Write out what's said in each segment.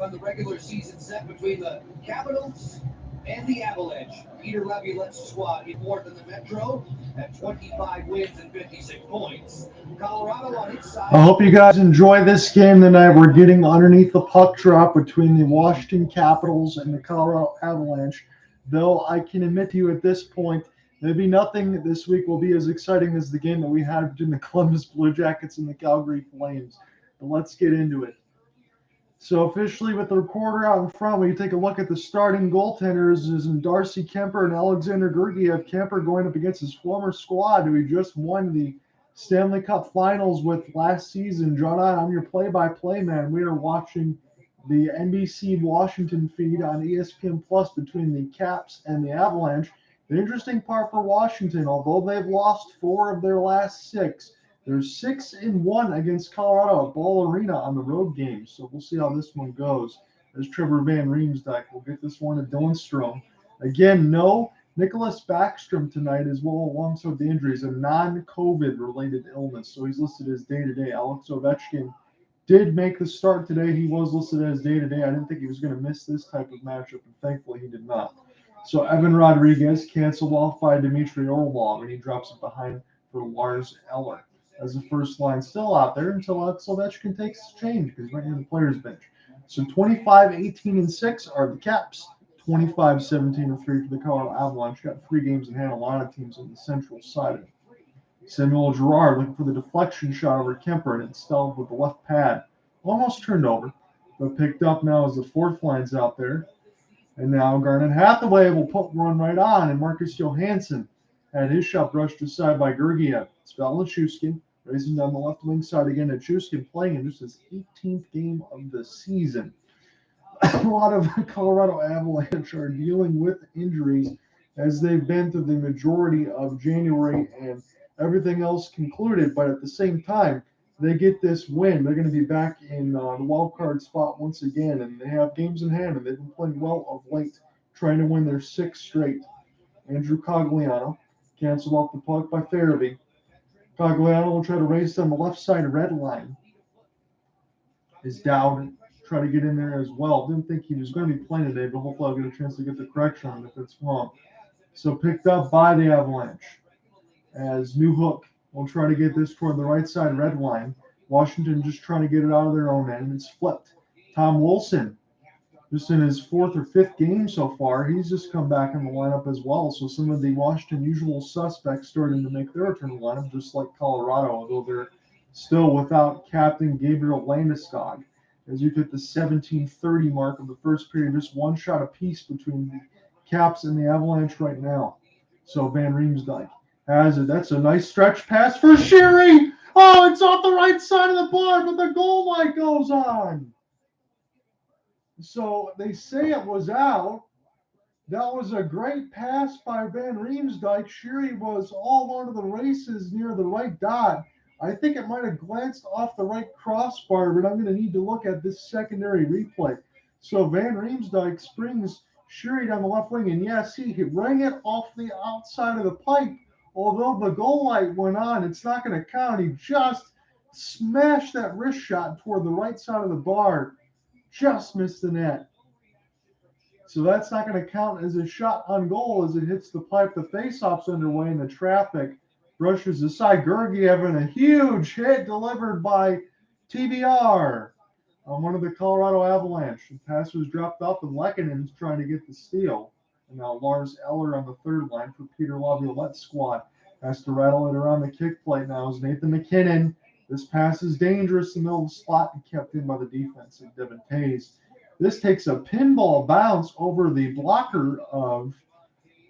on the regular season set between the Capitals and the Avalanche. Peter Laviolette's squad in fourth in the Metro at 25 wins and 56 points. Colorado on its side. I hope you guys enjoy this game tonight. We're getting underneath the puck drop between the Washington Capitals and the Colorado Avalanche. Though I can admit to you at this point, maybe nothing this week will be as exciting as the game that we had between the Columbus Blue Jackets and the Calgary Flames. But let's get into it. So officially with the recorder out in front, when you take a look at the starting goaltenders, is Darcy Compher and Alexander Georgiev. Compher going up against his former squad, who he just won the Stanley Cup Finals with last season. John, I'm your play-by-play man. We are watching the NBC Washington feed on ESPN Plus between the Caps and the Avalanche. The interesting part for Washington, although they've lost 4 of their last 6, they're 6-1 against Colorado at Ball Arena on the road games. So we'll see how this one goes. As Trevor Van Riemsdyk will get this one to Dylan Strome. Again, no Nicholas Backstrom tonight as well, alongside the injuries, a non-COVID related illness. So he's listed as day-to-day. Alex Ovechkin did make the start today. He was listed as day-to-day. I didn't think he was going to miss this type of matchup, and thankfully he did not. So Evan Rodriguez canceled off by Dmitry Orlov, and he drops it behind for Lars Eller as the first line still out there until Ovechkin takes change because right near the players' bench. So 25-18-6 are the Caps. 25-17-3 for the Colorado Avalanche. Got 3 games in hand. A lot of teams on the central side of it. Samuel Girard looking for the deflection shot over Compher, and it's stalled with the left pad. Almost turned over, but picked up now as the fourth line's out there. And now Garnet Hathaway will put one right on, and Marcus Johansson had his shot brushed aside by Georgiev. It's Nichushkin racing down the left wing side again. Nichushkin playing in just his 18th game of the season. A lot of Colorado Avalanche are dealing with injuries as they've been through the majority of January and everything else concluded. But at the same time, they get this win. They're going to be back in the wild card spot once again, and they have games in hand, and they've been playing well of late, trying to win their 6th straight. Andrew Cogliano canceled off the puck by Farabee. Cogliano will try to race down the left side red line. Is down, try to get in there as well. Didn't think he was going to be playing today, but hopefully I'll get a chance to get the correction on it if it's wrong. So picked up by the Avalanche as Newhook will try to get this toward the right side red line. Washington just trying to get it out of their own end. It's flipped. Tom Wilson, just in his 4th or 5th game so far, he's just come back in the lineup as well. So some of the Washington usual suspects starting to make their return to the lineup, just like Colorado, although they're still without Captain Gabriel Landeskog. As you hit the 17:30 mark of the first period, just one shot apiece between the Caps and the Avalanche right now. So Van Riemsdyk has it. That's a nice stretch pass for Sheary. Oh, it's off the right side of the bar, but the goal light goes on. So they say it was out. That was a great pass by Van Riemsdyk. Sheary was all over the races near the right dot. I think it might have glanced off the right crossbar, but I'm going to need to look at this secondary replay. So Van Riemsdyk springs Sheary down the left wing, and yes, he rang it off the outside of the pipe. Although the goal light went on, it's not going to count. He just smashed that wrist shot toward the right side of the bar. Just missed the net. So that's not going to count as a shot on goal as it hits the pipe. The faceoff's underway and the traffic brushes aside. Georgiev and a huge hit delivered by TBR on one of the Colorado Avalanche. The pass was dropped off and Lekkonen's trying to get the steal. And now Lars Eller on the third line for Peter Laviolette's squad. Has to rattle it around the kick plate now is Nathan MacKinnon. This pass is dangerous in the middle of the slot and kept in by the defense of Devin Tays. This takes a pinball bounce over the blocker of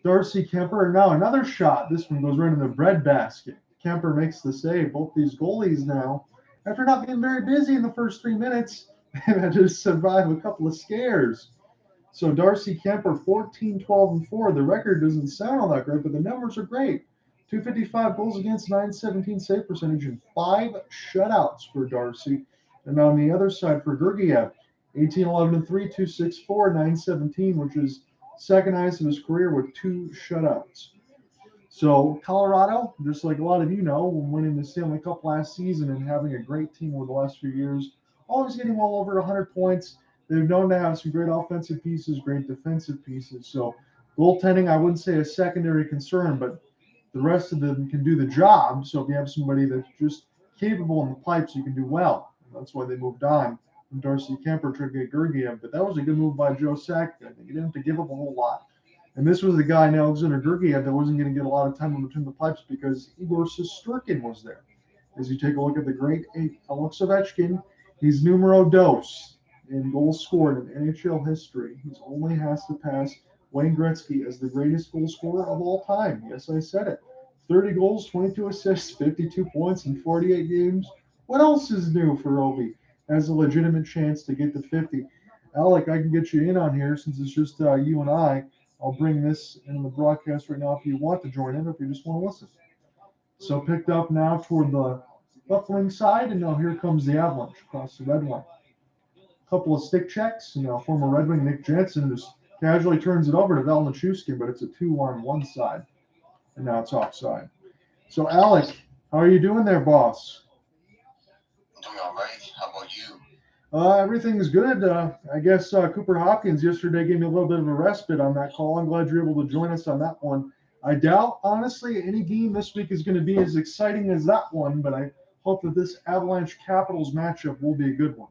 Darcy Compher. And now another shot. This one goes right in the breadbasket. Compher makes the save. Both these goalies now, after not being very busy in the first 3 minutes, had to survive a couple of scares. So Darcy Compher, 14-12-4. The record doesn't sound all that great, but the numbers are great. 255 goals against, 917 save percentage, and 5 shutouts for Darcy. And on the other side for Georgiev, 18-11-3, 264, 917, which is second highest of his career with 2 shutouts. So Colorado, just like a lot of you know, when winning the Stanley Cup last season and having a great team over the last few years, always getting well over 100 points. they're known to have some great offensive pieces, great defensive pieces. So goaltending, I wouldn't say a secondary concern, but the rest of them can do the job. So if you have somebody that's just capable in the pipes, you can do well. And that's why they moved on from Darcy Kemper to get Gergiev. But that was a good move by Joe Sakic. I think he didn't have to give up a whole lot. And this was the guy, Alexander Gergiev, that wasn't going to get a lot of time in between the pipes because Igor Shesterkin was there. As you take a look at the great Alex Ovechkin, he's numero dos in goals scored in NHL history. He only has to pass Wayne Gretzky as the greatest goal scorer of all time. Yes, I said it. 30 goals, 22 assists, 52 points in 48 games. What else is new for Ovi? Has a legitimate chance to get to 50. Alec, I can get you in on here since it's just you and I. I'll bring this in the broadcast right now if you want to join in or if you just want to listen. So picked up now toward the left wing side, and now here comes the Avalanche across the red line. Couple of stick checks, and now former Red Wing Nick Jensen just casually turns it over to Valeri Nichushkin, but it's a 2-on-1 side, and now it's offside. So Alec, how are you doing there, boss? I'm doing all right. How about you? Everything's good. I guess Cooper Hopkins yesterday gave me a little bit of a respite on that call. I'm glad you're able to join us on that one. I doubt, honestly, any game this week is going to be as exciting as that one, but I hope that this Avalanche Capitals matchup will be a good one.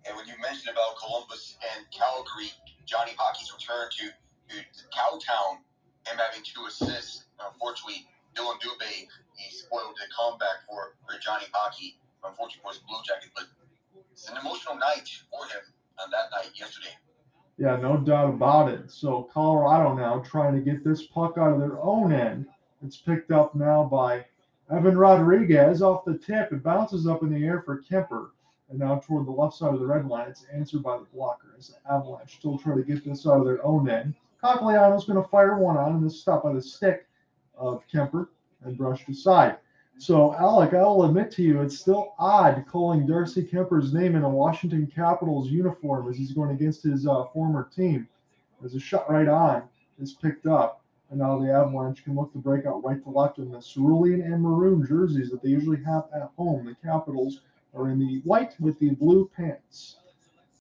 And when you mentioned about Columbus and Calgary, Johnny Hockey's return to Cowtown, him having 2 assists, unfortunately, Dylan Dubé, he spoiled the comeback for Johnny Hockey, unfortunately for his Blue Jackets, but it's an emotional night for him on that night yesterday. Yeah, no doubt about it. So Colorado now trying to get this puck out of their own end. It's picked up now by Evan Rodriguez off the tip. It bounces up in the air for Compher. And now toward the left side of the red line, it's answered by the blocker as the Avalanche still try to get this out of their own end. Cogliano's going to fire one on, and this is stopped by the stick of Compher and brushed aside. So, Alec, I'll admit to you, it's still odd calling Darcy Kemper's name in a Washington Capitals uniform as he's going against his former team. As a shot right on is picked up, and now the Avalanche can look to break out right to left in the cerulean and maroon jerseys that they usually have at home. The Capitals are in the white with the blue pants.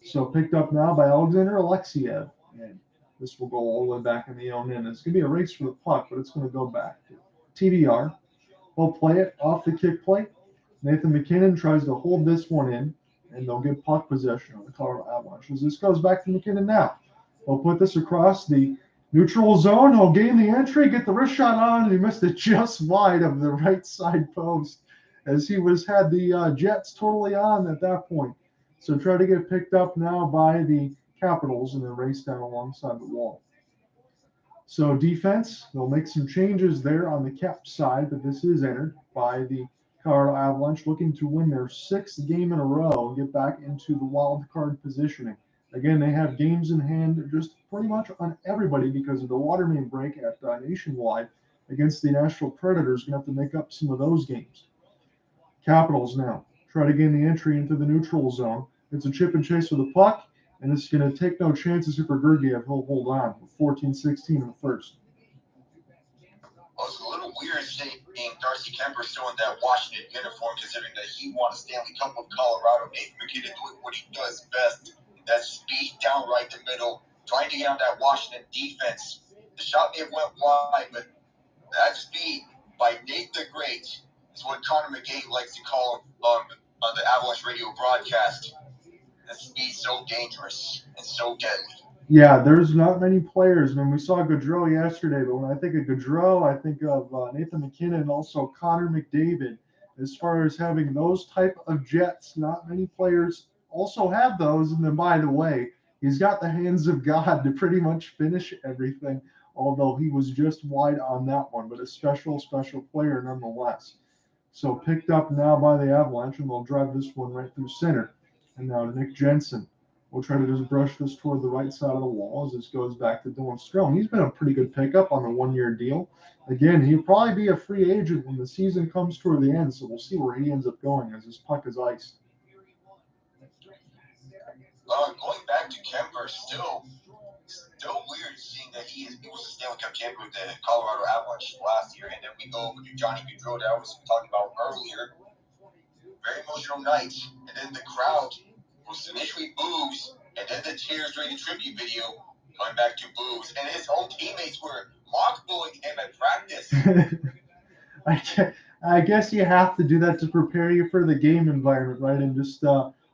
So picked up now by Alexander Alexiev, and this will go all the way back in the own end. It's going to be a race for the puck, but it's going to go back to TBR. They'll play it off the kick plate. Nathan MacKinnon tries to hold this one in, and they'll get puck possession on the Colorado Avalanche. As this goes back to MacKinnon now. They'll put this across the neutral zone. He'll gain the entry, get the wrist shot on, and he missed it just wide of the right side post as he had the Jets totally on at that point. So try to get picked up now by the Capitals and then race down alongside the wall. So defense, they'll make some changes there on the Cap side, but this is entered by the Colorado Avalanche looking to win their 6th game in a row and get back into the wild card positioning. Again, they have games in hand just pretty much on everybody because of the water main break at Nationwide against the Nashville Predators. Going to have to make up some of those games. Capitals now try to gain the entry into the neutral zone. It's a chip and chase with the puck. And it's going to take no chances for Gergiev. He'll hold on with 14-16 in the first. Well, it's a little weird seeing Darcy Kemper still in that Washington uniform, considering that he won a Stanley Cup with Colorado. Nathan MacKinnon doing what he does best. That speed down right the middle, trying to get on that Washington defense. The shot may have went wide, but that speed by Nate the Great is what Connor McGay likes to call him on the Avalanche radio broadcast. That speed's so dangerous and so deadly. Yeah, there's not many players. I mean, we saw Gaudreau yesterday, but when I think of Gaudreau, I think of Nathan MacKinnon and also Connor McDavid. As far as having those type of jets, not many players also have those. And then, by the way, he's got the hands of God to pretty much finish everything, although he was just wide on that one, but a special player nonetheless. So picked up now by the Avalanche, and they'll drive this one right through center. And now Nick Jensen will try to just brush this toward the right side of the wall as this goes back to Dylan Strome. He's been a pretty good pickup on the 1-year deal. Again, he'll probably be a free agent when the season comes toward the end, so we'll see where he ends up going as his puck is iced. Going back to Compher, still weird seeing that he was a Stanley Cup champion with the Colorado Avalanche last year, and then we go over to Johnny Gaudreau that I was talking about earlier. Very emotional night, and then the crowd was initially boos, and then the tears during the tribute video, going back to boos, and his own teammates were mock-booing him at practice. I guess you have to do that to prepare you for the game environment, right? And just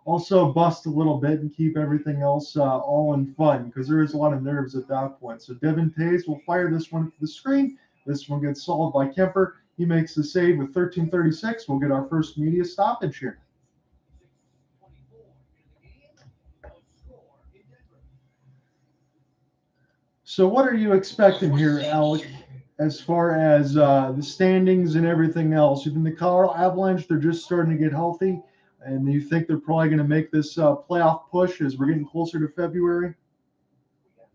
also bust a little bit and keep everything else all in fun, because there is a lot of nerves at that point. So Devin Tays will fire this one to the screen. This one gets solved by Compher. He makes the save with 13:36. We'll get our first media stoppage here. So what are you expecting here, Alec, as far as the standings and everything else? You think the Colorado Avalanche, they're just starting to get healthy, and you think they're probably going to make this playoff push as we're getting closer to February?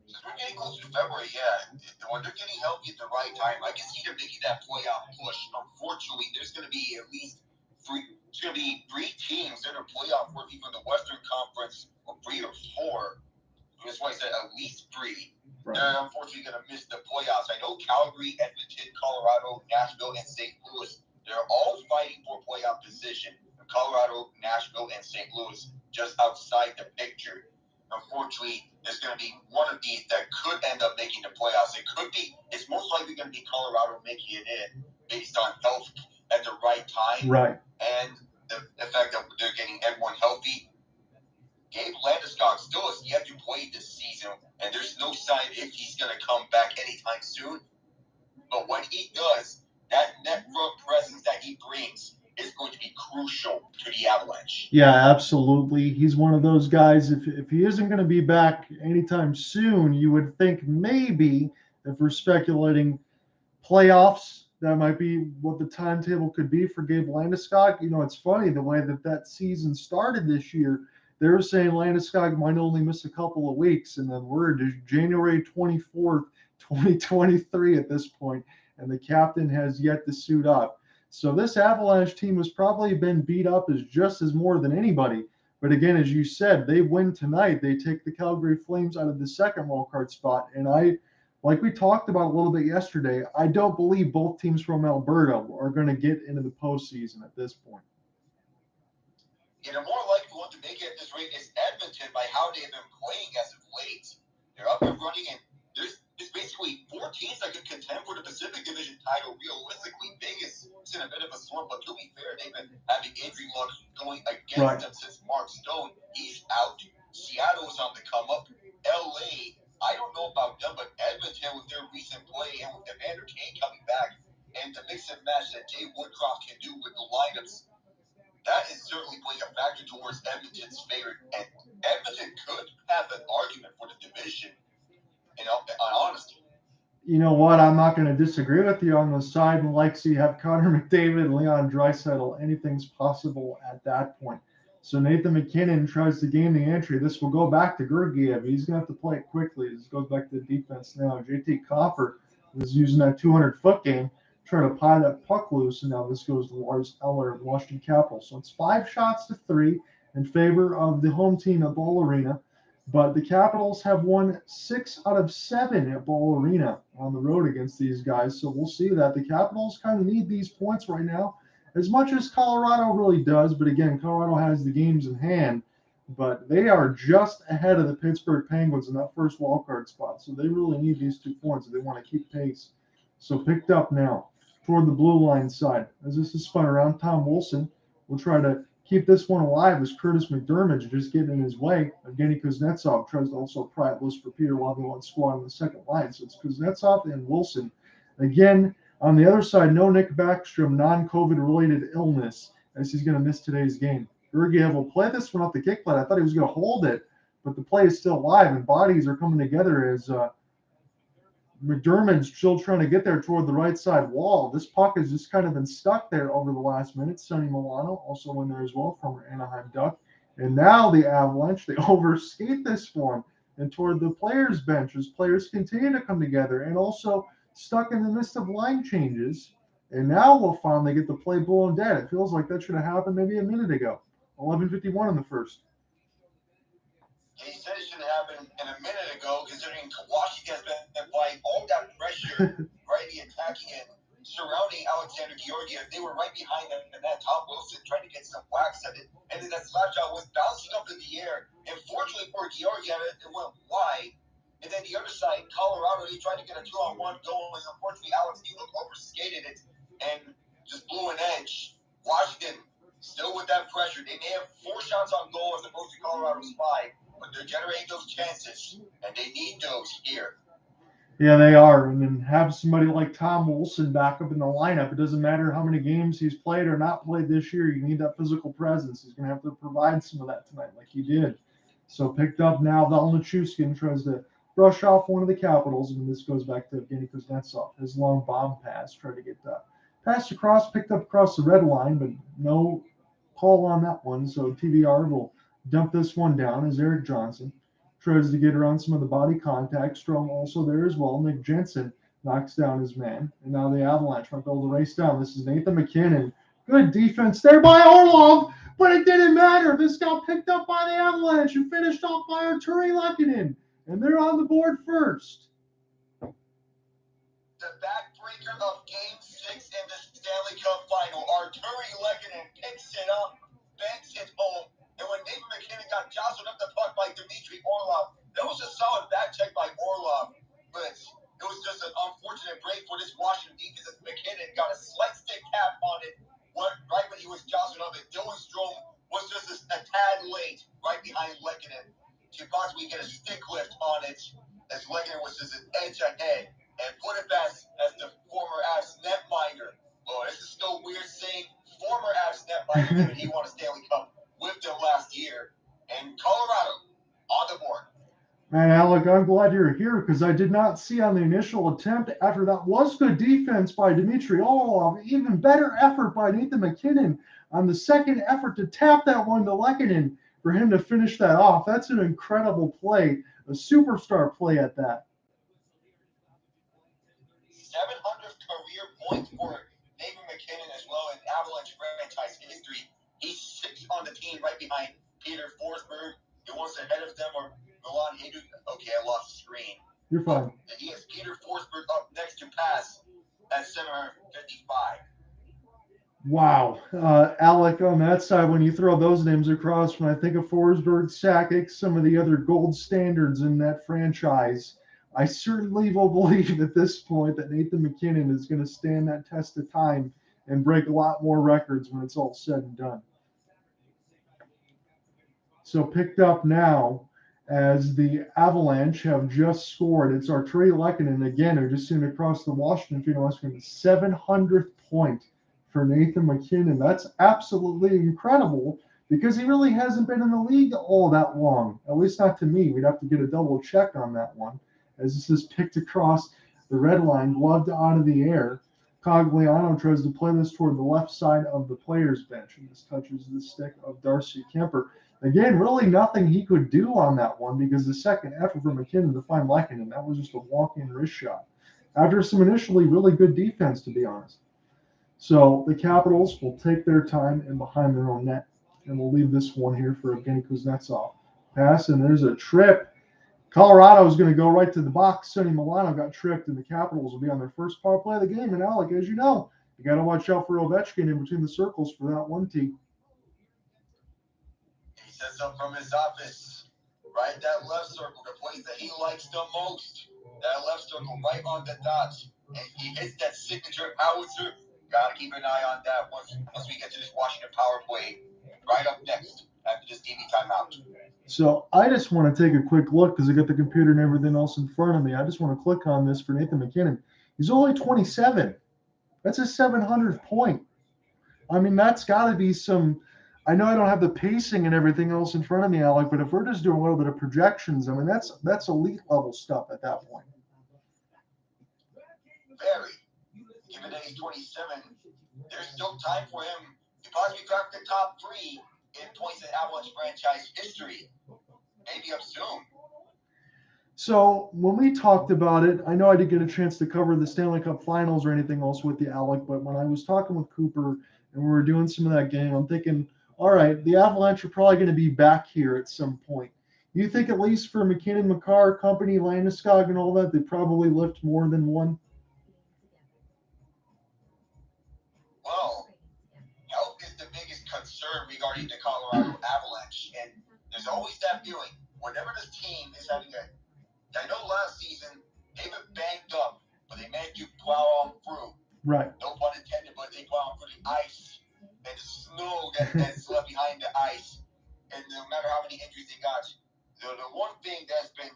We're getting closer to February, yeah. When they're getting healthy at the right time, I can see them making that playoff push. Unfortunately, there's going to be at least three teams that are playoff worthy from the Western Conference, or 3 or 4. That's why I said at least 3. Right. They're unfortunately going to miss the playoffs. I know Calgary, Edmonton, Colorado, Nashville, and St. Louis, they're all fighting for playoff position. Colorado, Nashville, and St. Louis just outside the picture. Unfortunately, there's going to be one of these that could end up making the playoffs. It's most likely going to be Colorado making it in based on health at the right time. Right. And the fact that they're getting everyone healthy. Gabe Landeskog still has yet to play this season, and there's no sign if he's going to come back anytime soon. But when he does, that net front presence that he brings is going to be crucial to the Avalanche. Yeah, absolutely. He's one of those guys, if he isn't going to be back anytime soon, you would think maybe, if we're speculating playoffs, that might be what the timetable could be for Gabe Landeskog. You know, it's funny the way that season started this year. They were saying Landeskog might only miss a couple of weeks, and then we're January 24th, 2023 at this point, and the captain has yet to suit up. So this Avalanche team has probably been beat up as just as more than anybody. But again, as you said, they win tonight. They take the Calgary Flames out of the second wildcard spot, and like we talked about a little bit yesterday, I don't believe both teams from Alberta are going to get into the postseason at this point. You know, more likely one to make it at this rate is Edmonton by how they've been playing as of late. They're up and running, and there's basically 4 teams that could contend for the Pacific Division title. Realistically, Vegas is in a bit of a slump, but to be fair, they've been having injury luck going against them since Mark Stone. He's out. Seattle is on the come up. LA, I don't know about them, but Edmonton with their recent play and with Evander Kane coming back and the mix and match that Jay Woodcroft can do with the lineups, that is certainly playing a factor towards Edmonton's favor. And Edmonton could have an argument for the division, in honesty. You know what? I'm not going to disagree with you on the side. And like, so you have Connor McDavid, Leon Draisaitl. Anything's possible at that point. So Nathan MacKinnon tries to gain the entry. This will go back to Georgiev. He's going to have to play it quickly. This goes back to the defense now. JT Compher is using that 200-foot game, trying to pie that puck loose, and now this goes to Lars Eller of the Washington Capitals. So it's 5 shots to 3 in favor of the home team at Ball Arena. But the Capitals have won 6 out of 7 at Ball Arena on the road against these guys. So we'll see that. The Capitals kind of need these points right now, as much as Colorado really does. But again, Colorado has the games in hand. But they are just ahead of the Pittsburgh Penguins in that first wildcard spot. So they really need these 2 points if they want to keep pace. So picked up now toward the blue line side. As this is spun around, Tom Wilson will try to keep this one alive as Curtis McDermott just getting in his way. Evgeny Kuznetsov tries to also pry it loose for Peter Laviolette squad on the second line. So it's Kuznetsov and Wilson. Again, on the other side, no Nick Backstrom, non-COVID related illness, as he's going to miss today's game. Georgiev will play this one off the kick plate. I thought he was going to hold it, but the play is still alive, and bodies are coming together as McDermott's still trying to get there toward the right side wall. This puck has just kind of been stuck there over the last minute. Sonny Milano also in there as well, former Anaheim Duck. And now the Avalanche, they overskate this one and toward the players' bench as players continue to come together, and also stuck in the midst of line changes. And now we'll finally get the play blown dead. It feels like that should have happened maybe a minute ago. 11:51 in the first. He said it should have happened in a minute ago, considering Washington has been applying all that pressure, right? The attacking and surrounding Alexander Georgiev. They were right behind him, and that Tom Wilson trying to get some whacks at it. and then that slap shot was bouncing up in the air. And fortunately for Georgiev, it went wide. And then the other side, Colorado, he tried to get a 2-on-1 goal, and unfortunately, Alex Newhook overskated it and just blew an edge. Washington still with that pressure. They may have 4 shots on goal as opposed to Colorado's 5, but they're generating those chances, and they need those here. Yeah, they are. And then have somebody like Tom Wilson back up in the lineup. It doesn't matter how many games he's played or not played this year. You need that physical presence. He's going to have to provide some of that tonight like he did. So picked up now, Valeri Nichushkin tries to brush off one of the Capitals. And this goes back to Evgeny Kuznetsov. His long bomb pass, tried to get passed across, picked up across the red line, but no call on that one. So TVR will dump this one down as Erik Johnson tries to get around some of the body contact. Strome also there as well. Nick Jensen knocks down his man. And now the Avalanche might be able to race down. This is Nathan MacKinnon. Good defense there by Orlov, but it didn't matter. This got picked up by the Avalanche and finished off by Artturi Lehkonen. And they're on the board first. The backbreaker of Game 6 in the Stanley Cup Final. Artturi Lehkonen picks it up, banks it home. And when Nathan MacKinnon got jostled up the puck by Dmitry Orlov, that was a solid back check by Orlov. But it was just an unfortunate break for this Washington defense as MacKinnon got a slight stick tap on it right when he was jostled up. And Dylan Strome was just a tad late right behind Lehkonen to possibly get a stick lift on it as Lehkonen was just an edge ahead. And put it best as the former Avs netminder. Well, this is still weird saying former Avs netminder, given he won a Stanley Cup with them last year. And Colorado on the board. Man, Alec, I'm glad you're here because I did not see on the initial attempt after that was good defense by Dmitry Orlov. Even better effort by Nathan MacKinnon on the second effort to tap that one to Lehkonen for him to finish that off. That's an incredible play, a superstar play at that. 700th career point for Nathan MacKinnon as well in Avalanche franchise history. He's 6th on the team right behind Peter Forsberg. He was ahead of them or Milan Hiduk. Okay, I lost the screen. You're fine. He has Peter Forsberg up next to pass at 755. Wow. Alec, on that side, when you throw those names across, when I think of Forsberg, Sakic, some of the other gold standards in that franchise, I certainly will believe at this point that Nathan MacKinnon is going to stand that test of time and break a lot more records when it's all said and done. So picked up now as the Avalanche have just scored. It's Artturi Lehkonen again, who just seen across the Washington field, 700th point for Nathan MacKinnon. That's absolutely incredible because he really hasn't been in the league all that long, at least not to me. We'd have to get a double check on that one, as this is picked across the red line, gloved out of the air. Cogliano tries to play this toward the left side of the players' bench, and this touches the stick of Darcy Compher. Again, really nothing he could do on that one because the second effort for MacKinnon to find Lehkonen, that was just a walk-in wrist shot. After some initially really good defense, to be honest. So the Capitals will take their time and behind their own net, and we'll leave this one here for Evgeny Kuznetsov. Pass, and there's a trip. Colorado is going to go right to the box. Sonny Milano got tripped, and the Capitals will be on their first power play of the game. And Alec, as you know, you got to watch out for Ovechkin in between the circles for that one tee. He sets up from his office, right that left circle, the place that he likes the most. That left circle right on the dot. And he hits that signature howitzer. Got to keep an eye on that once we get to this Washington power play. Right up next after this TV timeout. So I just want to take a quick look because I got the computer and everything else in front of me. I just want to click on this for Nathan MacKinnon. He's only 27. That's a 700th point. I mean, that's got to be some – I know I don't have the pacing and everything else in front of me, Alec, but if we're just doing a little bit of projections, I mean, that's elite level stuff at that point. Very. Given that he's 27, there's still time for him to possibly crack the top 3 in points in Avalanche franchise history. Maybe up soon. So when we talked about it, I know I didn't get a chance to cover the Stanley Cup Finals or anything else with you, Alec, but when I was talking with Cooper and we were doing some of that game, I'm thinking, all right, the Avalanche are probably going to be back here at some point. You think at least for MacKinnon, Makar, company, Landeskog, and all that, they probably lift more than one? Well, health is the biggest concern regarding the Colorado there's always that feeling whenever this team is having a. I know last season they've been banged up, but they managed to plow on through. Right. No pun intended, but they plow on through the ice and the snow that's left behind the ice. And no matter how many injuries they got, the one thing that's been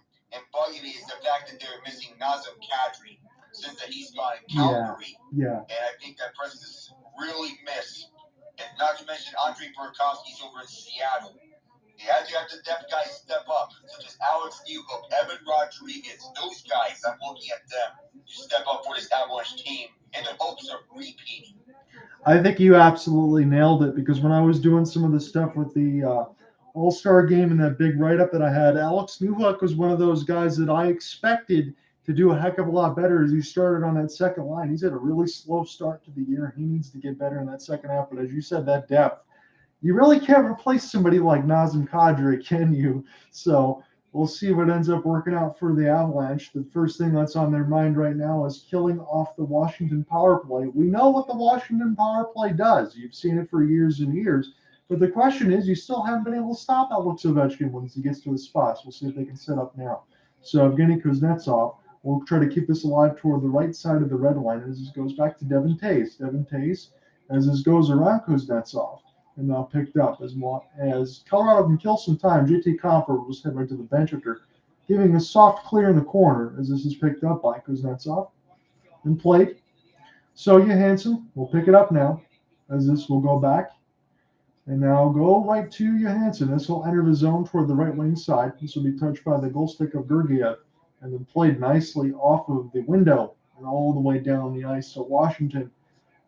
bugging me is the fact that they're missing Nazem Kadri since that he's gone in Calgary. Yeah. And I think that presence is really missed. And not to mention Andre Burakovsky's over in Seattle. You have to have the depth guys step up, such as Alex Newhook, Evan Rodriguez. Those guys, I'm looking at them to step up for this Avalanche team in the hopes of repeating. I think you absolutely nailed it, because when I was doing some of the stuff with the All-Star game and that big write-up that I had, Alex Newhook was one of those guys that I expected to do a heck of a lot better as he started on that second line. He's had a really slow start to the year. He needs to get better in that second half. But as you said, that depth, you really can't replace somebody like Nazem Kadri, can you? So we'll see what ends up working out for the Avalanche. The first thing that's on their mind right now is killing off the Washington power play. We know what the Washington power play does. You've seen it for years and years. But the question is, you still haven't been able to stop Alex Ovechkin once he gets to his spots. We'll see if they can set up now. So Evgeny Kuznetsov will try to keep this alive toward the right side of the red line as this goes back to Devin Tays. Devin Tays, as this goes around Kuznetsov, and now picked up as Colorado can kill some time. JT Compher will just head right to the bench after giving a soft clear in the corner as this is picked up by Kuznetsov and played. So Johansson will pick it up now as this will go back. And now go right to Johansson. This will enter the zone toward the right wing side. This will be touched by the goal stick of Gergiev and then played nicely off of the window and all the way down the ice. So Washington,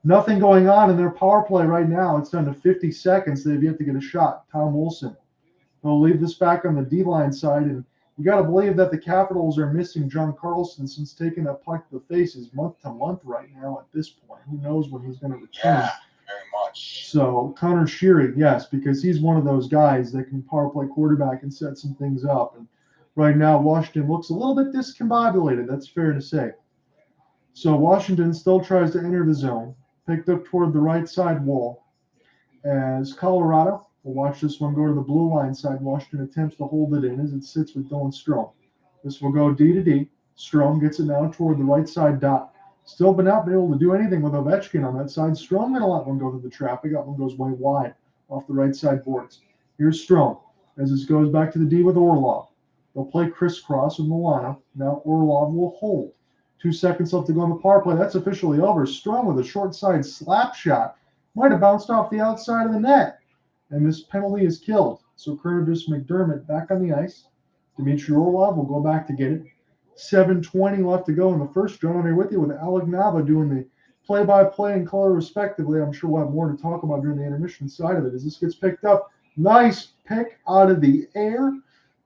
nothing going on in their power play right now. It's down to 50 seconds. They've yet to get a shot. Tom Wilson. They'll leave this back on the D-line side. And you got to believe that the Capitals are missing John Carlson since taking that puck to the face is month to month right now at this point. Who knows when he's going to return. Yeah, very much. So Connor Sheary, yes, because he's one of those guys that can power play quarterback and set some things up. And right now, Washington looks a little bit discombobulated. That's fair to say. So Washington still tries to enter the zone, picked up toward the right side wall. As Colorado will watch this one go to the blue line side. Washington attempts to hold it in as it sits with Dylan Strome. This will go D to D. Strome gets it now toward the right side dot. Still been not able to do anything with Ovechkin on that side. Strome going to let one go to the traffic. That one goes way wide off the right side boards. Here's Strome as this goes back to the D with Orlov. They'll play crisscross with Milano. Now Orlov will hold. 2 seconds left to go on the power play. That's officially over. Strome with a short side slap shot. Might have bounced off the outside of the net. And this penalty is killed. So Curtis McDermott back on the ice. Dmitry Orlov will go back to get it. 7:20 left to go in the first. John, I'm here with you with Alec Nava doing the play-by-play and color respectively. I'm sure we'll have more to talk about during the intermission side of it as this gets picked up. Nice pick out of the air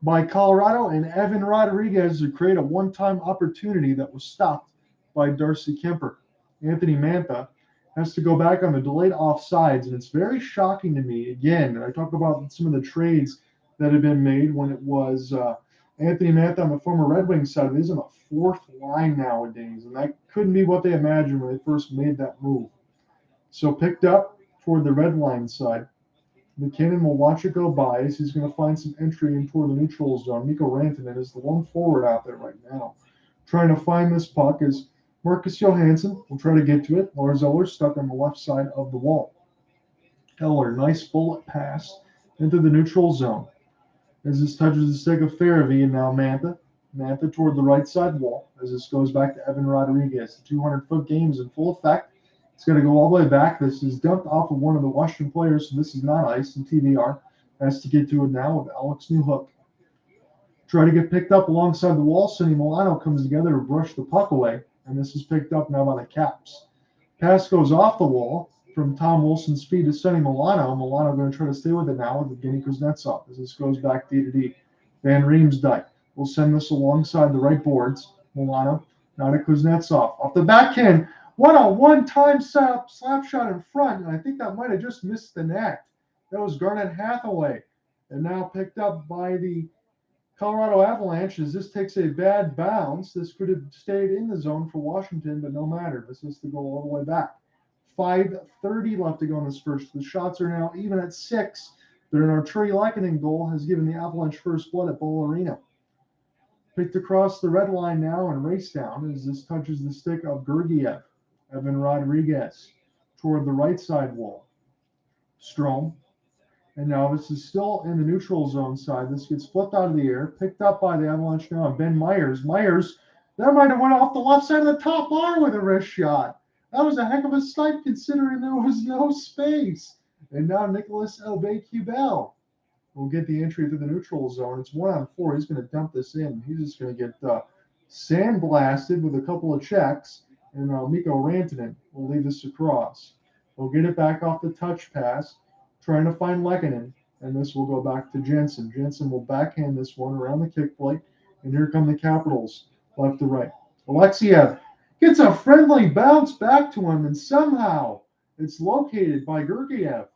by Colorado and Evan Rodriguez to create a one-time opportunity that was stopped by Darcy Kemper. Anthony Mantha has to go back on the delayed offsides, and it's very shocking to me. Again, I talk about some of the trades that have been made when it was Anthony Mantha on the former Red Wings side. He's on the fourth line nowadays, and that couldn't be what they imagined when they first made that move. So picked up toward the red line side. MacKinnon will watch it go by as he's going to find some entry in toward the neutral zone. Mikko Rantanen is the one forward out there right now. Trying to find this puck is Marcus Johansson will try to get to it. Lars Eller stuck on the left side of the wall. Eller, nice bullet pass into the neutral zone. As this touches the stick of Farabee and now Mantha. Mantha toward the right side wall as this goes back to Evan Rodriguez. The 200-foot game is in full effect. It's going to go all the way back. This is dumped off of one of the Washington players, so this is not ice, and TVR has to get to it now with Alex Newhook. Try to get picked up alongside the wall. Sonny Milano comes together to brush the puck away, and this is picked up now by the Caps. Pass goes off the wall from Tom Wilson's speed to Sonny Milano. Milano going to try to stay with it now with Evgeny Kuznetsov as this goes back D to D. Van Riemsdyk will send this alongside the right boards. Milano now to Kuznetsov. Off the backhand. What a one-time slap shot in front, and I think that might have just missed the net. That was Garnet Hathaway, and now picked up by the Colorado Avalanche as this takes a bad bounce. This could have stayed in the zone for Washington, but no matter. This is to go all the way back. 5:30 left to go in this first. The shots are now even at 6 But an Artturi Lehkonen goal has given the Avalanche first blood at Bowl Arena. Picked across the red line now and race down as this touches the stick of Georgiev. Evan Rodriguez toward the right side wall. Strome. And now this is still in the neutral zone side. This gets flipped out of the air, picked up by the Avalanche now. Ben Myers. That might have went off the left side of the top bar with a wrist shot. That was a heck of a snipe considering there was no space. And now Nicholas Aubé-Kubel will get the entry through the neutral zone. It's 1-on-4. He's going to dump this in. He's just going to get sandblasted with a couple of checks. And Mikko Rantanen will lead this across. We'll get it back off the touch pass, trying to find Lehkonen. And this will go back to Jensen. Jensen will backhand this one around the kick plate. And here come the Capitals, left to right. Alexiev gets a friendly bounce back to him, and somehow it's located by Georgiev.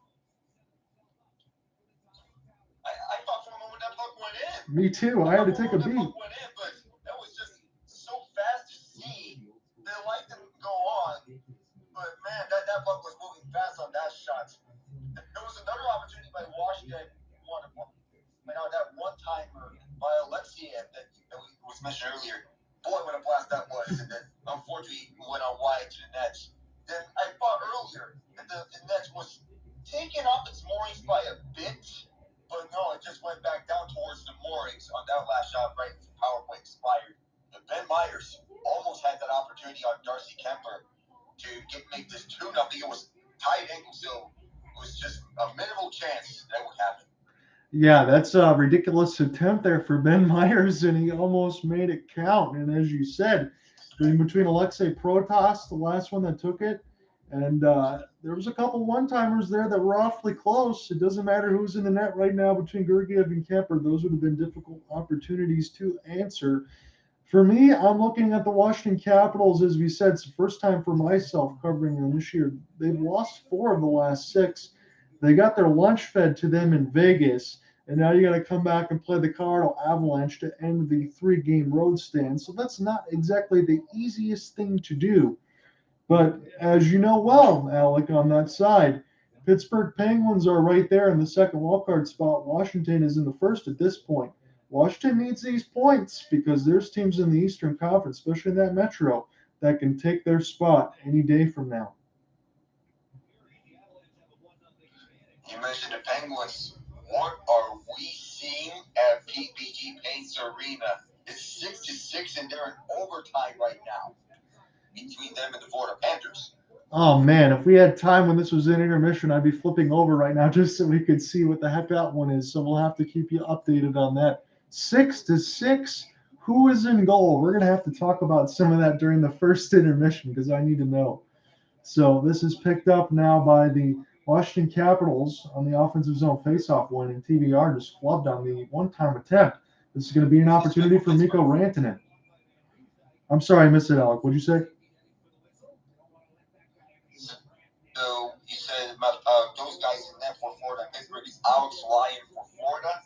I thought for a moment that puck went in. Me too. I had to take a beat. That puck went in, but that was just so fast to see. They liked him go on, but man, that puck was moving fast on that shot. There was another opportunity by Washington. That one-timer by Alexiev that was mentioned earlier. Boy, what a blast that was. And then, unfortunately, went on wide to the net. Then I thought earlier that the net was taken off its moorings by a bit, but no, it just went back down towards the moorings on that last shot right as the power play expired. And Ben Myers almost had that opportunity on Darcy Compher to make this 2-0. It was tight ankle, so it was just a minimal chance that would happen. Yeah, that's a ridiculous attempt there for Ben Myers, and he almost made it count. And as you said, between Alexei Protas, the last one that took it, and there was a couple one-timers there that were awfully close. It doesn't matter who's in the net right now between Georgiev and Compher. Those would have been difficult opportunities to answer. For me, I'm looking at the Washington Capitals. As we said, it's the first time for myself covering them this year. They've lost 4 of the last 6. They got their lunch fed to them in Vegas, and now you got to come back and play the Colorado Avalanche to end the 3-game road stand. So that's not exactly the easiest thing to do. But as you know well, Alec, on that side, Pittsburgh Penguins are right there in the second wildcard spot. Washington is in the first at this point. Washington needs these points because there's teams in the Eastern Conference, especially in that Metro, that can take their spot any day from now. You mentioned the Penguins. What are we seeing at PPG Paints Arena? It's 6-6, and they're in overtime right now between them and the Florida Panthers. Oh, man, if we had time when this was in intermission, I'd be flipping over right now just so we could see what the heck that one is. So we'll have to keep you updated on that. 6-6. Who is in goal? We're going to have to talk about some of that during the first intermission because I need to know. So this is picked up now by the Washington Capitals on the offensive zone faceoff one, and TVR just flubbed on the one-time attempt. This is going to be an opportunity for Mikko Rantanen. I'm sorry, I missed it, Alec. What'd you say? So you said about those guys in there for Florida and Pittsburgh. Is Alex Lyon for Florida,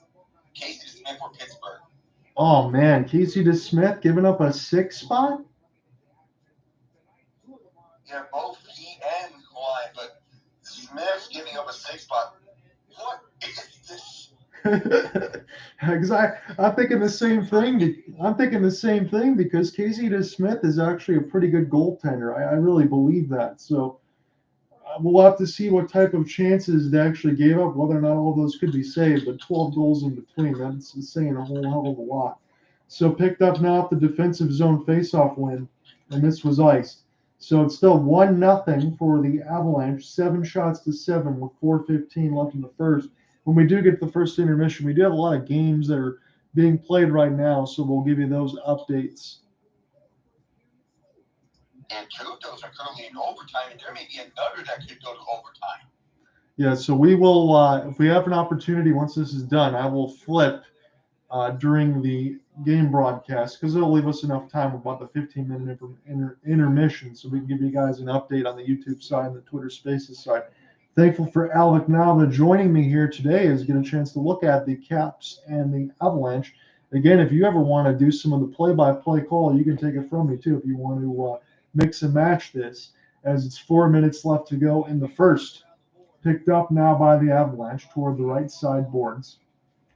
Casey Smith for Pittsburgh. Oh, man, Casey DeSmith giving up a 6 spot? Yeah, both he and Lyon, but Smith's giving up a 6 spot. What is this? Because I'm thinking the same thing. I'm thinking the same thing because Casey DeSmith is actually a pretty good goaltender. I really believe that. So we'll have to see what type of chances they actually gave up, whether or not all of those could be saved. But 12 goals in between, that's saying a whole hell of a lot. So picked up now at the defensive zone faceoff win, and this was iced. So it's still 1-0 for the Avalanche, 7-7 with 4:15 left in the first. When we do get the first intermission, we do have a lot of games that are being played right now, so we'll give you those updates. And 2 of those are currently in overtime, and there may be another that could go to overtime. Yeah, so we will, if we have an opportunity once this is done, I will flip during the game broadcast because it'll leave us enough time about the 15-minute intermission so we can give you guys an update on the YouTube side and the Twitter Spaces side. Thankful for Alec Nava joining me here today as get a chance to look at the Caps and the Avalanche. Again, if you ever want to do some of the play-by-play call, you can take it from me too if you want to mix and match this as it's 4 minutes left to go in the first. Picked up now by the Avalanche toward the right side boards.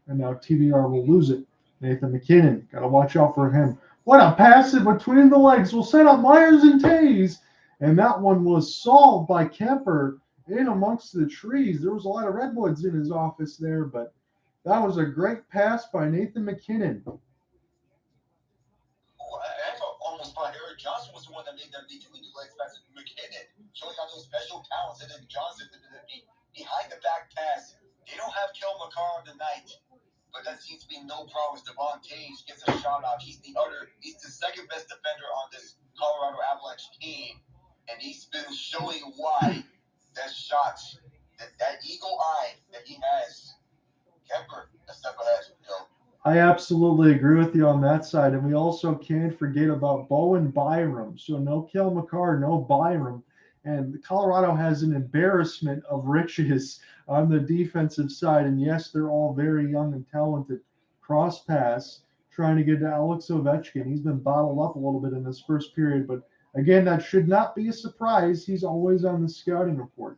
And now TBR will lose it. Nathan MacKinnon, got to watch out for him. What a pass in between the legs. Will set up Myers and Taves. And that one was solved by Compher in amongst the trees. There was a lot of redwoods in his office there, but that was a great pass by Nathan MacKinnon. I almost thought Erik Johnson was the one that made that between the legs pass to MacKinnon, showing how those special talents. And then Johnson behind the back pass. They don't have Cale Makar on the night, but that seems to be no promise. Devon Taves gets a shot off. He's the second best defender on this Colorado Avalanche team, and he's been showing why that shot, that eagle eye that he has. Compher a step ahead. I absolutely agree with you on that side. And we also can't forget about Bowen Byram. So no Cale Makar, no Byram. And Colorado has an embarrassment of riches on the defensive side. And yes, they're all very young and talented. Cross pass, trying to get to Alex Ovechkin. He's been bottled up a little bit in this first period. But again, that should not be a surprise. He's always on the scouting report.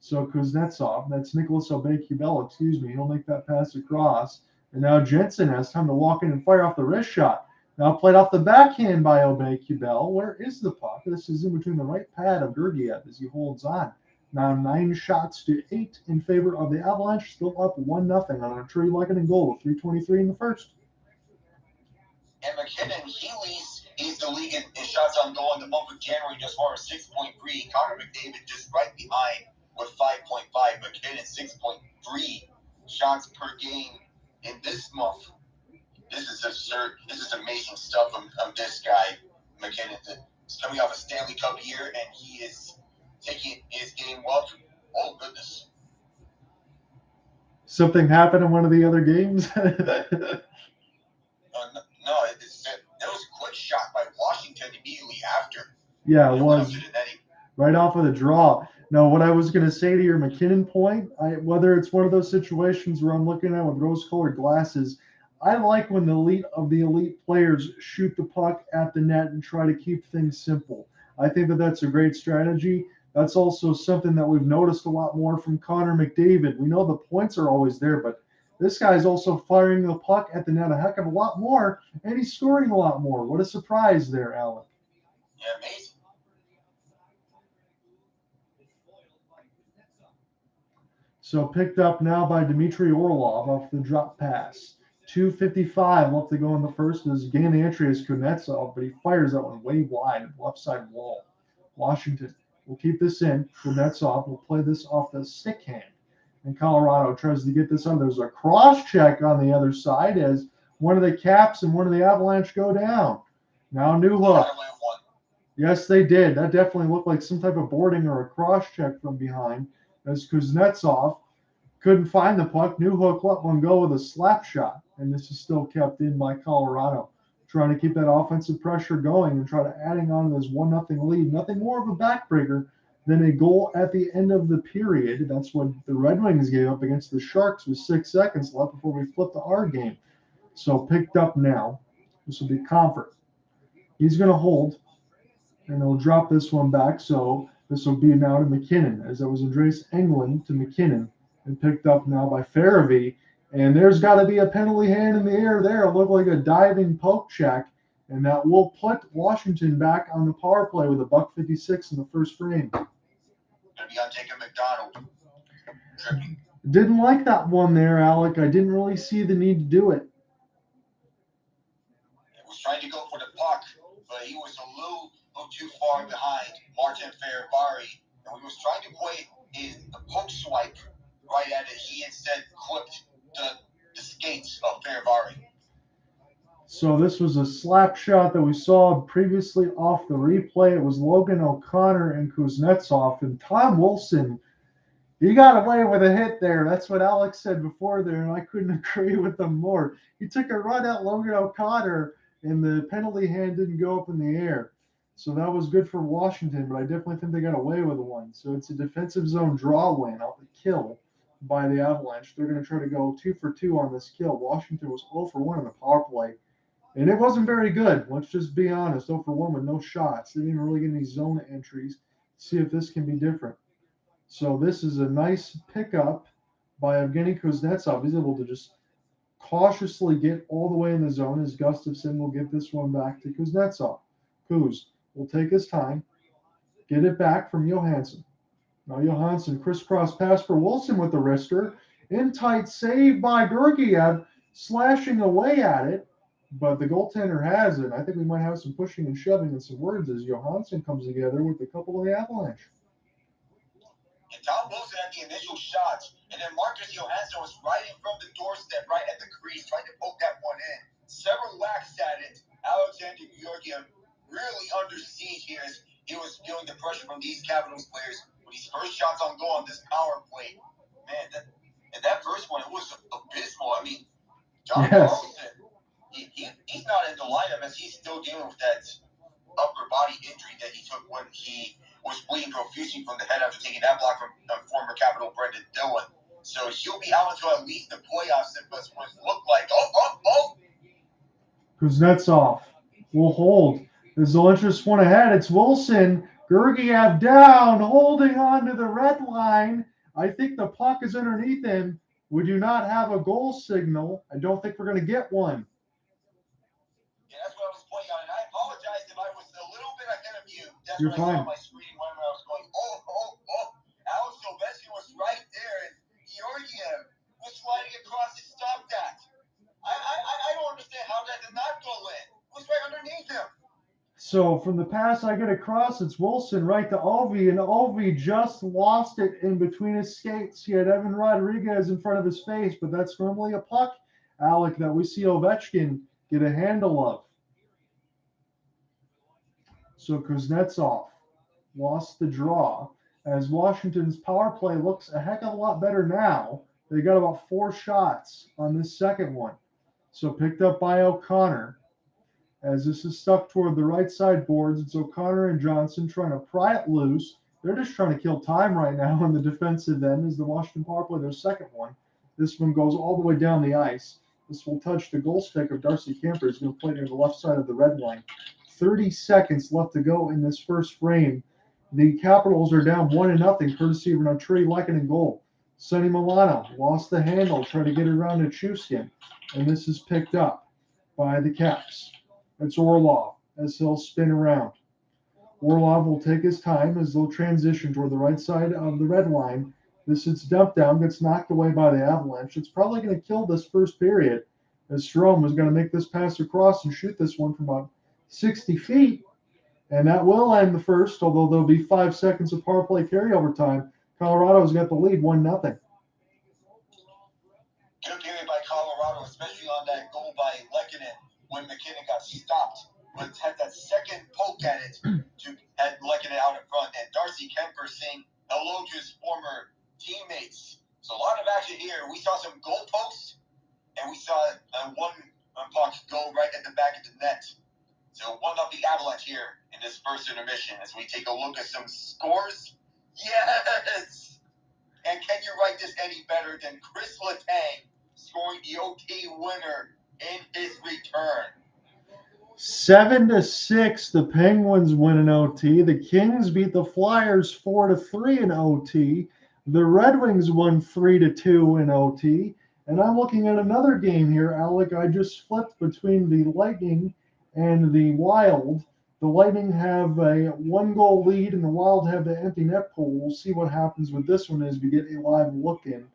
So Kuznetsov, that's Nicholas Obey-Kubel, he'll make that pass across. And now Jensen has time to walk in and fire off the wrist shot. Now played off the backhand by Obey-Kubel. Where is the puck? This is in between the right pad of Georgiev as he holds on. Now 9-8 in favor of the Avalanche, still up 1-0 on an Artturi Lehkonen goal with 3:23 in the first. And MacKinnon, he's the league in shots on goal in the month of January, just far as 6.3. Connor McDavid just right behind with 5.5. MacKinnon 6.3 shots per game in this month. This is absurd. This is amazing stuff of this guy, MacKinnon. He's coming off a Stanley Cup year, and he is taking his game up. Oh, goodness. Something happened in one of the other games? No, there was a quick shot by Washington immediately after. Yeah, it was. Right off of the draw. Now, what I was going to say to your MacKinnon point, whether it's one of those situations where I'm looking at with rose-colored glasses, I like when the elite players shoot the puck at the net and try to keep things simple. I think that's a great strategy. That's also something that we've noticed a lot more from Connor McDavid. We know the points are always there, but this guy's also firing the puck at the net a heck of a lot more, and he's scoring a lot more. What a surprise there, Alec. Yeah, amazing. So picked up now by Dmitry Orlov off the drop pass. 2:55 left to go in the first. As gain the entry is Kuznetsov, but he fires that one way wide at the left side wall. Washington will keep this in. Kuznetsov will play this off the stick hand. And Colorado tries to get this on. There's a cross check on the other side as one of the Caps and one of the Avalanche go down. Now Newhook. Yes, they did. That definitely looked like some type of boarding or a cross check from behind. As Kuznetsov couldn't find the puck, Newhook let one go with a slap shot, and this is still kept in by Colorado, trying to keep that offensive pressure going and try to adding on this 1-0 lead. Nothing more of a backbreaker than a goal at the end of the period. That's what the Red Wings gave up against the Sharks with 6 seconds left before we flipped to our game. So picked up now. This will be Compher. He's going to hold, and he'll drop this one back. So this will be now to MacKinnon, as that was Andreas Englund to MacKinnon, and picked up now by Farabee. And there's got to be a penalty hand in the air there. It looked like a diving poke check, and that will put Washington back on the power play with $1.56 in the first frame. Gonna be on Jacob McDonald. Didn't like that one there, Alec. I didn't really see the need to do it. He was trying to go for the puck, but he was a little too far behind Martin Fehervary, and when he was trying to play the poke swipe right at it, he instead clipped the skates of Fehervary. So this was a slap shot that we saw previously off the replay. It was Logan O'Connor and Kuznetsov, and Tom Wilson, he got away with a hit there. That's what Alex said before there, and I couldn't agree with him more. He took a run at Logan O'Connor, and the penalty hand didn't go up in the air. So that was good for Washington, but I definitely think they got away with one. So it's a defensive zone draw win off the kill by the Avalanche. They're going to try to go 2 for 2 on this kill. Washington was 0 for 1 on the power play, and it wasn't very good. Let's just be honest, 0 for 1 with no shots. They didn't really get any zone entries. See if this can be different. So this is a nice pickup by Evgeny Kuznetsov. He's able to just cautiously get all the way in the zone as Gustafsson will get this one back to Kuznetsov. Kuz will take his time, get it back from Johansson. Now Johansson, crisscross pass for Wilson with the wrister. In tight save by Georgiev, slashing away at it, but the goaltender has it. I think we might have some pushing and shoving and some words as Johansson comes together with a couple of the Avalanche. And Tom Wilson had the initial shots, and then Marcus Johansson was right in front of the doorstep, right at the crease, trying to poke that one in. Several whacks at it. Alexander Georgiev really under siege here as he was feeling the pressure from these Capitals players with his first shots on goal on this power play. Man, that first one, it was abysmal. I mean, John Carlson, he's not in the lineup as he's still dealing with that upper body injury that he took when he was bleeding profusely from the head after taking that block from former Capital Brendan Dillon. So he'll be out until at least the playoffs if that's what it looked like. Kuznetsov will hold. The Zelensky's one ahead. It's Wilson. Georgiev down, holding on to the red line. I think the puck is underneath him. We do not have a goal signal. I don't think we're going to get one. Yeah, that's what I was pointing out. And I apologize if I was a little bit ahead of you. That's You're what I fine. saw on my screen when I was going, Alex Ovechkin was right there, and Georgiev was sliding across to stop that. I don't understand how that did not go in. It was right underneath him. So from the pass I get across, it's Wilson right to Ovi, and Ovi just lost it in between his skates. He had Evan Rodriguez in front of his face, but that's normally a puck, Alec, that we see Ovechkin get a handle of. So Kuznetsov lost the draw as Washington's power play looks a heck of a lot better now. They got about 4 shots on this second one. So picked up by O'Connor. As this is stuck toward the right side boards, it's O'Connor and Johnson trying to pry it loose. They're just trying to kill time right now on the defensive end as the Washington power play their second one. This one goes all the way down the ice. This will touch the goal stick of Darcy Compher. He's going to play near the left side of the red line. 30 seconds left to go in this first frame. The Capitals are down 1-0, courtesy of an Artturi Lehkonen goal. Sonny Milano lost the handle, trying to get it around Nichushkin, and this is picked up by the Caps. It's Orlov as he'll spin around. Orlov will take his time as they'll transition toward the right side of the red line. This is dumped down, gets knocked away by the Avalanche. It's probably going to kill this first period as Strome is going to make this pass across and shoot this one from about 60 feet. And that will end the first, although there'll be 5 seconds of power play carryover time. Colorado's got the lead 1-0. Good period by Colorado, especially on that goal by Lehkonen when MacKinnon got stopped. But had that second poke at it to had Lehkonen out in front. And Darcy Compher saying hello to his former teammates. So a lot of action here. We saw some goal posts, and we saw one puck go right at the back of the net. So 1-0 Avalanche here in this first intermission as we take a look at some scores. Yes! And can you write this any better than Chris Letang scoring the OT winner in his return? 7-6, the Penguins win in OT. The Kings beat the Flyers 4-3 in OT. The Red Wings won 3-2 in OT. And I'm looking at another game here, Alec. I just flipped between the Lightning and the Wild. The Lightning have a 1-goal lead, and the Wild have the empty net pool. We'll see what happens with this one as we get a live look in.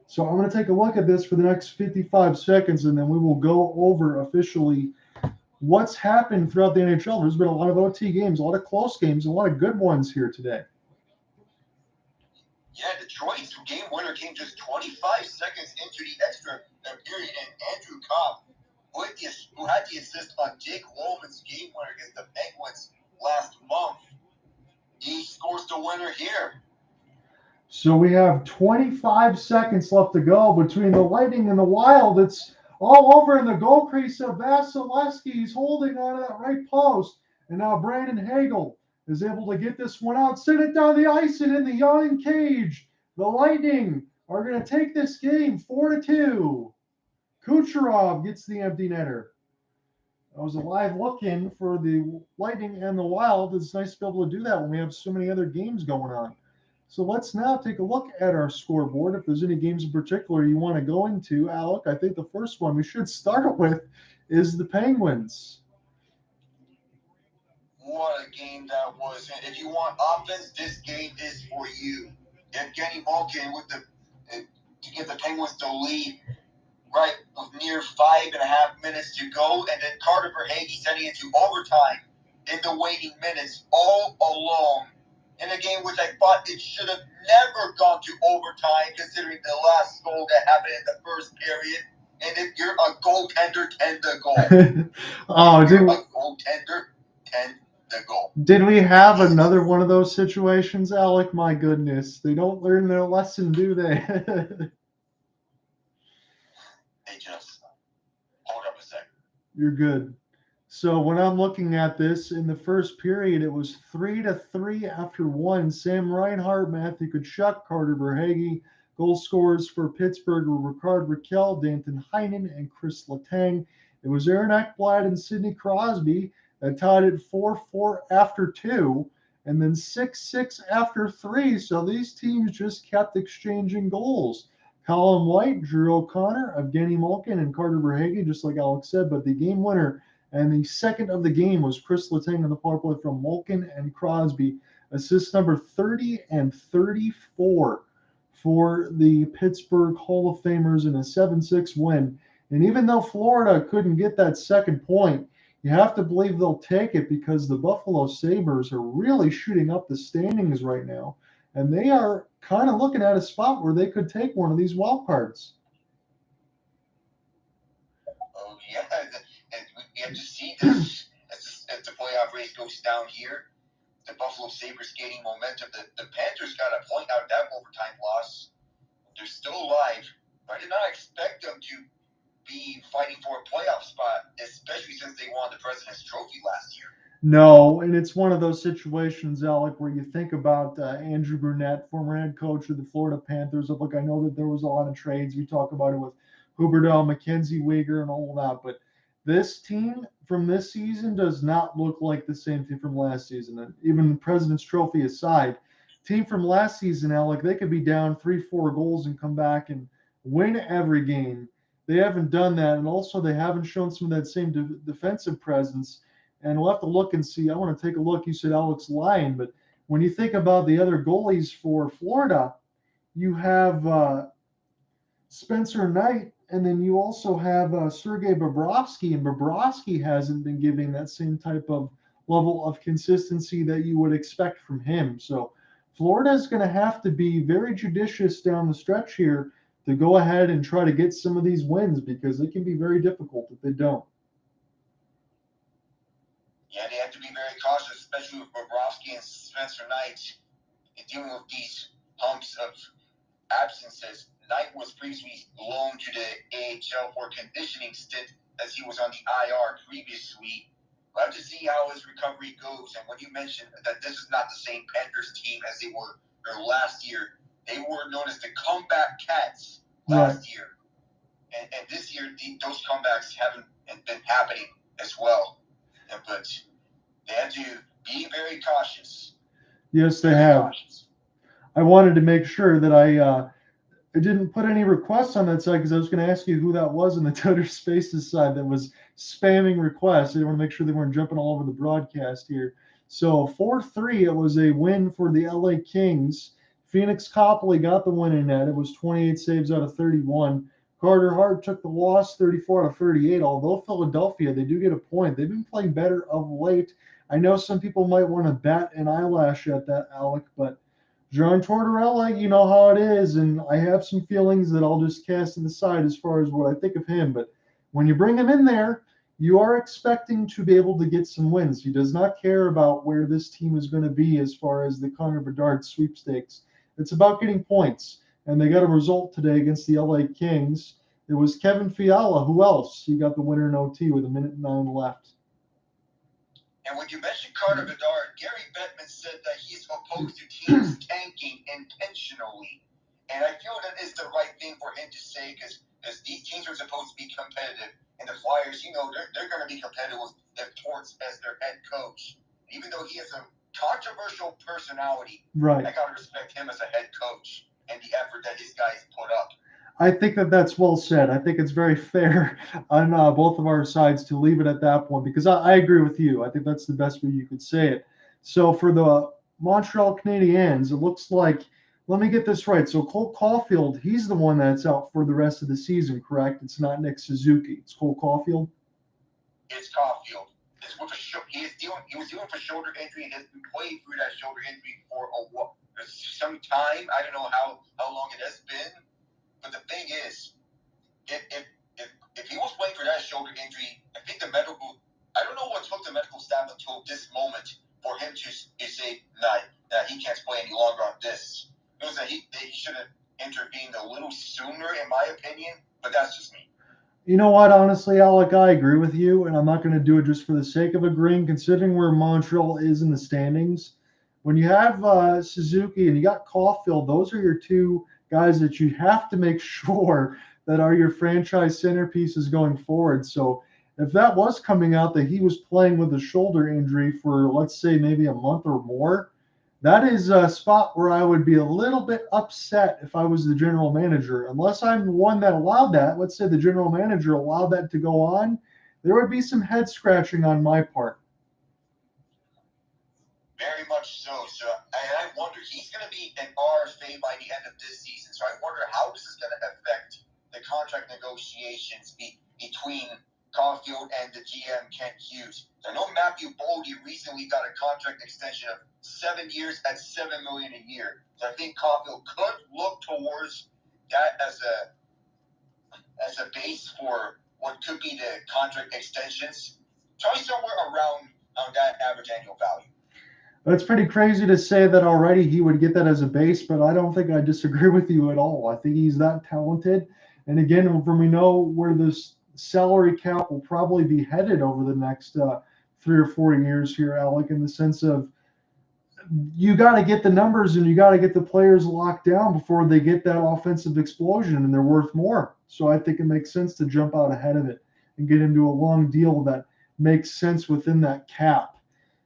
So I'm going to take a look at this for the next 55 seconds, and then we will go over officially what's happened throughout the NHL. There's been a lot of OT games, a lot of close games, a lot of good ones here today. Yeah, Detroit's game winner came just 25 seconds into the extra period, and Andrew Cobb, who had the assist on Jake Loman's game winner against the Penguins last month, he scores the winner here. So we have 25 seconds left to go between the Lightning and the Wild. It's all over in the goal crease of Vasilevsky. He's holding on to that right post. And now Brandon Hagel is able to get this one out, send it down the ice and in the yawning cage. The Lightning are going to take this game 4-2. Kucherov gets the empty netter. That was a live look-in for the Lightning and the Wild. It's nice to be able to do that when we have so many other games going on. So let's now take a look at our scoreboard. If there's any games in particular you want to go into, Alec, I think the first one we should start with is the Penguins. What a game that was. And if you want offense, this game is for you. Evgeny Malgin with to give the Penguins the lead right with near 5.5 minutes to go, and then Carter Verhaeghe sending it to overtime in the waiting minutes all alone in a game which I thought it should have never gone to overtime, considering the last goal that happened in the first period. And if you're a goaltender, tend the goal. Oh, if you're a goaltender, tend the goal. Did we have another one of those situations, Alec? My goodness. They don't learn their lesson, do they? They just hold up a second. You're good. So when I'm looking at this, in the first period, it was 3-3 after one. Sam Reinhart, Matthew Tkachuk, Carter Verhaeghe. Goal scorers for Pittsburgh were Ricard Raquel, Danton Heinen, and Chris Letang. It was Aaron Ekblad and Sidney Crosby that tied it 4-4 after two, and then 6-6 after three. So these teams just kept exchanging goals. Colin White, Drew O'Connor, Evgeny Malkin, and Carter Verhaeghe, just like Alex said, but the game winner and the second of the game was Chris Letang on the power play from Malkin and Crosby. Assist number 30 and 34 for the Pittsburgh Hall of Famers in a 7-6 win. And even though Florida couldn't get that second point, you have to believe they'll take it because the Buffalo Sabres are really shooting up the standings right now. And they are kind of looking at a spot where they could take one of these wild cards. Oh, yeah. And we have to see this as the playoff race goes down here. The Buffalo Sabres gaining momentum. The Panthers got a point out of that overtime loss. They're still alive, but I did not expect them to be fighting for a playoff spot, especially since they won the President's Trophy last year. No, and it's one of those situations, Alec, where you think about Andrew Brunette, former head coach of the Florida Panthers. Look, I know that there was a lot of trades. We talk about it with Huberdeau, Mackenzie Weegar, and all of that. But this team from this season does not look like the same team from last season. And even the President's Trophy aside, team from last season, Alec, they could be down 3-4 goals and come back and win every game. They haven't done that. And also, they haven't shown some of that same defensive presence. And we'll have to look and see. I want to take a look. You said Alex Lyon, but when you think about the other goalies for Florida, you have Spencer Knight, and then you also have Sergei Bobrovsky, and Bobrovsky hasn't been giving that same type of level of consistency that you would expect from him. So Florida is going to have to be very judicious down the stretch here to go ahead and try to get some of these wins because it can be very difficult if they don't. Yeah, they have to be very cautious, especially with Bobrovsky and Spencer Knight, in dealing with these humps of absences. Knight was previously loaned to the AHL for a conditioning stint as he was on the IR previously. We'll have to see how his recovery goes. And when you mentioned that this is not the same Panthers team as they were last year, they were known as the comeback cats last year. And this year, those comebacks haven't been happening as well. But they have to be very cautious. Yes, they have. Cautious. I wanted to make sure that I didn't put any requests on that side because I was going to ask you who that was on the Twitter Spaces side that was spamming requests. I didn't want to make sure they weren't jumping all over the broadcast here. So 4-3, it was a win for the LA Kings. Phoenix Copley got the win in net. It was 28 saves out of 31. Carter Hart took the loss, 34 out of 38. Although Philadelphia, they do get a point. They've been playing better of late. I know some people might want to bat an eyelash at that, Alec, but John Tortorella, you know how it is, and I have some feelings that I'll just cast to the side as far as what I think of him. But when you bring him in there, you are expecting to be able to get some wins. He does not care about where this team is going to be as far as the Connor Bedard sweepstakes. It's about getting points. And they got a result today against the LA Kings. It was Kevin Fiala. Who else? He got the winner in OT with 1:09 left. And when you mentioned Connor Bedard, Gary Bettman said that he's opposed to teams tanking intentionally. And I feel that is the right thing for him to say because these teams are supposed to be competitive. And the Flyers, they're going to be competitive with Torts as their head coach. Even though he has a controversial personality. Right. I gotta respect him as a head coach and the effort that his guys put up. I think that's well said. I think it's very fair on both of our sides to leave it at that point because I agree with you. I think that's the best way you could say it. So for the Montreal Canadiens, it looks like, let me get this right. So Cole Caulfield, he's the one that's out for the rest of the season, correct? It's not Nick Suzuki. It's Cole Caulfield? It's Caulfield. It's with he was dealing with a shoulder injury and has been playing through that shoulder injury for some time. I don't know how long it has been. But the thing is, if he was playing for that shoulder injury, I think I don't know what took the medical staff until this moment for him to say, nah, he can't play any longer on this. It was that he should have intervened a little sooner, in my opinion, but that's just me. You know what, honestly, Alec, I agree with you, and I'm not going to do it just for the sake of agreeing, considering where Montreal is in the standings. When you have Suzuki and you got Caulfield, those are your two guys that you have to make sure that are your franchise centerpieces going forward. So if that was coming out that he was playing with a shoulder injury for, let's say, maybe a month or more, that is a spot where I would be a little bit upset if I was the general manager. Unless I'm the one that allowed that, let's say the general manager allowed that to go on, there would be some head scratching on my part. Very much so. And I wonder, he's going to be an RFA by the end of this season. So I wonder how this is going to affect the contract negotiations between Caulfield and the GM, Kent Hughes. I know Matthew Boldy recently got a contract extension of 7 years at $7 million a year. So I think Caulfield could look towards that as a base for what could be the contract extensions. Probably somewhere around that average annual value. It's pretty crazy to say that already he would get that as a base, but I don't think I disagree with you at all. I think he's that talented. And again, when we know where this salary cap will probably be headed over the next 3 or 4 years here, Alec, in the sense of you got to get the numbers and you got to get the players locked down before they get that offensive explosion and they're worth more. So I think it makes sense to jump out ahead of it and get into a long deal that makes sense within that cap.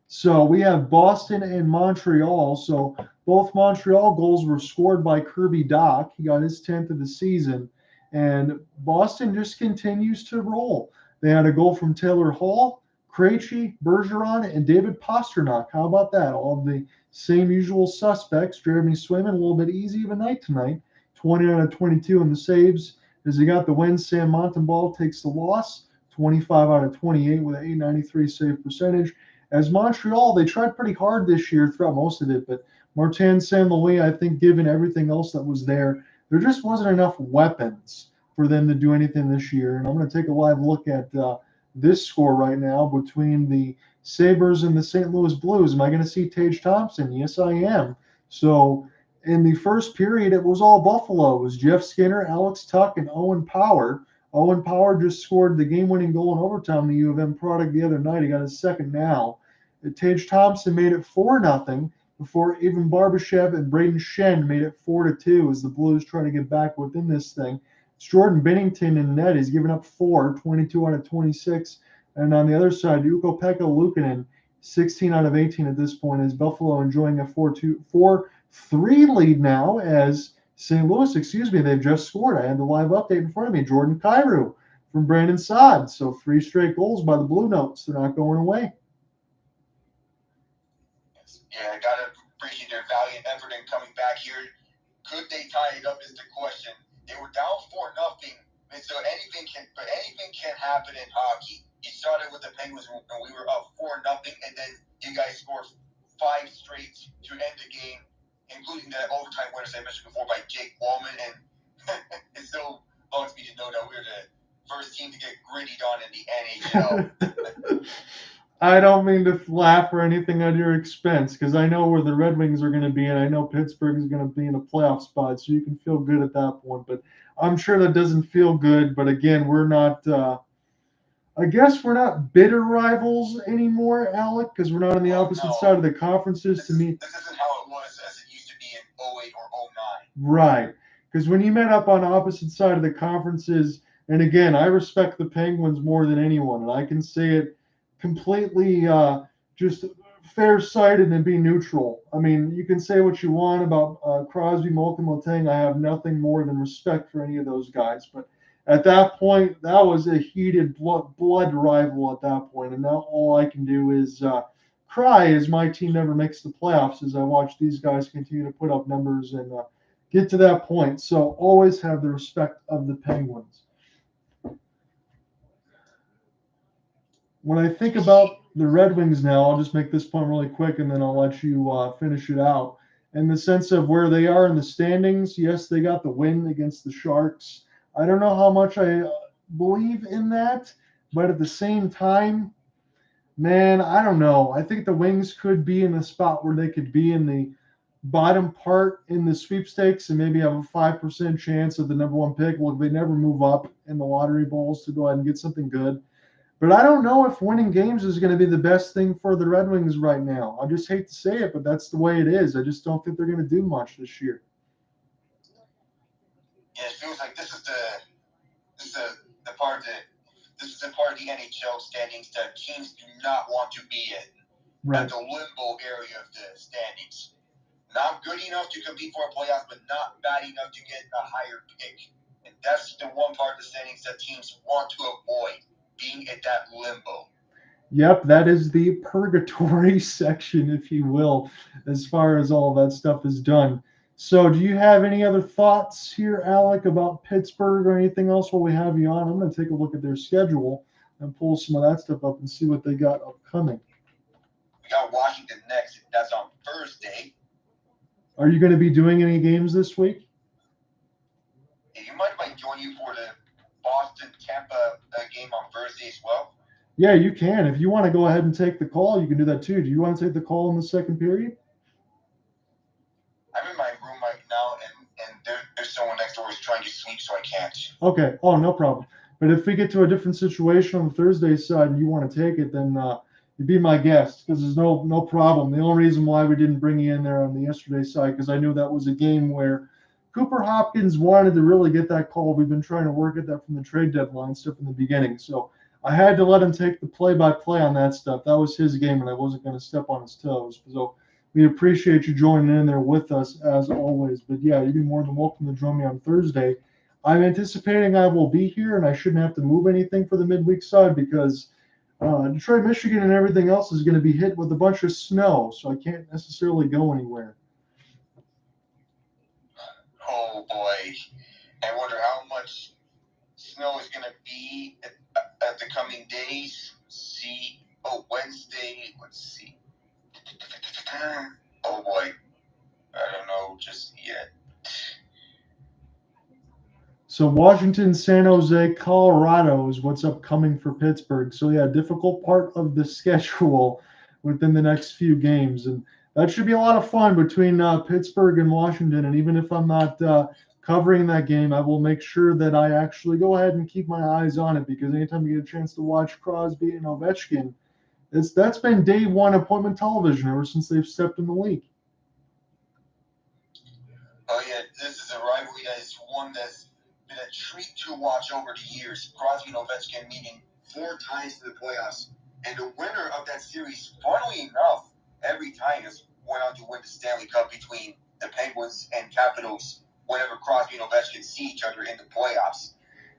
So we have Boston and Montreal. So both Montreal goals were scored by Kirby Dach. He got his 10th of the season. And Boston just continues to roll. They had a goal from Taylor Hall, Krejci, Bergeron, and David Pastrnak. How about that? All of the same usual suspects. Jeremy Swayman, a little bit easy of a night tonight. 20 out of 22 in the saves. As he got the win, Sam Montembeault takes the loss. 25 out of 28 with an 893 save percentage. As Montreal, they tried pretty hard this year throughout most of it, but Martin St. Louis, I think, given everything else that was there just wasn't enough weapons for them to do anything this year. And I'm going to take a live look at this score right now between the Sabres and the St. Louis Blues. Am I going to see Tage Thompson? Yes, I am. So in the first period, it was all Buffalo. It was Jeff Skinner, Alex Tuck, and Owen Power. Owen Power just scored the game-winning goal in overtime, the U of M product, the other night. He got his second now. Tage Thompson made it 4-0 before Ivan Barbashev and Braden Shen made it 4-2 as the Blues try to get back within this thing. It's Jordan Binnington in net. He's given up 22 out of 26. And on the other side, Ukko-Pekka Luukkonen, 16 out of 18 at this point, as Buffalo enjoying a 4-3 lead now as St. Louis, they've just scored. I had the live update in front of me. Jordan Kyrou from Brandon Saad. So 3 straight goals by the Blue Notes. They're not going away. Yeah, I got to appreciate their valiant effort in coming back here. Could they tie it up is the question. They were down 4-0, and so anything can happen in hockey. You started with the Penguins when we were up 4-0, and then you guys scored 5 straight to end the game, including the overtime winners I mentioned before by Jake Wallman. And it still bugs me to know that we're the first team to get grittied on in the NHL. I don't mean to laugh or anything at your expense because I know where the Red Wings are going to be, and I know Pittsburgh is going to be in a playoff spot, so you can feel good at that point. But I'm sure that doesn't feel good. But again, we're not I guess we're not bitter rivals anymore, Alec, because we're not on the opposite side of the conferences. This isn't how it was as it used to be in 08 or 09. Right. Because when you met up on opposite side of the conferences, and again, I respect the Penguins more than anyone, and I can say it completely just fair-sighted and be neutral. I mean, you can say what you want about Crosby, Malkin, Letang. I have nothing more than respect for any of those guys. But at that point, that was a heated blood rival at that point. And now all I can do is cry as my team never makes the playoffs as I watch these guys continue to put up numbers and get to that point. So always have the respect of the Penguins. When I think about the Red Wings now, I'll just make this point really quick and then I'll let you finish it out. In the sense of where they are in the standings, yes, they got the win against the Sharks. I don't know how much I believe in that, but at the same time, man, I don't know. I think the Wings could be in a spot where they could be in the bottom part in the sweepstakes and maybe have a 5% chance of the number one pick. Well, they never move up in the lottery bowls to go ahead and get something good. But I don't know if winning games is going to be the best thing for the Red Wings right now. I just hate to say it, but that's the way it is. I just don't think they're going to do much this year. Yeah, it feels like this is the part of the NHL standings that teams do not want to be in. Right. At the limbo area of the standings. Not good enough to compete for a playoff, but not bad enough to get a higher pick. And that's the one part of the standings that teams want to avoid, being at that limbo. Yep, that is the purgatory section, if you will, as far as all that stuff is done. So do you have any other thoughts here, Alec, about Pittsburgh or anything else while we have you on? I'm going to take a look at their schedule and pull some of that stuff up and see what they got upcoming. We got Washington next. That's on Thursday. Are you going to be doing any games this week? Yeah, you mind if I join you for the Boston-Tampa game on Thursday as well? Yeah, you can. If you want to go ahead and take the call, you can do that too. Do you want to take the call in the second period? I'm in my room right now, and there's someone next door who's trying to sleep, so I can't. Okay. Oh, no problem. But if we get to a different situation on the Thursday side and you want to take it, then you'd be my guest because there's no problem. The only reason why we didn't bring you in there on the yesterday side because I knew that was a game where Cooper Hopkins wanted to really get that call. We've been trying to work at that from the trade deadline stuff in the beginning. So I had to let him take the play-by-play on that stuff. That was his game, and I wasn't going to step on his toes. So we appreciate you joining in there with us as always. But yeah, you'd be more than welcome to join me on Thursday. I'm anticipating I will be here, and I shouldn't have to move anything for the midweek side because Detroit, Michigan, and everything else is going to be hit with a bunch of snow, so I can't necessarily go anywhere. Oh, boy. I wonder how much snow is going to be at the coming days. See. Oh, Wednesday. Let's see. Oh, boy. I don't know just yet. So Washington, San Jose, Colorado is what's upcoming for Pittsburgh. So yeah, difficult part of the schedule within the next few games, and that should be a lot of fun between Pittsburgh and Washington. And even if I'm not covering that game, I will make sure that I actually go ahead and keep my eyes on it because anytime you get a chance to watch Crosby and Ovechkin, that's been day one appointment television ever since they've stepped in the league. Oh yeah, this is a rivalry that is one that's been a treat to watch over the years. Crosby and Ovechkin meeting 4 times in the playoffs. And the winner of that series, funnily enough, every time has went on to win the Stanley Cup between the Penguins and Capitals whenever Crosby and Ovechkin see each other in the playoffs.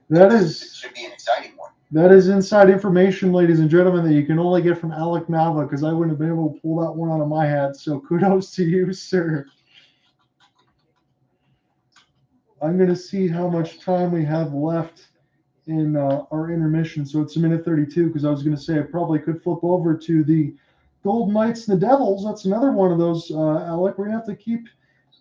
It should be an exciting one. That is inside information, ladies and gentlemen, that you can only get from Alec Nava because I wouldn't have been able to pull that one out of my hat. So kudos to you, sir. I'm going to see how much time we have left in our intermission. So it's a minute 32 because I was going to say I probably could flip over to the Golden Knights and the Devils. That's another one of those, Alec, we're going to have to keep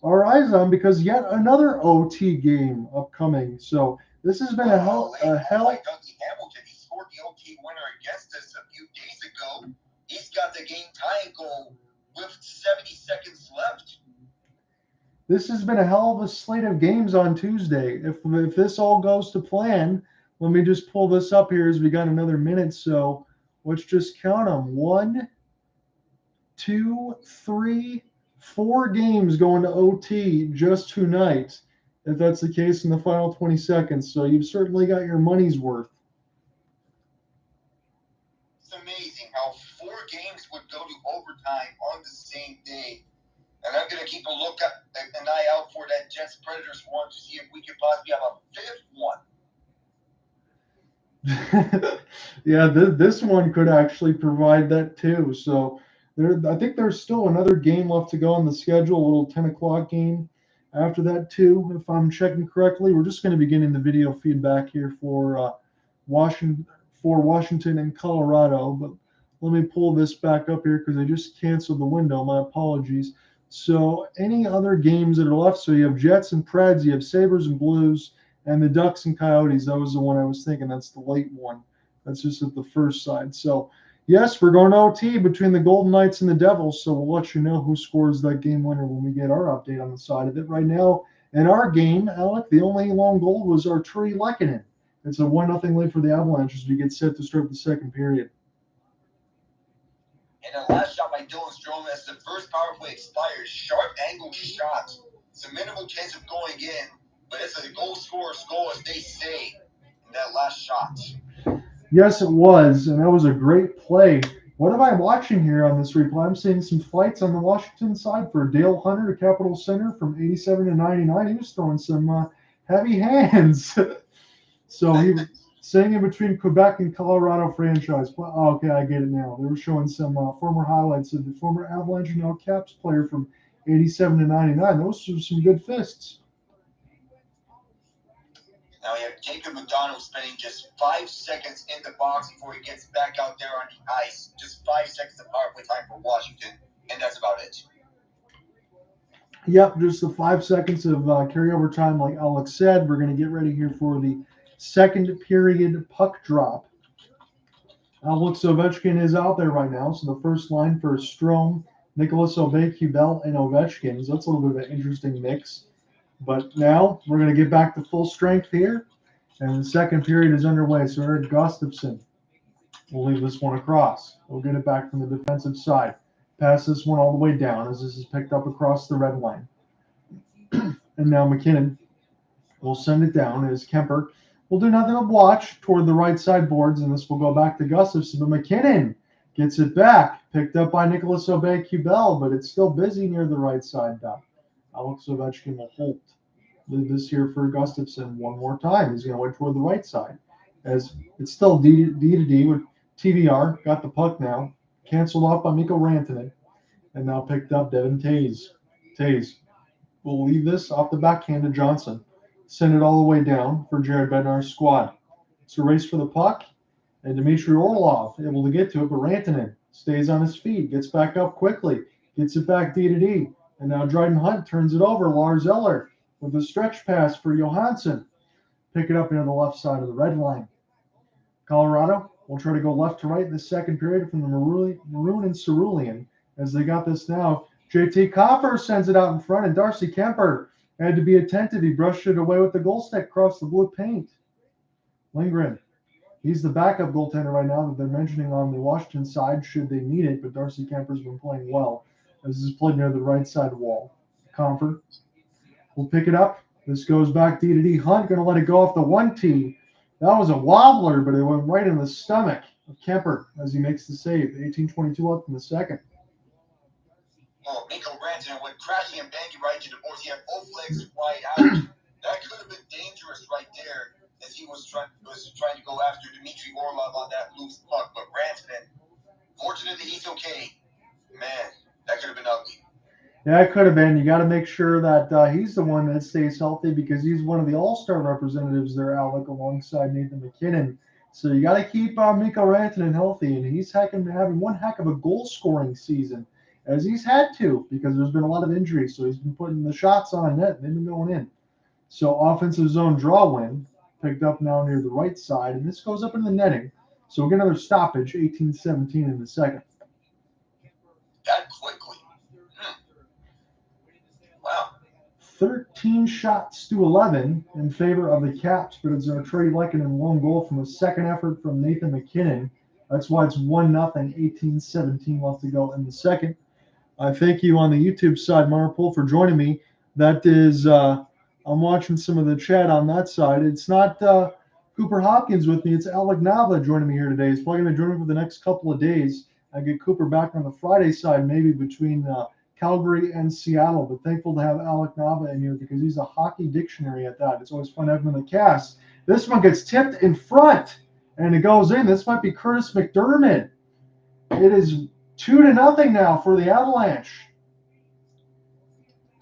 our eyes on because yet another OT game upcoming. So this has been a hell. Dougie Hamilton, he scored the OT winner against us a few days ago. He's got the game tying goal with 70 seconds left. This has been a hell of a slate of games on Tuesday. If this all goes to plan, let me just pull this up here as we got another minute. So let's just count them. 1, 2, 3, 4 games going to OT just tonight, if that's the case in the final 20 seconds. So you've certainly got your money's worth. It's amazing how 4 games would go to overtime on the same day. And I'm going to keep an eye out for that Jets Predators one to see if we could possibly have a 5th one. Yeah, this one could actually provide that too. So I think there's still another game left to go on the schedule, a little 10 o'clock game after that too, if I'm checking correctly. We're just going to be getting the video feedback here for Washington and Colorado. But let me pull this back up here because I just canceled the window. My apologies. So any other games that are left? So you have Jets and Preds, you have Sabres and Blues, and the Ducks and Coyotes. That was the one I was thinking. That's the late one. That's just at the first side. So, yes, we're going to OT between the Golden Knights and the Devils. So we'll let you know who scores that game winner when we get our update on the side of it. Right now, in our game, Alec, the only long goal was Artturi Lehkonen. It's a 1-0 lead for the Avalanche as we get set to start the second period. And a last shot by Dylan Strome as the first power play expires. Sharp angle shot. It's a minimal chance of going in, but it's a goal scorer's goal, as they say, in that last shot. Yes, it was, and that was a great play. What am I watching here on this replay? I'm seeing some fights on the Washington side for Dale Hunter, the Capital Center, from 87 to 99. He was throwing some heavy hands. So he was saying in between Quebec and Colorado franchise. Oh, okay, I get it now. They were showing some former highlights of the former Avalanche and now Caps player from 87 to 99. Those were some good fists. Now we have Jacob McDonald spending just 5 seconds in the box before he gets back out there on the ice. Just 5 seconds of power play time for Washington, and that's about it. Yep, just the 5 seconds of carryover time, like Alex said. We're going to get ready here for the second period puck drop. Alex Ovechkin is out there right now, so the first line for Strome, Nicholas Bell, and Ovechkin. So that's a little bit of an interesting mix. But now we're going to get back to full strength here, and the second period is underway. So Erik Gustafsson will leave this one across. We'll get it back from the defensive side. Pass this one all the way down as this is picked up across the red line. And now MacKinnon will send it down as Compher will do nothing but watch toward the right side boards, and this will go back to Gustafsson. But MacKinnon gets it back, picked up by Nicholas Bell, but it's still busy near the right side dock. Alex Ovechkin will hold. Leave this here for Gustafsson one more time. He's going to wait toward the right side. As it's still D to D with TVR. Got the puck now. Canceled off by Mikko Rantanen. And now picked up Devin Taves. Taves will leave this off the backhand to Johansson. Send it all the way down for Jared Bednar's squad. It's a race for the puck. And Dmitry Orlov able to get to it, but Rantanen stays on his feet. Gets back up quickly. Gets it back D to D. And now Dryden Hunt turns it over. Lars Eller with a stretch pass for Johansson. Pick it up near the left side of the red line. Colorado will try to go left to right in the second period from the Maroon and Cerulean as they got this now. JT Compher sends it out in front, and Darcy Kuemper had to be attentive. He brushed it away with the goal stick across the blue paint. Lindgren, he's the backup goaltender right now that they're mentioning on the Washington side should they need it, but Darcy Kemper's been playing well as this is played near the right side wall. Compher will pick it up. This goes back D to D. Hunt going to let it go off the 1T. That was a wobbler, but it went right in the stomach of Compher as he makes the save. 18:22 left in the second. Oh, Mikko Rantanen went crashing and banging right to the boards. He had both legs wide out. That could have been dangerous right there as he was trying to go after Dmitry Orlov on that loose puck. But Rantanen, fortunately, he's okay. Man, that could have been ugly. Yeah, it could have been. You got to make sure that he's the one that stays healthy because he's one of the all-star representatives there, Alec, alongside Nathan MacKinnon. So you got to keep Mikko Rantanen healthy, and he's having one heck of a goal-scoring season, as he's had to because there's been a lot of injuries. So he's been putting the shots on net, and they've been going in. So offensive zone draw win, picked up now near the right side, and this goes up in the netting. So we'll get another stoppage, 18:17 in the second. That quickly. Wow. 13 shots to 11 in favor of the Caps, but it's Artturi Lehkonen lone goal from a second effort from Nathan MacKinnon. That's why it's 1-0, 18:17 left to go in the second. I thank you on the YouTube side, Marple, for joining me. That is, I'm watching some of the chat on that side. It's not Cooper Hopkins with me. It's Alec Nava joining me here today. He's probably going to join me for the next couple of days. I get Cooper back on the Friday side, maybe between Calgary and Seattle. But thankful to have Alec Nava in here because he's a hockey dictionary at that. It's always fun to have him in the cast. This one gets tipped in front, and it goes in. This might be Curtis McDermott. It is 2-0 now for the Avalanche.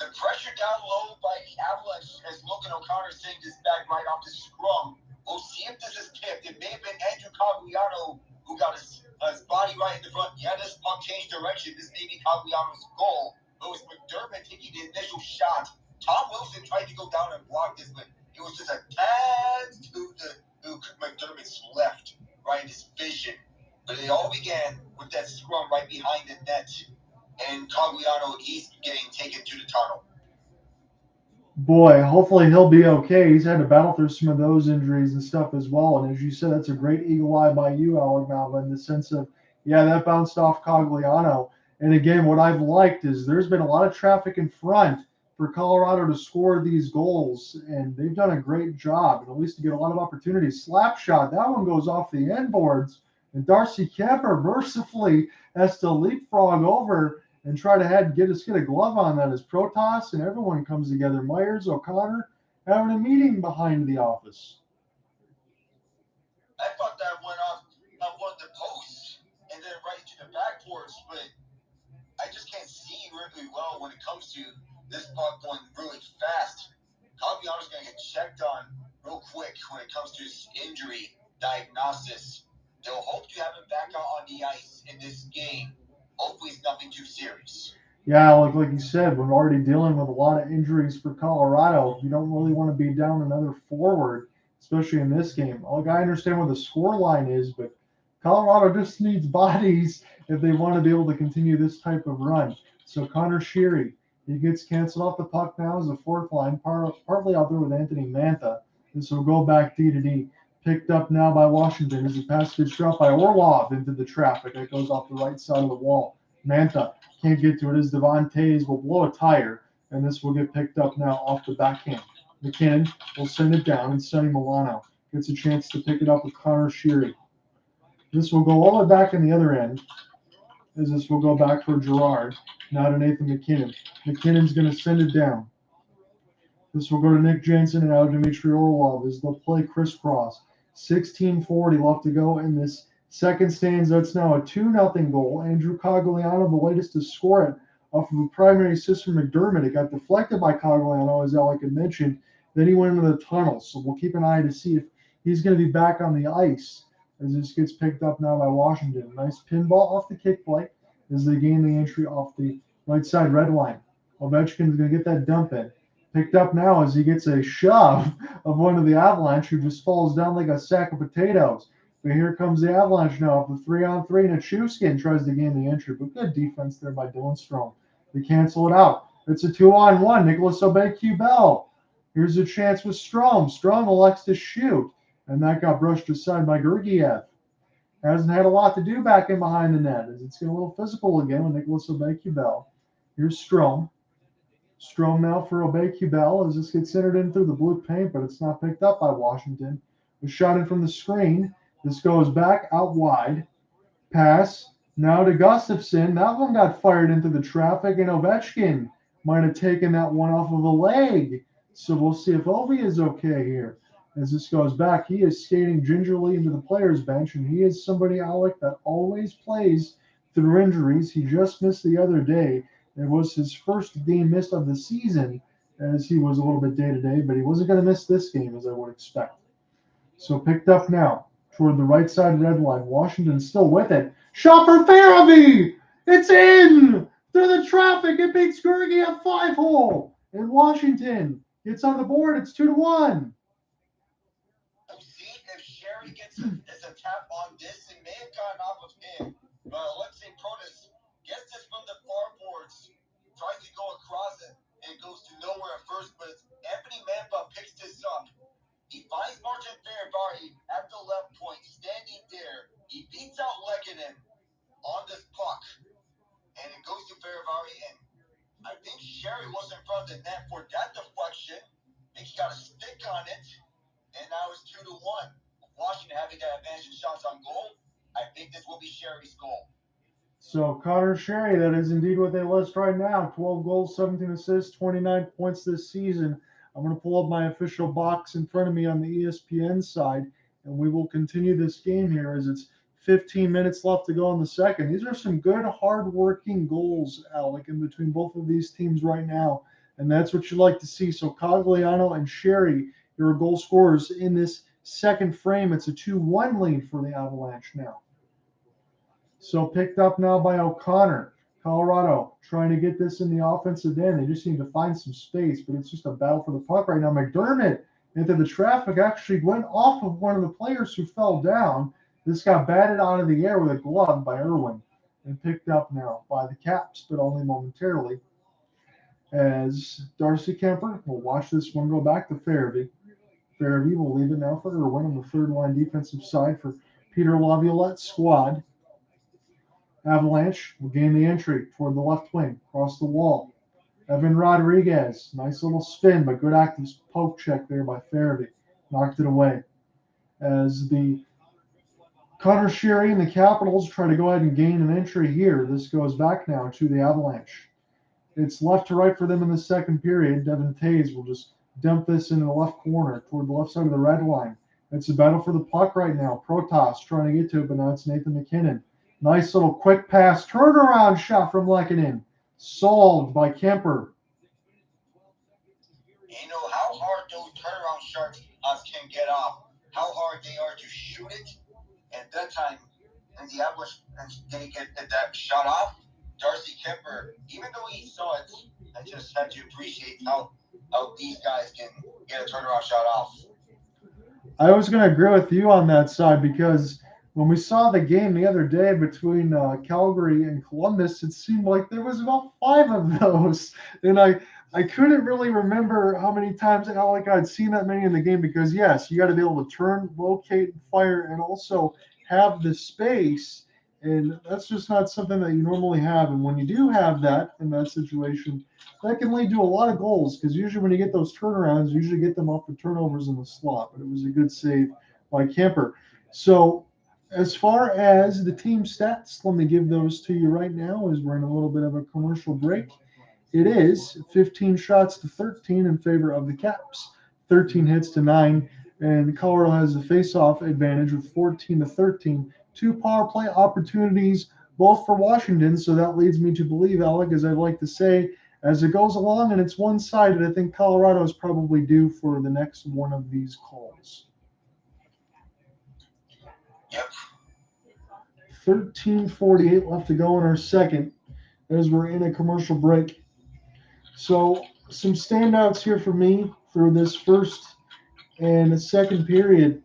The pressure down low by the Avalanche as Logan O'Connor saying this back right off the scrum. We'll see if this is tipped. It may have been Andrew Cogliano who got his body right in the front. Yeah, this puck changed direction. This may be Cogliano's goal. It was McDermott taking the initial shot. Tom Wilson tried to go down and block this, but it was just a tad to McDermott's left, right in his vision. But it all began with that scrum right behind the net. And Cogliano, he's getting taken to the tunnel. Boy, hopefully he'll be okay. He's had to battle through some of those injuries and stuff as well. And as you said, that's a great eagle eye by you, Alec Nava, in the sense of, yeah, that bounced off Cogliano. And again, what I've liked is there's been a lot of traffic in front for Colorado to score these goals, and they've done a great job, and at least to get a lot of opportunities. Slap shot, that one goes off the end boards, and Darcy Kemper mercifully has to leapfrog over and try to get a glove on that as Protas and everyone comes together. Myers, O'Connor having a meeting behind the office. I thought that went off one of the posts and then right into the backboards, but I just can't see really well when it comes to this puck going really fast. Cogliano's going to get checked on real quick when it comes to his injury diagnosis. They'll hope to have him back out on the ice in this game. Hopefully it's nothing too serious. Yeah, like you said, we're already dealing with a lot of injuries for Colorado. You don't really want to be down another forward, especially in this game. Like, I understand what the score line is, but Colorado just needs bodies if they want to be able to continue this type of run. So Connor Sheary, he gets canceled off the puck now as the fourth line, partly out there with Anthony Mantha. This will go back D to D. Picked up now by Washington as the pass gets dropped by Orlov into the traffic. It goes off the right side of the wall. Mantha can't get to it as Devontae's will blow a tire, and this will get picked up now off the backhand. MacKinnon will send it down, and Sonny Milano gets a chance to pick it up with Connor Sheary. This will go all the way back in the other end, as this will go back for Girard, now to Nathan MacKinnon. McKinnon's going to send it down. This will go to Nick Jensen and now Dmitry Orlov as they'll play crisscross. 16:40 left to go in this second stanza. It's now a 2-0 goal. Andrew Cogliano, the latest to score it off of a primary assist from McDermott. It got deflected by Cogliano, as Alec had mentioned. Then he went into the tunnel. So we'll keep an eye to see if he's going to be back on the ice as this gets picked up now by Washington. Nice pinball off the kick play as they gain the entry off the right side red line. Ovechkin's going to get that dump in. Picked up now as he gets a shove of one of the Avalanche who just falls down like a sack of potatoes. But here comes the Avalanche now. The 3-on-3, Nichushkin tries to gain the entry, but good defense there by Dylan Strome. They cancel it out. It's a 2-on-1. Nicholas Aubé-Kubel. Here's a chance with Strome. Strome elects to shoot, and that got brushed aside by Gergiev. Hasn't had a lot to do back in behind the net as it's getting a little physical again with Nicholas Aubé-Kubel. Here's Strome. Strome now for Aubé-Kubel as this gets centered in through the blue paint, but it's not picked up by Washington. It was shot in from the screen. This goes back out wide. Pass now to Gustafsson. That one got fired into the traffic, and Ovechkin might have taken that one off of a leg. So we'll see if Ovi is okay here. As this goes back, he is skating gingerly into the players' bench, and he is somebody, Alec, that always plays through injuries. He just missed the other day. It was his first game missed of the season, as he was a little bit day-to-day, but he wasn't going to miss this game, as I would expect. So picked up now toward the right side red line. Washington still with it. Shot for Farabee! It's in! Through the traffic, it beats Gergiev 5-hole. And Washington gets on the board. It's 2-1. We'll see if Sheary gets a tap on this. It may have gotten off of him. But let's say Protas gets this from the far boards, tries to go across it, and it goes to nowhere at first, but Anthony Mantha picks this up. He finds Martin Fehervary at the left point, standing there. He beats out Lehkonen on this puck, and it goes to Fehervary, and I think Sheary was in front of the net for that deflection. I think he got a stick on it, and now it's 2-1. Washington having that advantage in shots on goal, I think this will be Sheary's goal. So Connor Sheary, that is indeed what they list right now. 12 goals, 17 assists, 29 points this season. I'm going to pull up my official box in front of me on the ESPN side, and we will continue this game here as it's 15 minutes left to go in the second. These are some good, hard-working goals, Alec, in between both of these teams right now, and that's what you like to see. So Cogliano and Sheary, your goal scorers in this second frame. It's a 2-1 lead for the Avalanche now. So picked up now by O'Connor. Colorado trying to get this in the offensive end. They just need to find some space, but it's just a battle for the puck right now. McDermott into the traffic actually went off of one of the players who fell down. This got batted out of the air with a glove by Irwin and picked up now by the Caps, but only momentarily. As Darcy Kemper will watch this one go back to Farabee. Farabee will leave it now for Irwin on the third line defensive side for Peter Laviolette's squad. Avalanche will gain the entry toward the left wing, across the wall. Evan Rodriguez, nice little spin, but good active poke check there by Farabee. Knocked it away. As the Connor Sheary and the Capitals try to go ahead and gain an entry here. This goes back now to the Avalanche. It's left to right for them in the second period. Devin Taves will just dump this into the left corner toward the left side of the red line. It's a battle for the puck right now. Protas trying to get to it, but now it's Nathan MacKinnon. Nice little quick pass, turnaround shot from Lehkonen. Solved by Compher. You know how hard those turnaround shots can get off, how hard they are to shoot it. At that time, and the Avalanche they get that shot off, Darcy Kemper, even though he saw it, I just had to appreciate how these guys can get a turnaround shot off. I was going to agree with you on that side because when we saw the game the other day between Calgary and Columbus, it seemed like there was about 5 of those. And I couldn't really remember how many times I'd seen that many in the game because, yes, you got to be able to turn, locate, fire, and also have the space. And that's just not something that you normally have. And when you do have that in that situation, that can lead to a lot of goals because usually when you get those turnarounds, you usually get them off the turnovers in the slot. But it was a good save by Compher. So as far as the team stats, let me give those to you right now as we're in a little bit of a commercial break. It is 15 shots to 13 in favor of the Caps, 13 hits to 9, and Colorado has the face-off advantage with 14 to 13. 2 power play opportunities, both for Washington, so that leads me to believe, Alec, as I'd like to say, as it goes along and it's one-sided, I think Colorado is probably due for the next one of these calls. Yep. 13:48 left to go in our second as we're in a commercial break. So some standouts here for me through this first and second period.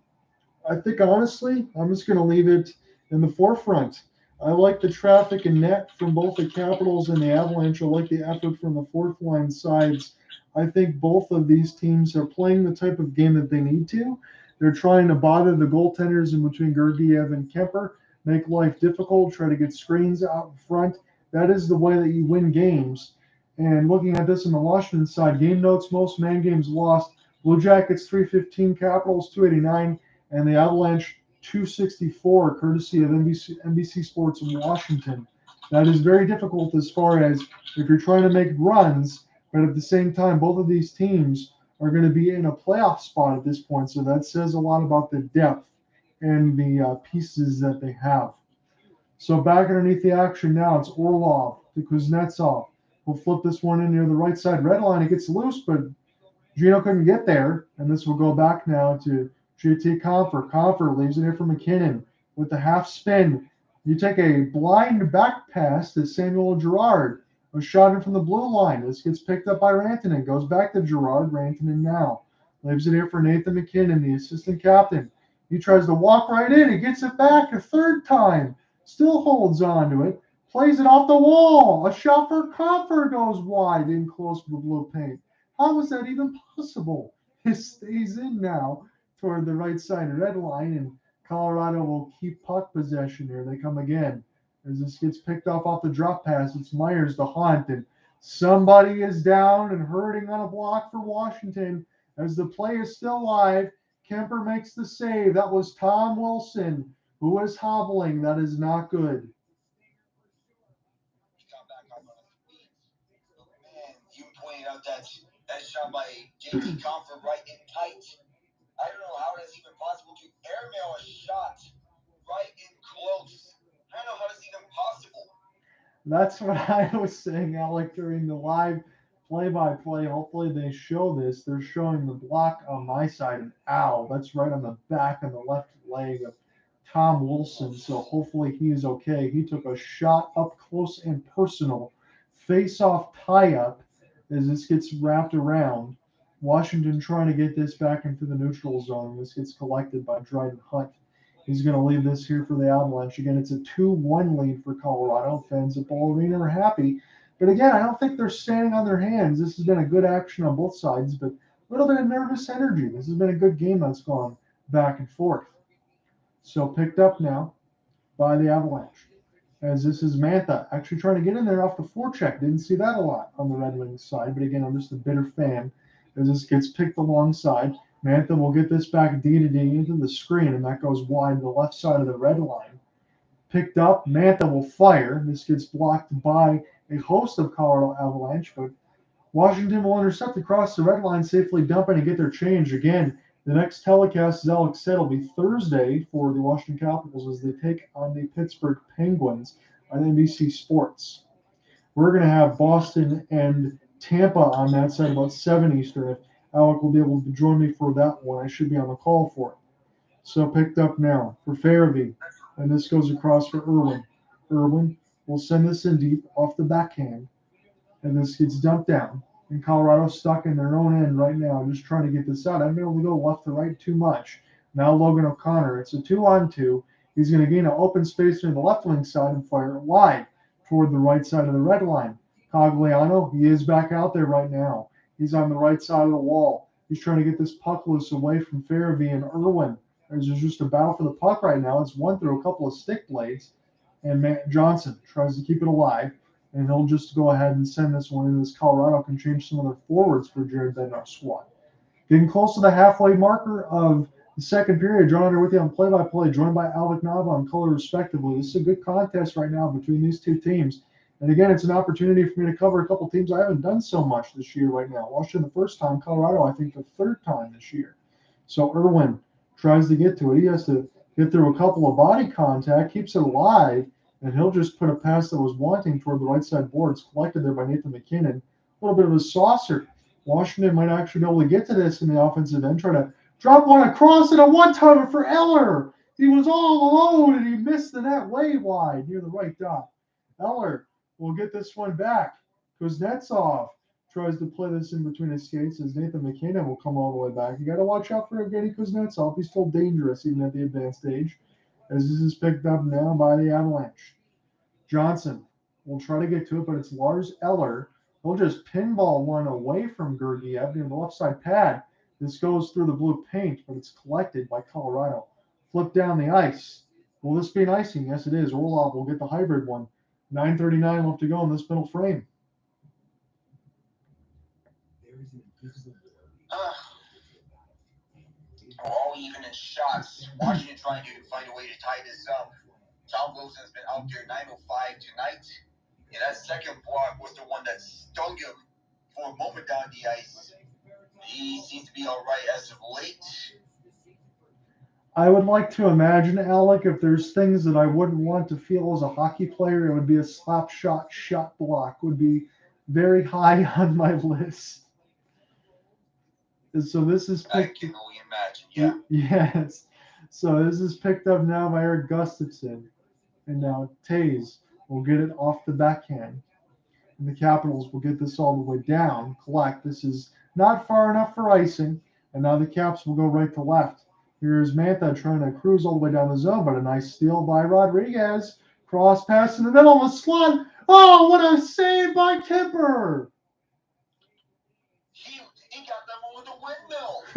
I think, honestly, I'm just going to leave it in the forefront. I like the traffic and net from both the Capitals and the Avalanche. I like the effort from the fourth line sides. I think both of these teams are playing the type of game that they need to. They're trying to bother the goaltenders in between Gurdjieff and Compher, make life difficult, try to get screens out in front. That is the way that you win games. And looking at this on the Washington side, game notes, most man games lost. Blue Jackets 315, Capitals 289, and the Avalanche 264, courtesy of NBC Sports in Washington. That is very difficult as far as if you're trying to make runs, but at the same time, both of these teams are going to be in a playoff spot at this point. So that says a lot about the depth and the pieces that they have. So back underneath the action now, it's Orlov to Kuznetsov. We'll flip this one in near the right side red line. It gets loose, but Gino couldn't get there. And this will go back now to JT Compher. Compher leaves it here for MacKinnon with the half spin. You take a blind back pass to Samuel Girard. A shot in from the blue line. This gets picked up by Rantanen. Goes back to Girard. Rantanen now leaves it here for Nathan MacKinnon, the assistant captain. He tries to walk right in. He gets it back a third time. Still holds on to it. Plays it off the wall. A shot for Compher goes wide in close to the blue paint. How is that even possible? It stays in now toward the right side red line, and Colorado will keep puck possession here. They come again. As this gets picked off the drop pass, it's Myers to Hunt, and somebody is down and hurting on a block for Washington as the play is still live. Compher makes the save. That was Tom Wilson, who is hobbling. That is not good. Man, you pointed out that shot by JT Compher right in tight. I don't know how that's even possible to airmail a shot right in close. I don't know how that's even possible. That's what I was saying, Alec, during the live play-by-play. Hopefully they show this. They're showing the block on my side, and ow, that's right on the back of the left leg of Tom Wilson. So hopefully he is okay. He took a shot up close and personal. Face-off tie-up as this gets wrapped around. Washington trying to get this back into the neutral zone. This gets collected by Dryden Hunt. He's going to leave this here for the Avalanche. Again, it's a 2-1 lead for Colorado. Fans at Ball Arena are happy. But again, I don't think they're standing on their hands. This has been a good action on both sides, but a little bit of nervous energy. This has been a good game that's gone back and forth. So picked up now by the Avalanche. As this is Mantha actually trying to get in there off the forecheck. Didn't see that a lot on the Red Wings side. But again, I'm just a bitter fan as this gets picked alongside. Mantha will get this back D-to-D into the screen, and that goes wide to the left side of the red line. Picked up, Mantha will fire. This gets blocked by a host of Colorado Avalanche, but Washington will intercept across the red line, safely dumping and get their change. Again, the next telecast, as Alex said, will be Thursday for the Washington Capitals as they take on the Pittsburgh Penguins on NBC Sports. We're going to have Boston and Tampa on that side about 7 Eastern. If Alec will be able to join me for that one, I should be on the call for it. So picked up now for Farabee, and this goes across for Irwin. Irwin will send this in deep off the backhand, and this gets dumped down. And Colorado's stuck in their own end right now, just trying to get this out. I haven't been able to go left to right too much. Now Logan O'Connor, it's a 2-on-2. He's going to gain an open space near the left wing side and fire it wide toward the right side of the red line. Cogliano, he is back out there right now. He's on the right side of the wall. He's trying to get this puck loose away from Farabee and Irwin. There's just a battle for the puck right now. It's won through a couple of stick blades. And Matt Johnson tries to keep it alive. And he'll just go ahead and send this one in as Colorado can change some of their forwards for Jared Bednar's squad. Getting close to the halfway marker of the second period. John Under with you on play-by-play, joined by Alec Nava on color respectively. This is a good contest right now between these two teams. And again, it's an opportunity for me to cover a couple teams I haven't done so much this year right now. Washington the first time, Colorado I think the third time this year. So Irwin tries to get to it. He has to get through a couple of body contact, keeps it alive, and he'll just put a pass that was wanting toward the right side boards, collected there by Nathan MacKinnon. A little bit of a saucer. Washington might actually be able to get to this in the offensive end, try to drop one across and a one-timer for Eller. He was all alone, and he missed the net way wide near the right dot. Eller will get this one back. Kuznetsov tries to play this in between his skates as Nathan MacKinnon will come all the way back. You got to watch out for Evgeny Kuznetsov. He's still dangerous even at the advanced age, as this is picked up now by the Avalanche. Johnson will try to get to it, but it's Lars Eller. He'll just pinball one away from Gergiev near the left side pad. This goes through the blue paint, but it's collected by Colorado. Flip down the ice. Will this be an icing? Yes, it is. Orlov will get the hybrid one. 9:39 left to go in this middle frame. All even in shots. Washington trying to find a way to tie this up. Tom Wilson's been out there 9:05 tonight. And that second block was the one that stung him for a moment down the ice. He seems to be all right as of late. I would like to imagine, Alec, if there's things that I wouldn't want to feel as a hockey player, it would be a slap shot block would be very high on my list. And so this is I can only imagine, yeah. Yes. So this is picked up now by Erik Gustafsson. And now Taze will get it off the backhand. And the Capitals will get this all the way down, collect. This is not far enough for icing. And now the Caps will go right to left. Here's Mantha trying to cruise all the way down the zone, but a nice steal by Rodriguez. Cross pass in the middle of the slot. Oh, what a save by Compher! He got them with a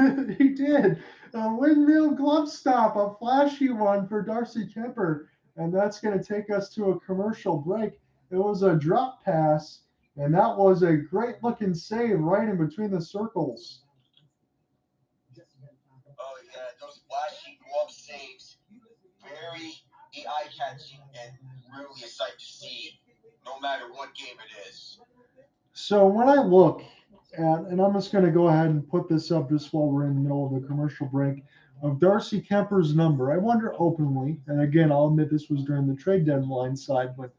windmill. He did. A windmill glove stop, a flashy one for Darcy Compher. And that's going to take us to a commercial break. It was a drop pass, and that was a great-looking save right in between the circles. Oh, yeah, those flashy glove saves. Very eye-catching and really a sight to see, no matter what game it is. So when I look at, and I'm just going to go ahead and put this up just while we're in the middle of the commercial break, of Darcy Kemper's number, I wonder openly, and again, I'll admit this was during the trade deadline side, but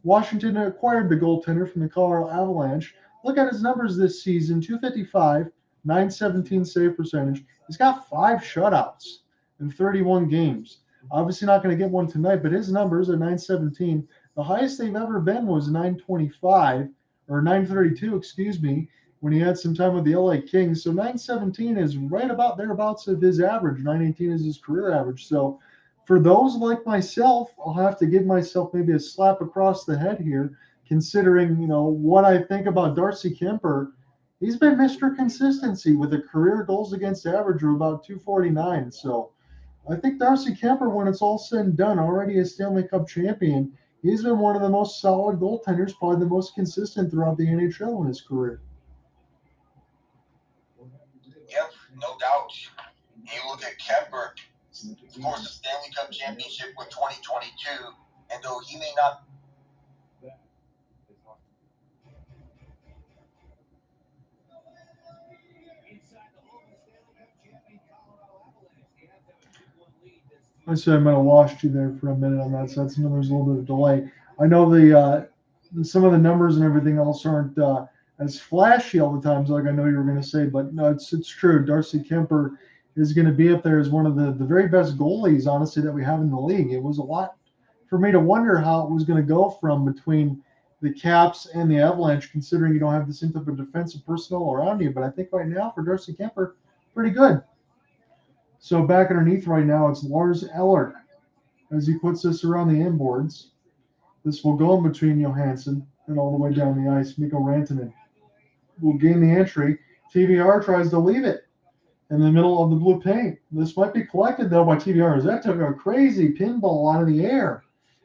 Washington acquired the goaltender from the Colorado Avalanche. Look at his numbers this season: 255, 917 save percentage. He's got 5 shutouts in 31 games. Obviously not going to get one tonight, but his numbers are 917. The highest they've ever been was 925 or 932, excuse me, when he had some time with the LA Kings. So 917 is right about thereabouts of his average. 918 is his career average. So for those like myself, I'll have to give myself maybe a slap across the head here, considering, what I think about Darcy Kemper. He's been Mr. Consistency with a career goals against average of about 249. So I think Darcy Kemper, when it's all said and done, already a Stanley Cup champion, he's been one of the most solid goaltenders, probably the most consistent throughout the NHL in his career. Yep, no doubt. You look at Kemper, of course, the Stanley Cup championship with 2022, and though he may not I said I might have lost you there for a minute on that side. There's a little bit of delay. I know the some of the numbers and everything else aren't as flashy all the times, like I know you were going to say, but no, it's true. Darcy Kemper is going to be up there as one of the very best goalies, honestly, that we have in the league. It was a lot for me to wonder how it was going to go from between the Caps and the Avalanche, considering you don't have the same type of defensive personnel around you. But I think right now for Darcy Kemper, pretty good. So back underneath right now, it's Lars Eller as he puts this around the inboards. This will go in between Johansson and all the way down the ice. Mikko Rantanen will gain the entry. TVR tries to leave it in the middle of the blue paint. This might be collected, though, by TVR. That took a crazy pinball out of the air.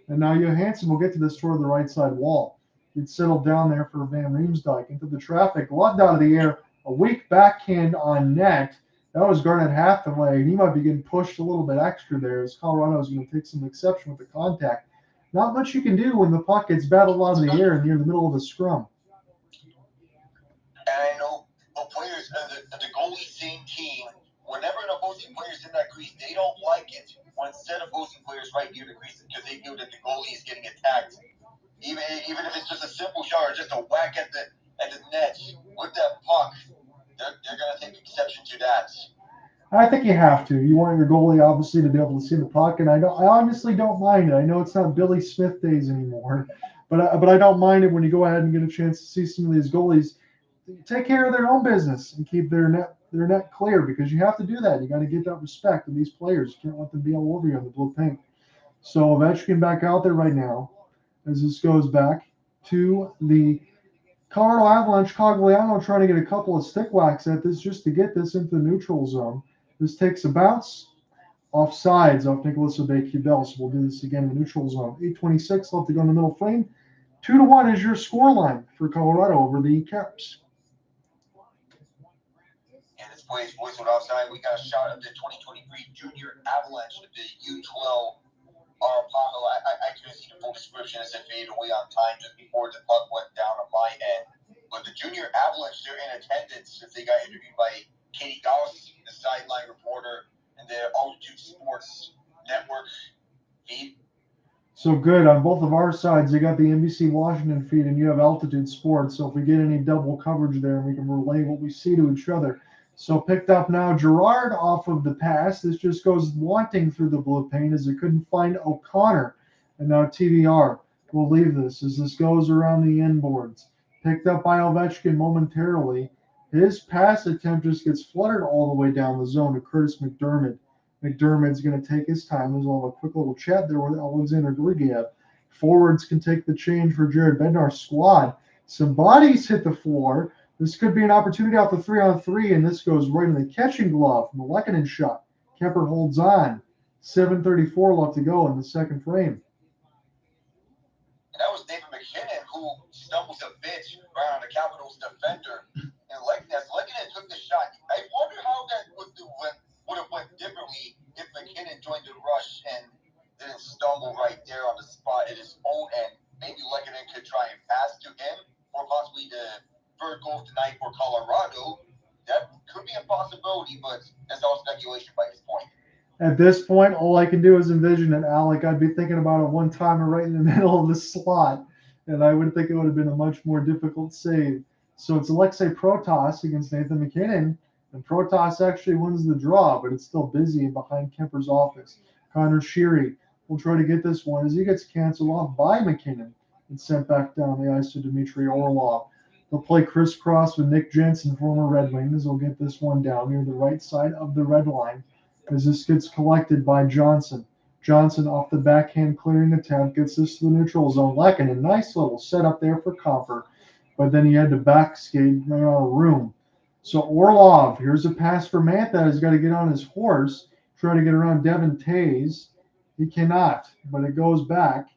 And now Johansson will get to this toward the right side wall. He'd settled down there for Van Riemsdyk into the traffic. Gloved out of the air. A weak backhand on net. That was Garnet Hathaway. He might be getting pushed a little bit extra there, as Colorado is going to take some exception with the contact. Not much you can do when the puck gets battled out of the air and you're in the middle of the scrum. And I know players, the goalie same team, whenever an opposing player's in that crease, they don't like it when said opposing players right near the crease because they feel that the goalie is getting attacked. Even if it's just a simple shot or just a whack at the net with that puck, they're going to take exception to that. I think you have to. You want your goalie, obviously, to be able to see the puck, and I honestly don't mind it. I know it's not Billy Smith days anymore, but I don't mind it when you go ahead and get a chance to see some of these goalies take care of their own business and keep their net clear, because you have to do that. You got to get that respect of these players. You can't let them be all over you on the blue paint. So Ovechkin back out there right now as this goes back to the Colorado Avalanche. Cogliano trying to get a couple of stick whacks at this just to get this into the neutral zone. This takes a bounce off sides off Nicholas Aubé-Kubel. So we'll do this again in the neutral zone. 8:26 left to go in the middle frame. 2-1 is your score line for Colorado over the Caps. And this plays voice with offside. We got a shot of the 2023 Junior Avalanche of the U12. I couldn't see the full description as it faded away on time just before the puck went down on my end. But the Junior Avalanche, they're in attendance since they got interviewed by Katie Gauss, the sideline reporter, and the Altitude Sports Network feed. So good. On both of our sides, they got the NBC Washington feed, and you have Altitude Sports. So if we get any double coverage there, we can relay what we see to each other. So picked up now Gerard off of the pass. This just goes wanting through the blue paint as it couldn't find O'Connor. And now TVR will leave this as this goes around the inboards. Picked up by Ovechkin momentarily. His pass attempt just gets fluttered all the way down the zone to Curtis McDermott. McDermott's going to take his time. There's a quick little chat there with Alexander Grigiev. Forwards can take the change for Jared Bednar's squad. Some bodies hit the floor. This could be an opportunity out the 3-on-3, and this goes right in the catching glove from the Lehkonen shot. Kemper holds on. 7:34 left to go in the second frame. And that was David MacKinnon who stumbles a bit right on the Capitals defender. And Lehkonen took the shot. I wonder how that was would have went differently if MacKinnon joined the rush and didn't stumble right there on the spot at his own end. Maybe Lehkonen could try and pass to him, or possibly the third goal tonight for Colorado. That could be a possibility, but that's all speculation by this point. At this point, all I can do is envision it, Alec. I'd be thinking about a one-timer right in the middle of the slot, and I would think it would have been a much more difficult save. So it's Alexei Protas against Nathan MacKinnon, and Protas actually wins the draw, but it's still busy behind Compher's office. Connor Sheary will try to get this one as he gets canceled off by MacKinnon and sent back down the ice to Dmitry Orlov. They'll play crisscross with Nick Jensen, former Red Wings. They'll get this one down near the right side of the red line as this gets collected by Johansson. Johansson off the backhand clearing attempt gets this to the neutral zone. Lehkonen, nice little setup there for Compher, but then he had to back skate, ran out of room. So Orlov, here's a pass for Mantha. He's got to get on his horse, try to get around Devin Tays. He cannot, but it goes back.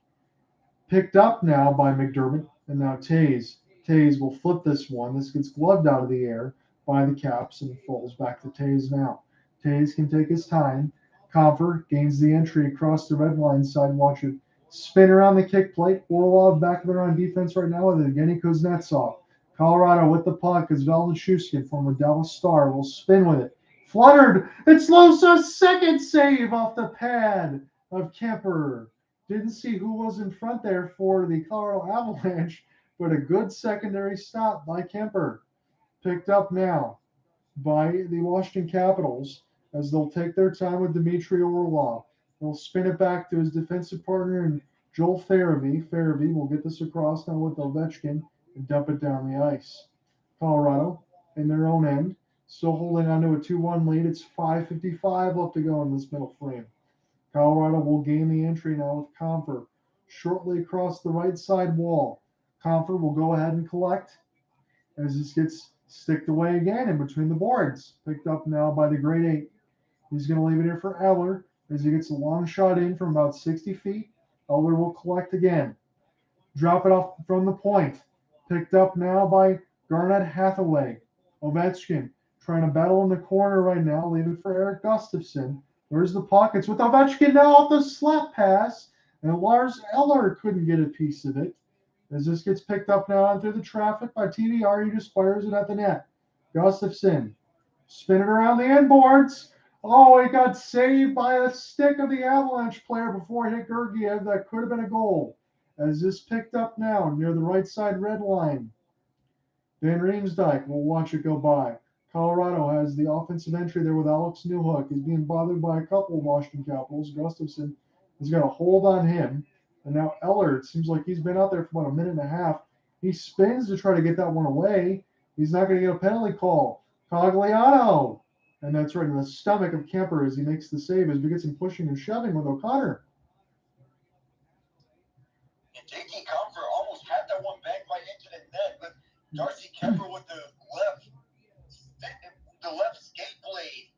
Picked up now by McDermott, and now Tays. Tays will flip this one. This gets gloved out of the air by the Caps, and it falls back to Tays now. Tays can take his time. Compher gains the entry across the red line side. Watch it spin around the kick plate. Orlov back there on defense right now with Evgeny Kuznetsov. Colorado with the puck is Valeri Nichushkin, former Dallas Star, will spin with it. Fluttered. It's Losa's second save off the pad of Compher. Didn't see who was in front there for the Colorado Avalanche, but a good secondary stop by Compher. Picked up now by the Washington Capitals as they'll take their time with Dmitry Orlov. They'll spin it back to his defensive partner and Joel Farabee. Farabee will get this across now with Ovechkin and dump it down the ice. Colorado in their own end, still holding on to a 2-1 lead. It's 5:55 left to go in this middle frame. Colorado will gain the entry now with Compher shortly across the right side wall. Compher will go ahead and collect as this gets sticked away again in between the boards. Picked up now by the grade 8. He's going to leave it here for Eller as he gets a long shot in from about 60 feet. Eller will collect again. Drop it off from the point. Picked up now by Garnett Hathaway. Ovechkin trying to battle in the corner right now. Leave it for Erik Gustafsson. Where's the puck? It's with Ovechkin now off the slap pass. And Lars Eller couldn't get a piece of it. As this gets picked up now through the traffic by TDR, he just fires it at the net. Gustafsson spin it around the end boards. Oh, it got saved by a stick of the Avalanche player before it hit Gergiev. That could have been a goal. As this picked up now near the right side red line. Van Riemsdyk will watch it go by. Colorado has the offensive entry there with Alex Newhook. He's being bothered by a couple of Washington Capitals. Gustafsson has got a hold on him. And now Eller, it seems like he's been out there for about a minute and a half. He spins to try to get that one away. He's not going to get a penalty call. Cogliano. And that's right in the stomach of Compher as he makes the save as we get some pushing and shoving with O'Connor. And JT Compher almost had that one back right into the net, but Darcy Compher with the left skate blade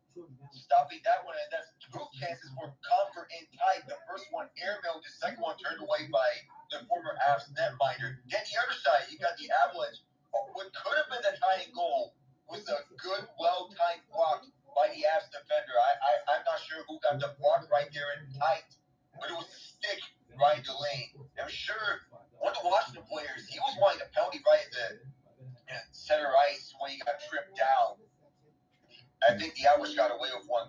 stopping that one, and that's two chances for Compher in tight. The first one airmailed, the second one turned away by the former Avs netminder. Then the other side, you got the Avalanche. What could have been the tying goal was a good, well-timed block by the Avs defender. I'm not sure who got the block right there in tight, but it was the stick right in the lane. I'm sure one of the Washington players, he was wanting a penalty right at the center ice when he got tripped down. I think the Avalanche got away with one.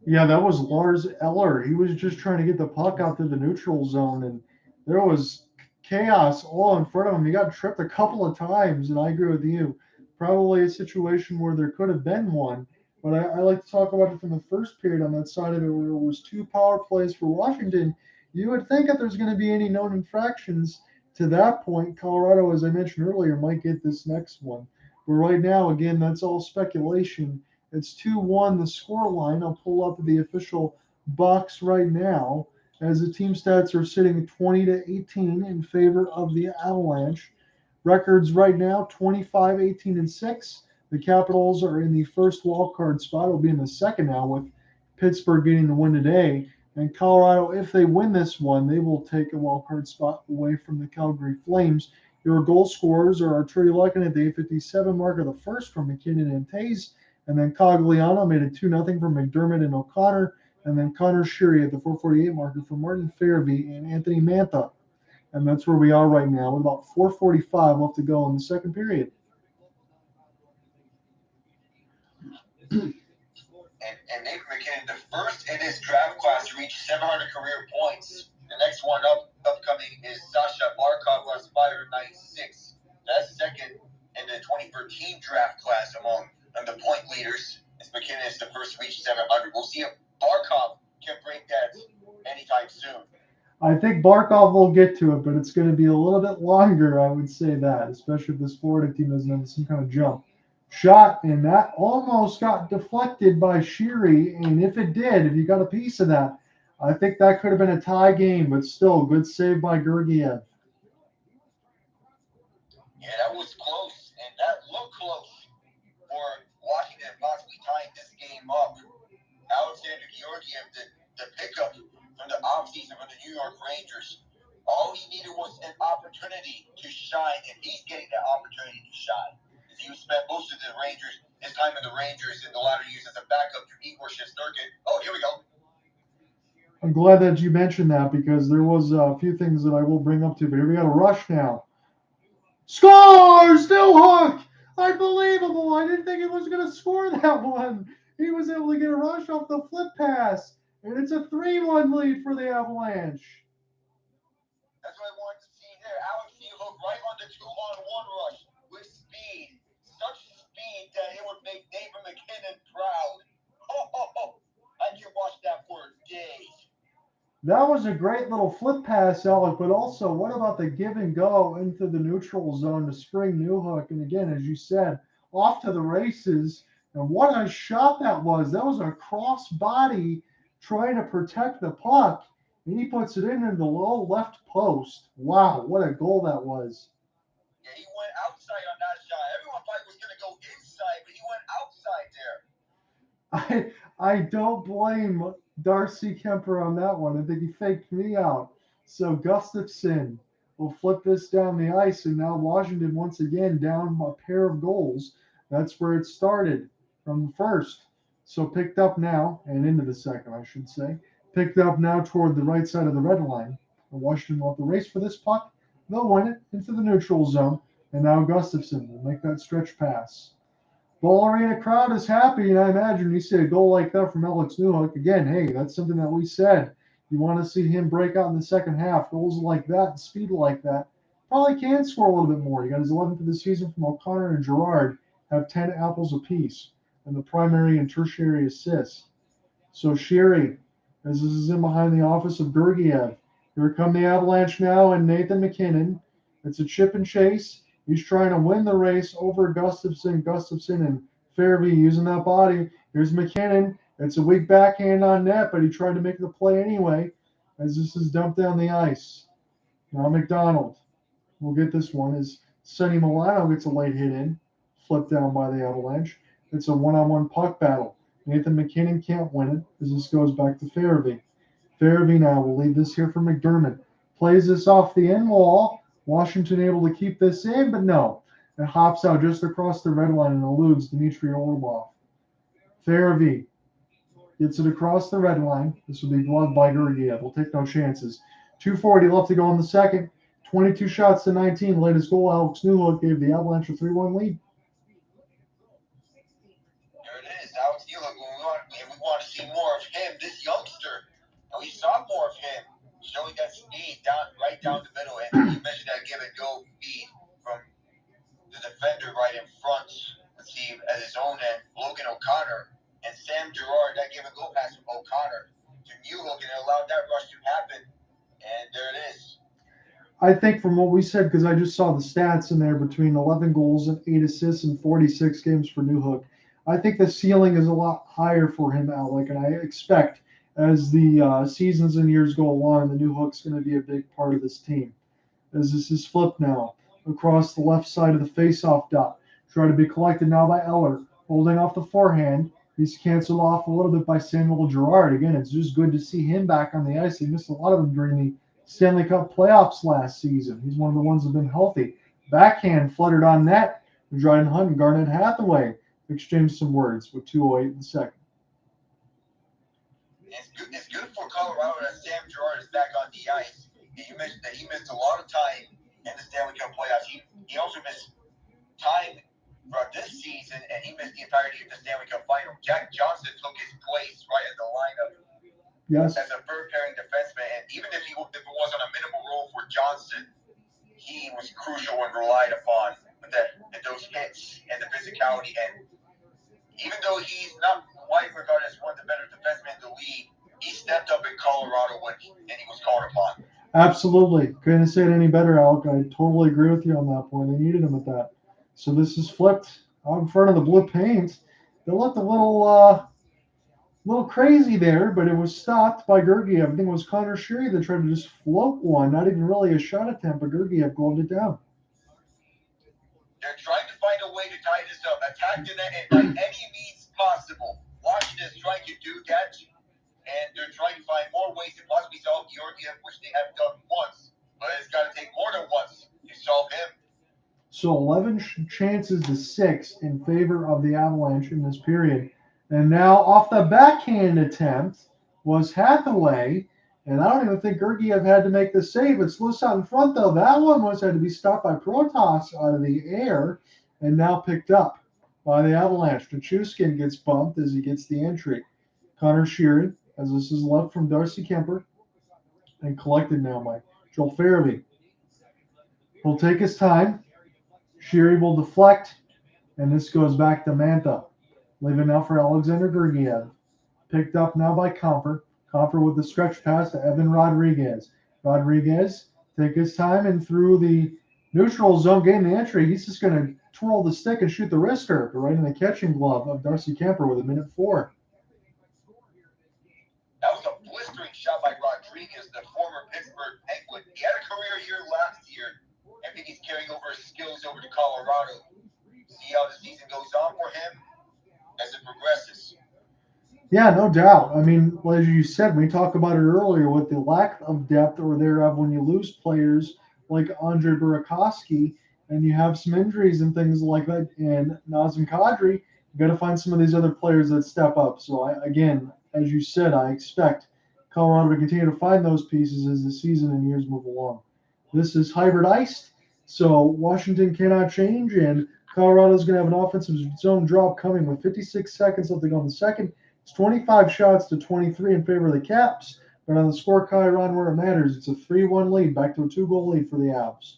Yeah, that was Lars Eller. He was just trying to get the puck out to the neutral zone, and there was chaos all in front of him. He got tripped a couple of times, and I agree with you. Probably a situation where there could have been one, but I like to talk about it from the first period on that side of it where it was 2 power plays for Washington. You would think if there's going to be any known infractions to that point, Colorado, as I mentioned earlier, might get this next one. But right now, again, that's all speculation. It's 2-1 the score line. I'll pull up the official box right now as the team stats are sitting 20-18 in favor of the Avalanche. Records right now 25-18-6. The Capitals are in the first wild card spot. It'll be in the second now with Pittsburgh getting the win today. And Colorado, if they win this one, they will take a wild card spot away from the Calgary Flames. Your goal scorers are Artturi Lehkonen at the 8:57 mark of the first from MacKinnon and Tays. And then Cogliano made it 2-0 from McDermott and O'Connor. And then Connor Sheary at the 4:48 marker for Martin Fairvey and Anthony Mantha. And that's where we are right now with about 4:45 left to go in the second period. And Nathan MacKinnon, the first in his draft class to reach 700 career points. The next one upcoming is Sasha Barkov, who has 596. That's second in the 2013 draft class among the point leaders. As MacKinnon is the first to reach 700. We'll see if Barkov can break that anytime soon. I think Barkov will get to it, but it's going to be a little bit longer, I would say that, especially if this Florida team doesn't have some kind of jump. Shot, and that almost got deflected by Sheary, and if it did, if you got a piece of that, I think that could have been a tie game, but still, good save by Gergiev. Yeah, that was close, and that looked close for Washington possibly tying this game up. Alexander Georgiev, the pickup from the offseason from the New York Rangers, all he needed was an opportunity to shine, and he's getting that opportunity to shine. He spent most of his time in the Rangers in the latter years as a backup to Igor Shesterkin. Oh, here we go. I'm glad that you mentioned that because there was a few things that I will bring up to, but here we got a rush now. Scores! Nichushkin! Unbelievable! I didn't think he was going to score that one. He was able to get a rush off the flip pass, and it's a 3-1 lead for the Avalanche. That's what I wanted to see there. Alex Nichushkin right on the 2-on-1 rush with speed. Such speed that it would make Nathan MacKinnon proud. I can watch that for days. That was a great little flip pass, Alec, but also what about the give and go into the neutral zone to spring Nichushkin? And again, as you said, off to the races. And what a shot that was. That was a cross body trying to protect the puck. And he puts it into the low left post. Wow, what a goal that was. Yeah, he went outside on that shot. Everyone thought he was going to go inside, but he went outside there. I don't blame Darcy Kemper on that one. I think he faked me out. So Gustafsson will flip this down the ice, and now Washington once again down a pair of goals. That's where it started from the first. So picked up now, and into the second, I should say. Picked up now toward the right side of the red line. And Washington will have to race for this puck. They'll win it into the neutral zone, and now Gustafsson will make that stretch pass. Ball Arena crowd is happy, and I imagine when you see a goal like that from Alex Nichushkin, again, hey, that's something that we said. You want to see him break out in the second half. Goals like that and speed like that probably can score a little bit more. You got his 11th of the season from O'Connor and Girard have 10 apples apiece, and the primary and tertiary assists. So Sheary, as this is in behind the office of Gergiev. Here come the Avalanche now, and Nathan MacKinnon. It's a chip and chase. He's trying to win the race over Gustafsson. Gustafsson and Fairvey using that body. Here's MacKinnon. It's a weak backhand on net, but he tried to make the play anyway as this is dumped down the ice. Now McDonald will get this one as Sonny Milano gets a late hit in. Flipped down by the Avalanche. It's a one-on-one puck battle. Nathan MacKinnon can't win it as this goes back to Fairvey. Fairvey now will lead this here for McDermott. Plays this off the end wall. Washington able to keep this in, but no. It hops out just across the red line and eludes Dmitry Orlov. Fairvey gets it across the red line. This will be gloved by Gergiev. We'll take no chances. 2:40 left to go in the second. 22 shots to 19. Latest goal, Alex Nichushkin gave the Avalanche a 3-1 lead. There it is. Alex Nichushkin. We want to see more of him, this youngster. And we saw more of him. Showing that speed right down the middle, and you mentioned that give and go feed from the defender right in front. Let's see, at his own end, Logan O'Connor and Sam Girard. That give and go pass from O'Connor to Nichushkin and allowed that rush to happen, and there it is. I think from what we said, because I just saw the stats in there between 11 goals and 8 assists in 46 games for Nichushkin, I think the ceiling is a lot higher for him, Alec, and I expect as the seasons and years go along, the Nichushkin's going to be a big part of this team. As this is flipped now across the left side of the faceoff dot. Try to be collected now by Eller, holding off the forehand. He's canceled off a little bit by Samuel Girard. Again, it's just good to see him back on the ice. He missed a lot of them during the Stanley Cup playoffs last season. He's one of the ones that have been healthy. Backhand fluttered on net. Dryden Hunt and Garnett Hathaway. exchanged some words with 2:08 in the second. It's good for Colorado that Sam Girard is back on the ice. He missed a lot of time in the Stanley Cup playoffs. He also missed time from this season, and he missed the entirety of the Stanley Cup final. Jack Johnson took his place right in the lineup. Yes. As a third-pairing defenseman, and even if it was on a minimal role for Johnson, he was crucial and relied upon with those hits and the physicality. And even though he's not quite regarded as one of the better defensemen in the league, he stepped up in Colorado and he was called upon. Absolutely. Couldn't say it any better, Alec. I totally agree with you on that point. They needed him at that. So this is flipped out in front of the blue paint. They looked a little crazy there, but it was stopped by Georgiev. I think it was Connor Sheary that tried to just float one, not even really a shot attempt, but Georgiev gloved it down. They're trying to find a way to tie this up, attack the net by any means possible. Washington is trying to do that, and they're trying to find more ways to possibly solve Georgiev, which they have done once, but it's got to take more than once to solve him. So 11 chances to 6 in favor of the Avalanche in this period. And now off the backhand attempt was Hathaway, and I don't even think Georgiev had to make the save. It's loose out in front, though. That one had to be stopped by Protas out of the air and now picked up by the Avalanche. Nichushkin gets bumped as he gets the entry. Connor Sheary, as this is left from Darcy Compher, and collected now by Joel Farabee. He'll take his time. Sheary will deflect, and this goes back to Mantha. Leaving now for Alexander Georgiev. Picked up now by Compher. Compher with the stretch pass to Evan Rodriguez. Rodriguez take his time and through the neutral zone, gain the entry. He's just going to twirl the stick and shoot the wrister right in the catching glove of Darcy Compher with 1:04. That was a blistering shot by Rodriguez, the former Pittsburgh Penguin. He had a career year last year. I think he's carrying over his skills over to Colorado. See how the season goes on for him as it progresses. Yeah, no doubt. I mean, as you said, we talked about it earlier with the lack of depth or thereof when you lose players like Andre Burakovsky and you have some injuries and things like that. And Nazem Kadri, you got to find some of these other players that step up. So, again, as you said, I expect Colorado to continue to find those pieces as the season and years move along. This is hybridized, so Washington cannot change, and Colorado's going to have an offensive zone drop coming with 56 seconds left to go in the second. It's 25 shots to 23 in favor of the Caps, but on the scorecard run where it matters, it's a 3-1 lead, back to a 2-goal lead for the Avs.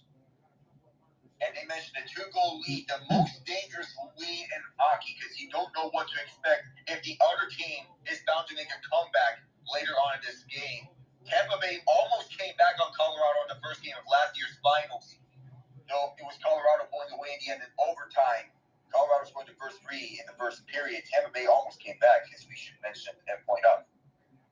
And they mentioned a 2-goal lead, the most dangerous lead in hockey, because you don't know what to expect if the other team is bound to make a comeback later on in this game. Tampa Bay almost came back on Colorado in the first game of last year's finals. No, it was Colorado going away in the end in overtime. Colorado scored the first 3 in the first period. Tampa Bay almost came back, as we should mention and point out.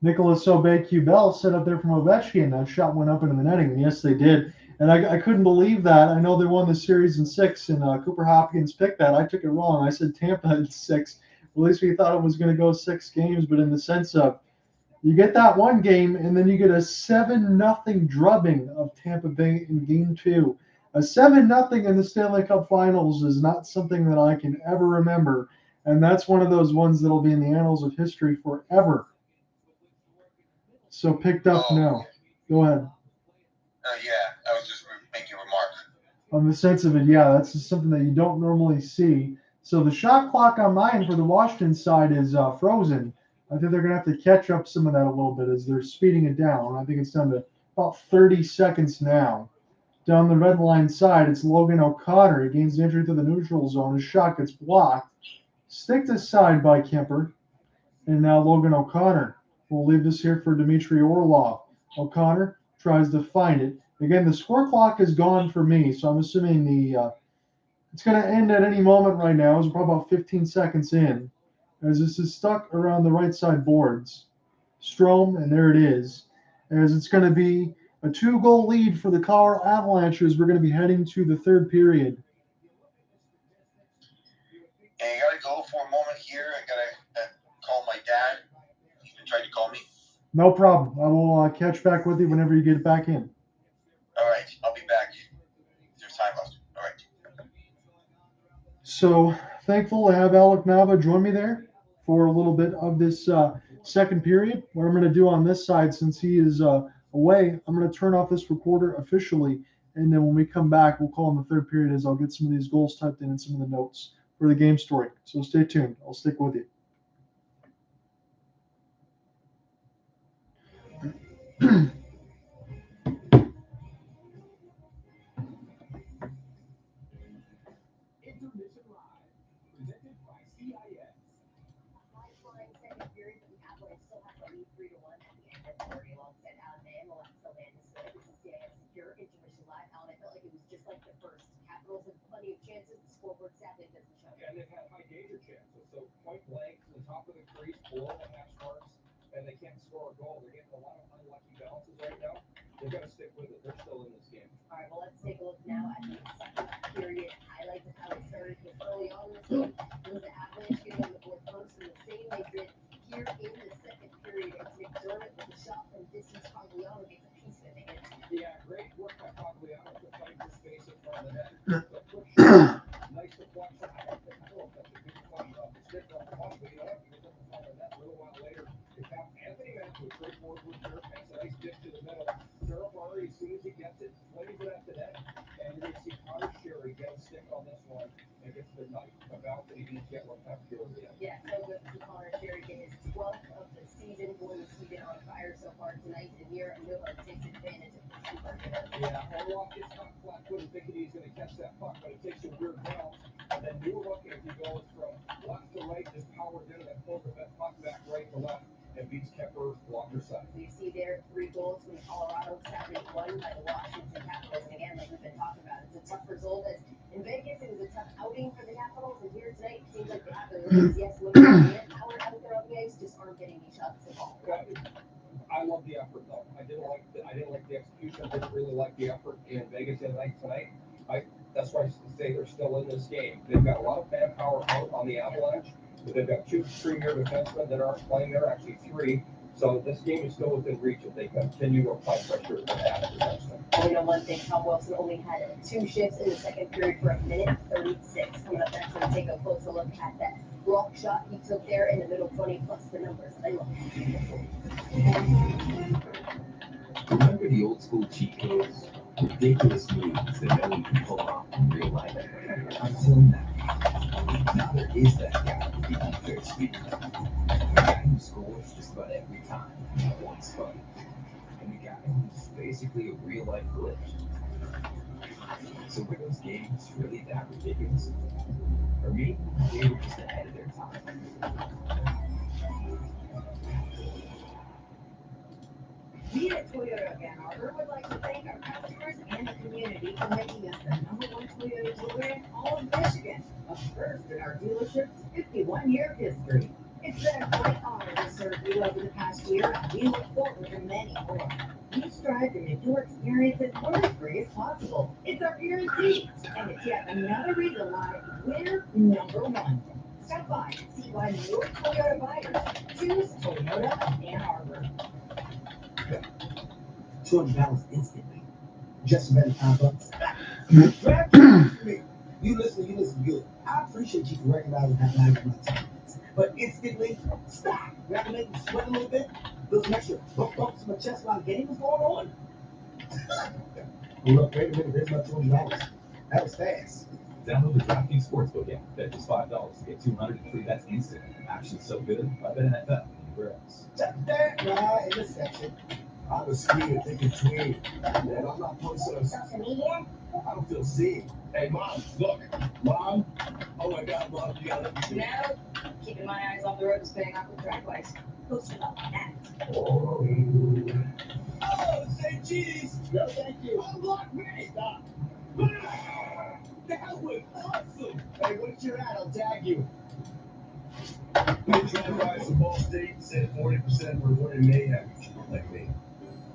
Nicholas Aubé-Kubel set up there from Ovechkin. That shot went up into the netting, and yes, they did. And I couldn't believe that. I know they won the series in 6, and Cooper Hopkins picked that. I took it wrong. I said Tampa in 6. At least we thought it was going to go 6 games, but in the sense of you get that one game, and then you get a 7-0 drubbing of Tampa Bay in Game 2. A 7-0 in the Stanley Cup Finals is not something that I can ever remember, and that's one of those ones that'll be in the annals of history forever. So picked up now. Go ahead. Yeah, I was just making a remark. On the sense of it, yeah, that's just something that you don't normally see. So the shot clock on mine for the Washington side is frozen. I think they're going to have to catch up some of that a little bit as they're speeding it down. I think it's down to about 30 seconds now. Down the red line side, it's Logan O'Connor. He gains the entry to the neutral zone. His shot gets blocked. Sticked aside by Compher. And now Logan O'Connor. We'll leave this here for Dmitry Orlov. O'Connor tries to find it. Again, the score clock is gone for me, so I'm assuming it's going to end at any moment right now. It's probably about 15 seconds in, as this is stuck around the right side boards. Strome, and there it is, as it's going to be a 2-goal lead for the Colorado Avalanche as we're going to be heading to the third period. And I got to go for a moment here. I got to call my dad. He's been trying to call me. No problem. I will catch back with you whenever you get back in. All right. I'll be back. There's time left. All right. So thankful to have Alec Nava join me there for a little bit of this second period. What I'm going to do on this side, since he is away, I'm going to turn off this recorder officially, and then when we come back, we'll call in the third period as I'll get some of these goals typed in and some of the notes for the game story. So stay tuned. I'll stick with you. Intermission Live, presented by CIS. High-flying second period, but the Avalanche still have the lead 3-1 at the end of the third alongside Alan and Landeskog. This is CIS Secure Intermission Live. Alan, I felt like it was just like the first. Capitals had plenty of chances. The scoreboard sadly doesn't show. And they've had high danger chances. So point blank, to the top of the crease, below the hash marks, and they can't score a goal. They're getting a lot of unlucky bounces right now. They've got to stick with it. They're still in this game. All right, well, let's take a look now at the second period highlights of how it started. Because early on in this game, it was the Avalanche getting on the board first, and the same they did here in the second period. It's McDermott with a shot from distance. Cogliano gets a piece of it. Yeah, great work by Cogliano to fight for space in front of the net. The quick shot, nice deflection. I don't know if that's a good deflection off the stick off the puck, but you know what? He gets up in front of the net a little while later. They found Anthony Manson with great forward with Dirk, makes a nice dish to the middle. Dirk Murray, as soon as he gets it, flings it at the net, and you're going to see Connor Sheary get a stick on this one and gets the knife about that he didn't get one half the other end. Yeah, so good for Connor Sheary get his 12th of the season. Going to see it on fire so far tonight, and here Nova takes advantage of the super good. Yeah, Orloff gets caught flat-footed thinking he's going to catch that puck, but it takes a weird bounce. And then Newhook, if he goes from left to right, just powers in and pulls the puck back right to left and beats Compher blocker side. You see there 3 goals from Colorado, sadly won by the Washington Capitals. And again, like we've been talking about, it's a tough result. As in Vegas, it was a tough outing for the Capitals, and here tonight, it seems like the Avalanche, yes, looking at power out there on the ice, just aren't getting any shots at all. I love the effort though. I didn't like the execution. I didn't really like the effort in Vegas tonight. That's why I say they're still in this game. They've got a lot of manpower out on the Avalanche, but they've got 2 premier defensemen that aren't playing there, actually 3. So this game is still within reach if they continue to apply pressure to that defenseman. Oh, you know one thing, Tom Wilson only had 2 shifts in the second period for 1:36. Coming up next, we're going to take a closer look at that block shot he took there in the middle 20 plus the numbers. I love Remember the old school cheat codes? Ridiculous moves that no one can pull off in real life. Until now there is that guy who can keep their speed. The guy who scores just about every time at once fun. And the guy who's basically a real life glitch. So were those games really that ridiculous? For me, they were just ahead of their time. We at Toyota of Ann Arbor would like to thank our customers and the community for making us the #1 Toyota dealer in all of Michigan. Up first in our dealership's 51-year history. It's been a great honor to serve you over the past year, and we look forward to many more. We strive to make your experience as worry-free as possible. It's our guarantee, and it's yet another reason why we're #1. Stop by and see why your Toyota buyers choose Toyota of Ann Arbor. 200 pounds instantly. Just about $5. You listen good. I appreciate you for recognizing that line of my time. But instantly, stop. Rather make me sweat a little bit. Those extra bumps in my chest while getting what's going on. Look, wait a minute, there's my $200. That was fast. Download the DraftKings Sportsbook app. Bet just $5 to get $200 free. That's instant. Action's so good, I bet NFL anywhere else. Check that right in this section. I was scared thinking twin. Man, I'm not posting. Social media? I don't feel seen. Hey, Mom, look. Mom. Oh, my God, Mom, you gotta let me No. Keeping my eyes off the road is paying off with drag lights. Posted up at. Oh, say cheese. No, thank you. Unlock me. Stop. That was awesome. Hey, what's your at? I'll tag you. Patron guys of Ball State said 40% rewarded mayhem like me.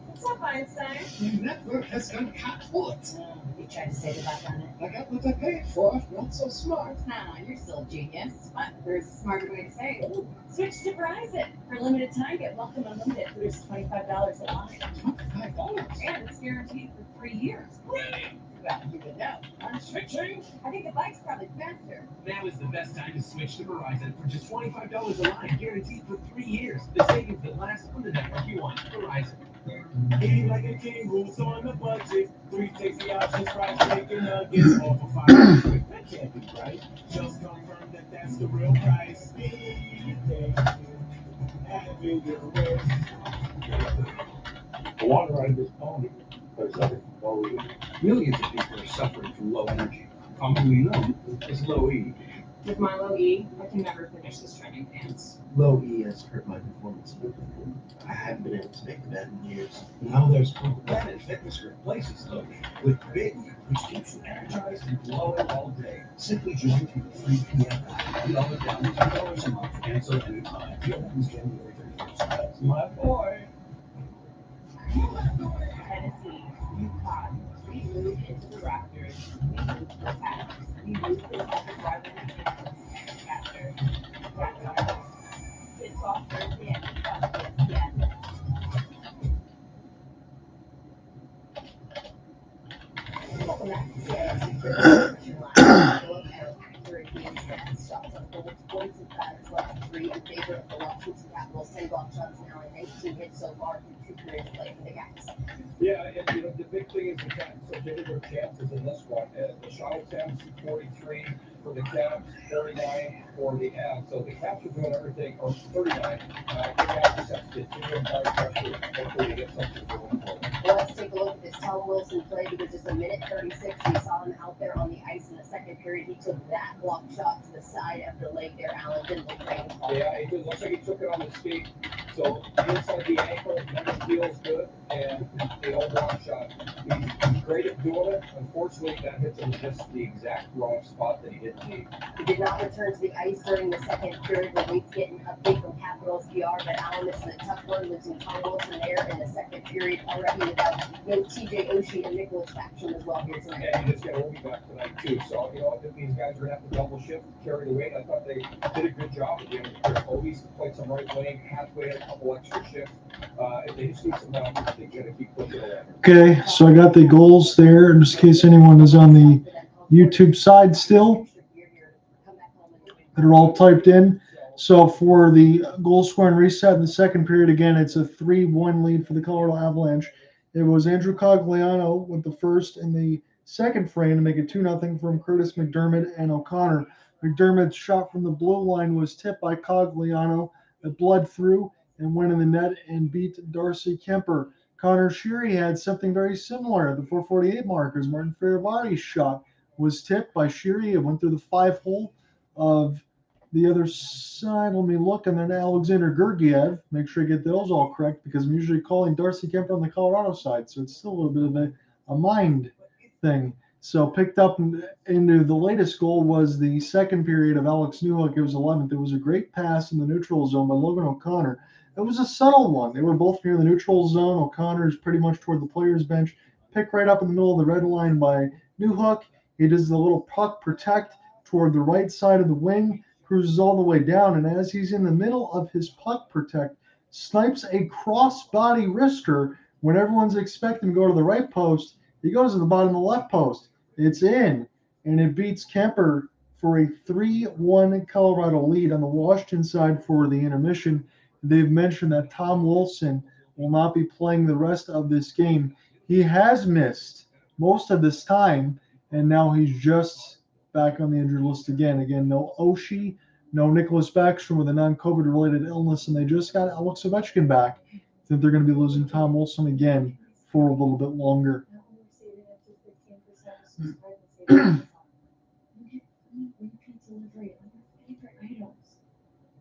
What's up, Einstein? Your network has gone kaput. You tried to say goodbye on it. I got what I paid for, not so smart. Nah, you're still a genius. But there's a smarter way to say it. Switch to Verizon. For a limited time, get Welcome Unlimited for just $25 a line. $25? And it's guaranteed for 3 years. Really? Well, you would know. Switching? I think the bike's probably faster. Now is the best time to switch to Verizon for just $25 a line, guaranteed for 3 years. The savings that last on the network you want. Verizon. Eat like a king, rules on the budget. 3 tasty options, fried chicken nuggets, all for $5. That can't be right. Just confirm that that's the real price. Having your wish. The water out of this pony is suffering from low E. Millions of people are suffering from low energy, commonly known as low E. With my low E, I can never finish this training pants. Low E has hurt my performance. I haven't been able to make the bet in years. Now there's hope. Planet Fitness replaces low E with Big E, which keeps you energized and glowing all day. Simply join through the free PM app. $1 down, $2 a month. Cancel anytime. Deal ends January 31st. That's my boy. Tennessee, UConn, we moved into the Raptors, we moved to the Packers, we moved to the Packers rivalry chapter. It's off Thursday at ESPN. Welcome back to CIS. Shots on goal, 42 batters left, 3 in favor of the Washington Capitals, 10 block shots now, and 19 hits so far through 2 periods played for the Caps. Yeah, and the big thing is the Caps are getting their chances in this one. The shot attempts 43 for the Caps, 39 for the Avs. So the Caps are doing everything, or 39. The Caps just have to continue and apply pressure. Hopefully they get something going for them. Well, let's take a look at this Tom Wilson play because just a minute 36, we saw him out there on the ice in the second period. He took that block shot to the side of the leg there, Allen. Didn't look great. Yeah, it looks like he took it on his feet. So inside the ankle, never feels good, and the old block shot. He's great at doing it. Unfortunately, that hits him just the exact wrong spot that he didn't need. He did not return to the ice during the second period. We'll wait to get an update from Capitals PR, but Allen, this is a tough one. Losing Tom Wilson there in the second period already without no TJ Oshie and Nicholas Faction as well here tonight. And he just got Obi back tonight, too. So, these guys are going to have to double shift, carry the weight. I thought they did a good job at the end of the year. Obi's played some right wing, Hathaway had a couple extra shifts. If they just need some boundaries, they're going to keep pushing it. Okay, so I got the goals there, in just in case anyone is on the YouTube side still, that are all typed in. So for the goal scoring reset in the second period, again, it's a 3-1 lead for the Colorado Avalanche. It was Andrew Cogliano with the first and the second frame to make it 2-0 from Curtis McDermott and O'Connor. McDermott's shot from the blue line was tipped by Cogliano. It bled through and went in the net and beat Darcy Kemper. Connor Sheary had something very similar at the 4:48 markers. Martin Fehervani's shot was tipped by Sheary. It went through the 5-hole of the other side. Let me look. And then Alexander Gergiev. Make sure I get those all correct because I'm usually calling Darcy Kemper on the Colorado side. So it's still a little bit of a mind thing. So picked up into the latest goal was the second period of Alex Newhook. It was 11th. It was a great pass in the neutral zone by Logan O'Connor. It was a subtle one. They were both near the neutral zone. O'Connor's pretty much toward the player's bench. Picked right up in the middle of the red line by Newhook. He does the little puck protect toward the right side of the wing, cruises all the way down, and as he's in the middle of his puck protect, snipes a cross-body wrister when everyone's expecting to go to the right post. He goes to the bottom of the left post. It's in, and it beats Kemper for a 3-1 Colorado lead. On the Washington side for the intermission, they've mentioned that Tom Wilson will not be playing the rest of this game. He has missed most of this time, and now he's just back on the injured list again. Again, no Oshie, no Nicholas Backstrom with a non-COVID related illness, and they just got Alex Ovechkin back. I think they're going to be losing Tom Wilson again for a little bit longer.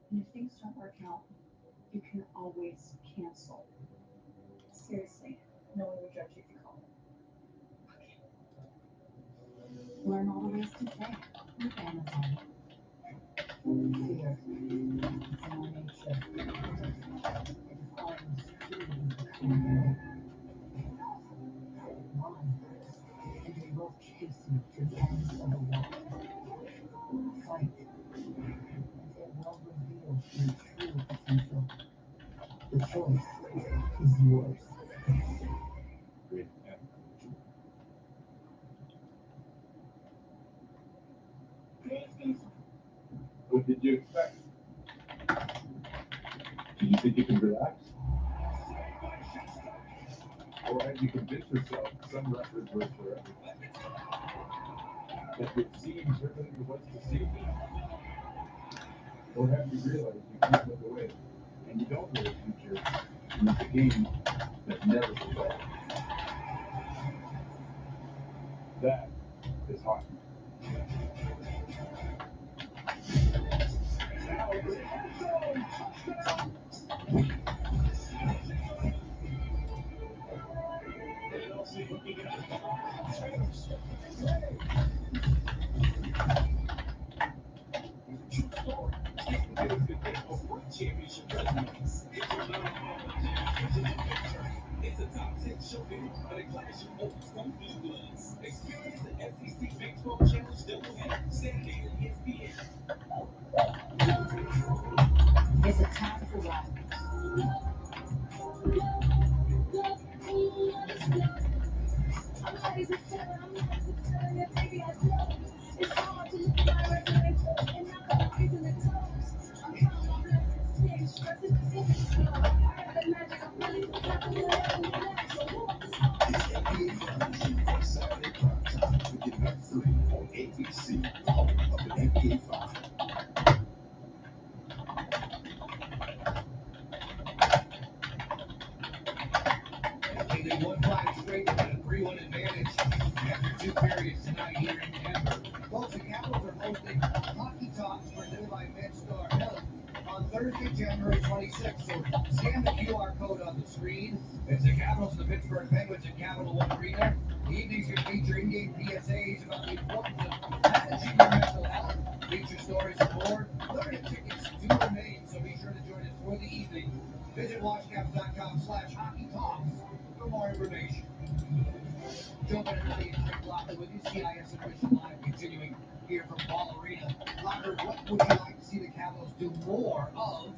And if things don't work out, you can always cancel. Seriously, no one will judge you if you call it. Okay. Learn all the ways to play with Amazon. Fear, examination, it finds healing. Run, and it will chase you to the ends of the world. Fight, and it will reveal your true potential. The choice is yours. What did you expect? Do you think you can relax? Or have you convinced yourself some records were for everything? That it seems everything was to see? Or have you realized you can't look away and you don't know the future in the game that never goes? That is hockey. It's a top 10 show but a clash of old school blue bloods. Experience the SEC Baseball Challenge doubleheader Saturday at ESPN. It's a time for life. Saturday prime time, beginning at 3 on ABC, home of the NBA Finals. They won 5 straight with a 3-1 advantage after 2 periods tonight here in Denver. Both the Capitals are hosting Hockey Talks presented by Bednar Top on Thursday, January 26th. So scan the QR code on the screen. It's the Capitals and the Pittsburgh Penguins at Capital One Arena. The evenings will feature in-game PSAs about the importance of managing your mental health. Feature stories and more. Limited tickets do remain, so be sure to join us for the evening. Visit watchcaps.com/hockeytalks for more information. Joe Bednar and Rick Lockwood with you, CIS Official Live, continuing here from Ball Arena. Lockwood, what would you like to see the Capitals do more of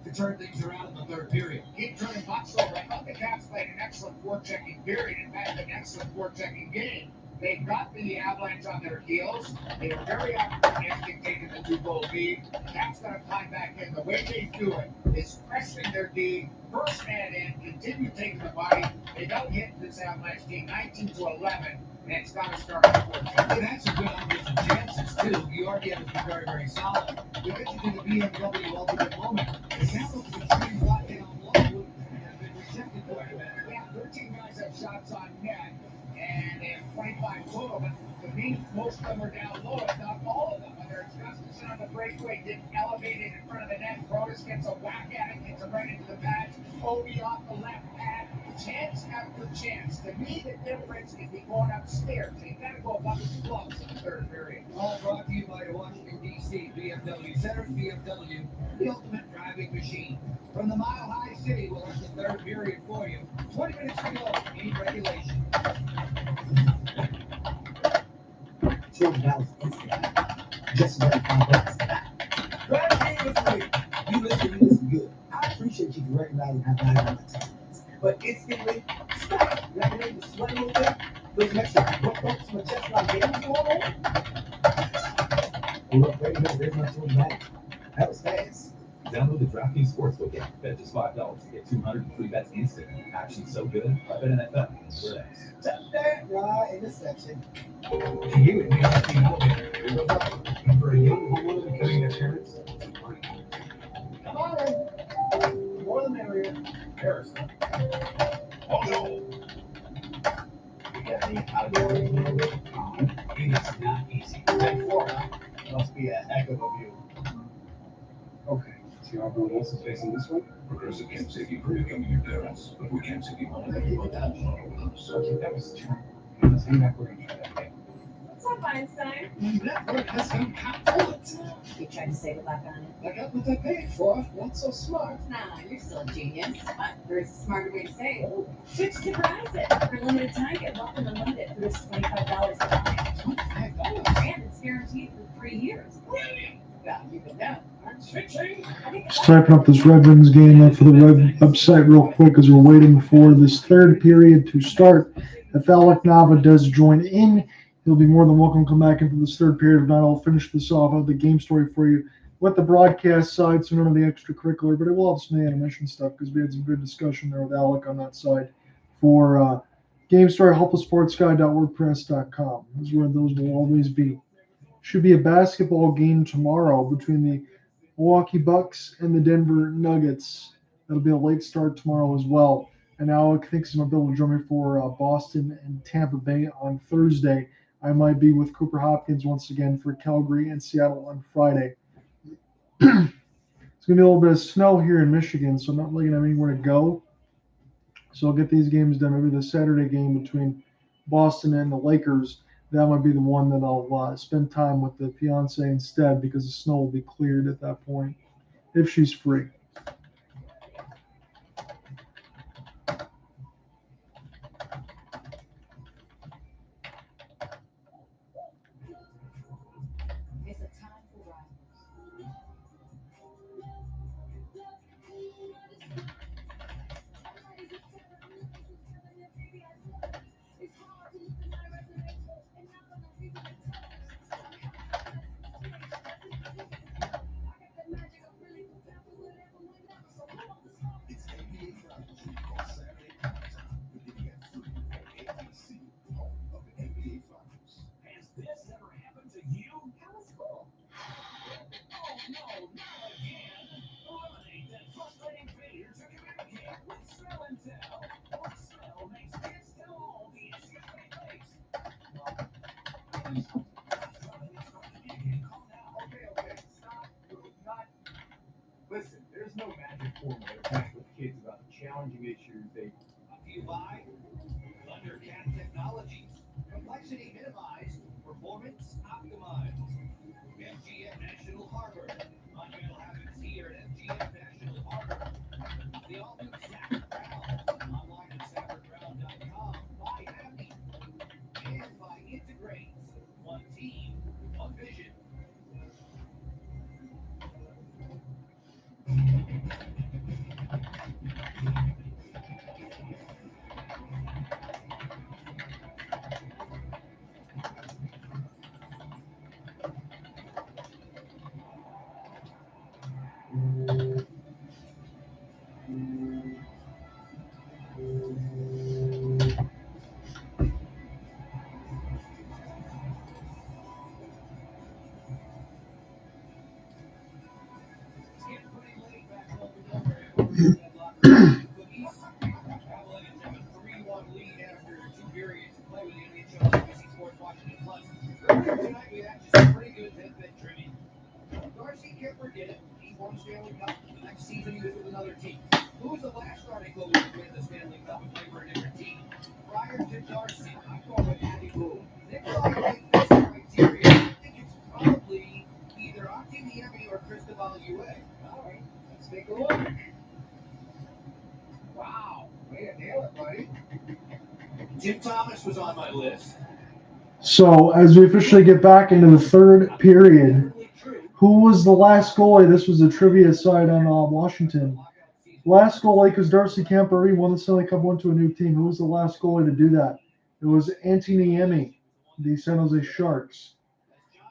to turn things around in the third period? Keep turning pucks over. I thought the Caps played an excellent forechecking period. In fact, an excellent forechecking game. They got the Avalanche on their heels. They were very opportunistic taking the 2-goal lead. Caps got to climb back in. The way they do it is pressing their D, first man in, continue taking the body. They don't hit this Avalanche team 19-11, and it's got to start before. They've had some good offensive chances, too. The RDM has been very, very solid. We mentioned in the BMW Ultimate Moment, the Capitals have been shooting a lot in on Lockwood and have been rejected quite a bit. Yeah, 13 guys have shots on net, and they have 25 total, but to me, most of them are down low, if not all of them. Whether it's Gustafsson on the breakaway, didn't elevate it in front of the net, Protas gets a whack at it, gets it right into the patch, Ovi off the left pad, chance after chance. To me, the difference is be going upstairs. They gotta go above the clubs in the third period. All brought to you by Washington, D.C. BMW Center, BMW, the ultimate driving machine. From the Mile High City, we'll have the third period for you. 20 minutes to go in regulation. $200 instantly. Just very complex. Grab game with me. You listen good. I appreciate you for recognizing how valuable my time is. But instantly, stop. Grab me to sweat a little bit. Those extra bumps from my chest while games going on. Hold up, wait a minute. There's my $200. That was fast. Download the DraftKings Sportsbook app. Bet just $5 to get 200 in free bets instantly. Action so good, I bet NFL. Relax. Tap that right in the section. To you, it may not be elevator. But for a young homeowner becoming their parents, it's a party. Come on in. The more the merrier. Paris. Oh no. You got any outdoor anymore? It is not easy. 10-4, huh? Must be a heck of a view. Okay, so everyone else is facing this way? Progressive can't save you from becoming your parents, but we can save you money. Okay, that was true. Let's hang back. We're going to try that again. What's up, Einstein? That work has some bullet. You tried to save a buck on it. I got what I paid for. Not so smart. Nah, you're still a genius. But there's a smarter way to save. Switch to Verizon. For a limited time, get welcome unlimited for just $25 a month. $25? And it's guaranteed for 3 years. Brilliant. Now, you can know. I'm switching. Just typing up this Red Wings game up for the website real quick as we're waiting for this third period to start. If Alec Nava does join in he'll be more than welcome to come back into this third period. If not, I'll finish this off. I'll have the game story for you with the broadcast side, so none of the extracurricular, but it will have some animation stuff because we had some good discussion there with Alec on that side for game story, helplasportsguy.wordpress.com. This is where those will always be. Should be a basketball game tomorrow between the Milwaukee Bucks and the Denver Nuggets. That'll be a late start tomorrow as well. And Alec thinks he's going to be able to join me for Boston and Tampa Bay on Thursday. I might be with Cooper Hopkins once again for Calgary and Seattle on Friday. It's going to be a little bit of snow here in Michigan, so I'm not really going to have anywhere to go. So I'll get these games done. Maybe the Saturday game between Boston and the Lakers, that might be the one that I'll spend time with the fiance instead because the snow will be cleared at that point if she's free. It's a time for rivals. It's NBA Finals week on Saturday primetime, beginning at 3 on ABC, home of the NBA Finals. Has this ever happened to you? How was school? Oh no, not again! Eliminate that frustrating failure to communicate with Smell and Tell. What Smell makes kids tell all the issues they face. Okay, stop. Not. Listen, there's no magic formula to connect with kids about the challenging issues they. Brought to you by Thundercat Technologies. Complexity minimized, performance optimized. MGM National Harbor. Unreal habits here at MGM National Harbor. The all-new Safford Brown. Online at saffordbrown.com. By Happy. And by Integrate. One team, one vision. It's getting pretty late back home in Denver. Everyone's got locked up with the cookies. Avalanche have a 3-1 lead after 2 periods of play with the NHL NBC Sports Washington Plus. Earlier tonight, we had just some pretty good tidbit trivia. Darcy Kemper did it. He won the Stanley Cup. The next season, he was with another team. Who was the last starting goalie to win the Stanley Cup and play for a different team? Prior to Darcy, I'm going with Andy Boone. Nikolai fit this criteria. I think it's probably either Octi Niemi or Cristobal Ue. All right, let's take a look. Wow, way to nail it, buddy. Tim Thomas was on my list. So as we officially get back into the third period, who was the last goalie? This was a trivia side on Washington. Last goalie, because Darcy Kemper, he won the Stanley Cup, went to a new team. Who was the last goalie to do that? It was Antti Niemi, the San Jose Sharks.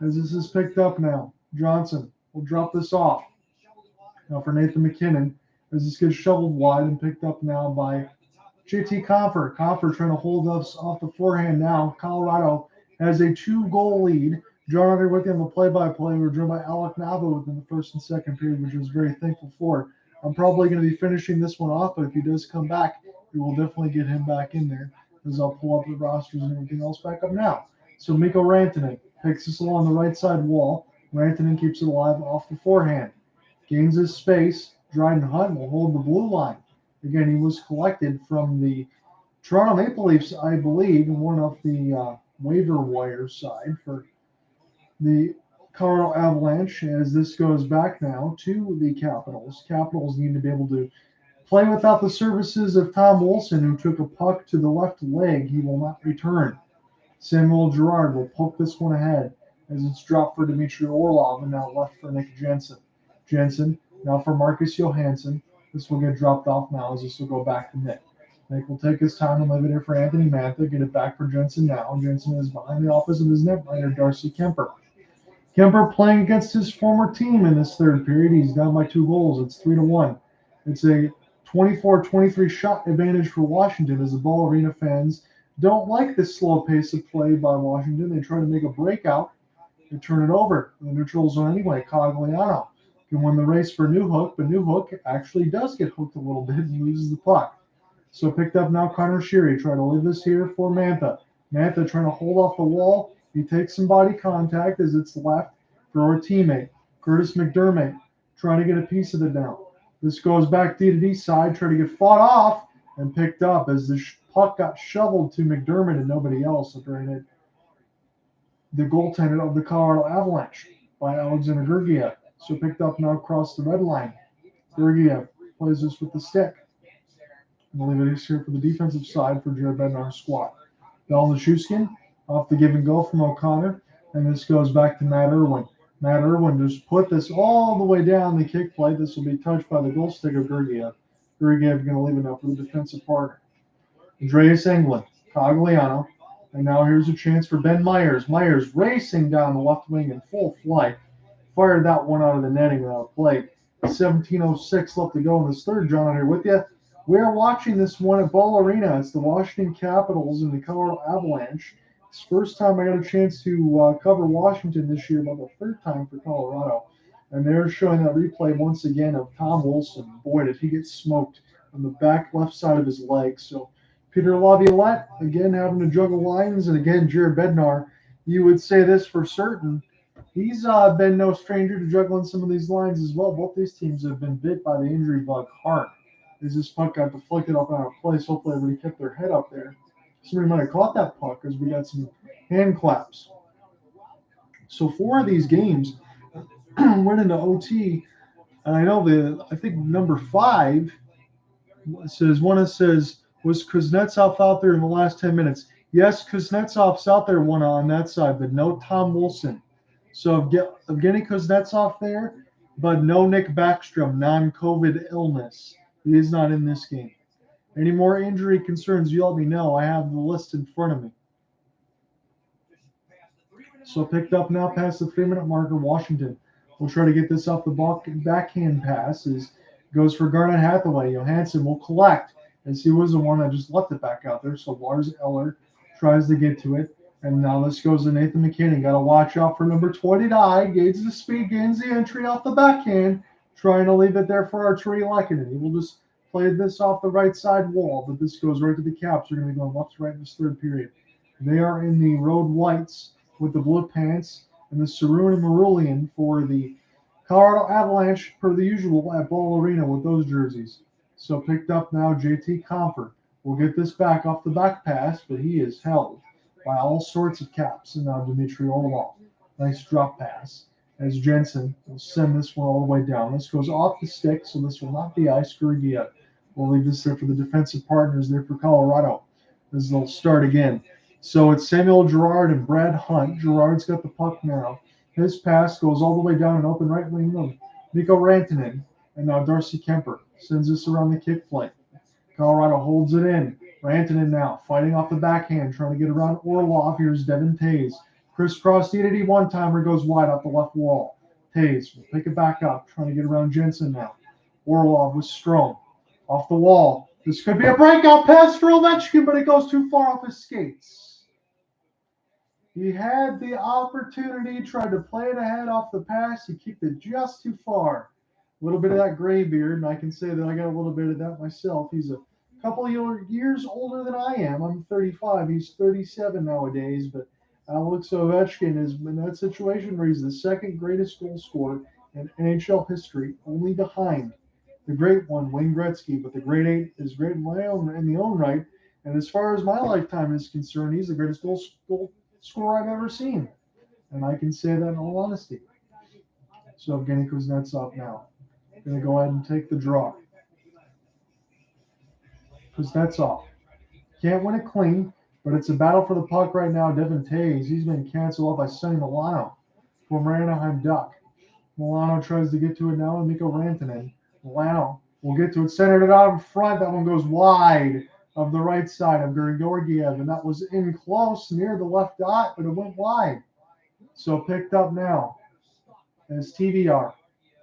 As this is picked up now, Johnson will drop this off. Now for Nathan MacKinnon, as this gets shoveled wide and picked up now by JT Compher. Compher trying to hold us off the forehand now. Colorado has a 2-goal lead. John Andre with you on the play-by-play. We're joined by Alec Nava within the first and second period, which I was very thankful for. I'm probably going to be finishing this one off, but if he does come back, we will definitely get him back in there, as I'll pull up the rosters and everything else back up now. So Mikko Rantanen picks this along the right side wall. Rantanen keeps it alive off the forehand. Gains his space. Dryden Hunt will hold the blue line. Again, he was collected from the Toronto Maple Leafs, I believe, and one of the waiver wire side for the Colorado Avalanche, as this goes back now to the Capitals. Capitals need to be able to play without the services of Tom Wilson, who took a puck to the left leg. He will not return. Samuel Girard will poke this one ahead as it's dropped for Dmitry Orlov and now left for Nick Jensen. Jensen now for Marcus Johansson. This will get dropped off now as this will go back to Nick. Nick will take his time and leave it here for Anthony Mantha. Get it back for Jensen now. Jensen is behind the office of his netminder, Darcy Compher. Compher playing against his former team in this third period. He's down by 2 goals. It's 3-1. It's a 24-23 shot advantage for Washington as the Ball Arena fans don't like this slow pace of play by Washington. They try to make a breakout. They turn it over in the neutral zone anyway. Cogliano can win the race for Newhook, but Newhook actually does get hooked a little bit and loses the puck. So picked up now Connor Sheary. Trying to leave this here for Mantha. Mantha trying to hold off the wall. He takes some body contact as it's left for our teammate, Curtis McDermott, trying to get a piece of it now. This goes back D side, trying to get fought off and picked up as the puck got shoveled to McDermott and nobody else during it. The goaltender of the Colorado Avalanche by Alexander Gergiev. So picked up now across the red line. Gergiev plays this with the stick. And we'll leave it here for the defensive side for Jared Bednar's squad. Nichushkin off the give and go from O'Connor. And this goes back to Matt Irwin. Matt Irwin just put this all the way down the kick plate. This will be touched by the goal stick of Gergiev. Gergiev going to leave it up for the defensive partner. Andreas Englund, Cogliano. And now here's a chance for Ben Myers. Myers racing down the left wing in full flight. Fired that one out of the netting without play. 17:06 left to go in this third. John here with you. We are watching this one at Ball Arena. It's the Washington Capitals and the Colorado Avalanche. It's the first time I got a chance to cover Washington this year, about the third time for Colorado. And they're showing that replay once again of Tom Wilson. Boy, did he get smoked on the back left side of his leg. So Peter Laviolette, again, having to juggle lines. And again, Jared Bednar, you would say this for certain. He's been no stranger to juggling some of these lines as well. Both these teams have been bit by the injury bug hard. As this puck got deflected up out of place, hopefully everybody kept their head up there. Somebody might have caught that puck because we got some hand claps. So 4 of these games went into OT. And I know I think number 5 says, was Kuznetsov out there in the last 10 minutes? Yes, Kuznetsov's out there one on that side, but no Tom Wilson. So Evgeny Kuznetsov there, but no Nick Backstrom, non-COVID illness. He is not in this game. Any more injury concerns, you let me know. I have the list in front of me. So picked up now past the 3-minute marker, Washington. We'll try to get this off the backhand pass. Goes for Garnet Hathaway. Johansson will collect as he was the one that just left it back out there. So Lars Eller tries to get to it. And now this goes to Nathan MacKinnon. Got to watch out for number 29. Gauges the speed, gains the entry off the backhand. Trying to leave it there for Artturi Lehkonen. He will just play this off the right side wall. But this goes right to the Caps. They're going to be going left to right in this third period. They are in the road whites with the blue pants and the Saroon and Marulian for the Colorado Avalanche, per the usual, at Ball Arena with those jerseys. So picked up now JT Compher. We'll get this back off the back pass, but he is held by all sorts of Caps. And now Dmitry Orlov. Nice drop pass as Jensen will send this one all the way down. This goes off the stick, so this will not be ice Gergiev. We'll leave this there for the defensive partners there for Colorado as they'll start again. So it's Samuel Girard and Brad Hunt. Girard's got the puck now. His pass goes all the way down an open right wing of Mikko Rantanen. And now Darcy Compher sends this around the kick plate. Colorado holds it in. Rantanen now fighting off the backhand, trying to get around Orlov. Here's Devin Tays. Crisscross DDD one-timer goes wide off the left wall. Tays will pick it back up, trying to get around Jensen now. Orlov with Strome. Off the wall. This could be a breakout pass for Ovechkin, but it goes too far off his skates. He had the opportunity, tried to play it ahead off the pass. He kicked it just too far. A little bit of that gray beard, and I can say that I got a little bit of that myself. He's a couple of years older than I am. I'm 35. He's 37 nowadays, but Alex Ovechkin is in that situation where he's the second greatest goal scorer in NHL history, only behind the great one, Wayne Gretzky. But the great 8 is great in the own right. And as far as my lifetime is concerned, he's the greatest goal scorer I've ever seen. And I can say that in all honesty. So Evgeny Kuznetsov now. Going to go ahead and take the draw. Kuznetsov. Can't win it clean, but it's a battle for the puck right now. Devin Tays, he's been canceled off by Sonny Milano from Anaheim Duck. Milano tries to get to it now, and Mikko Rantanen. Milano will get to it, centered it out in front. That one goes wide of the right side of Georgiev, and that was in close near the left dot, but it went wide. So picked up now as TVR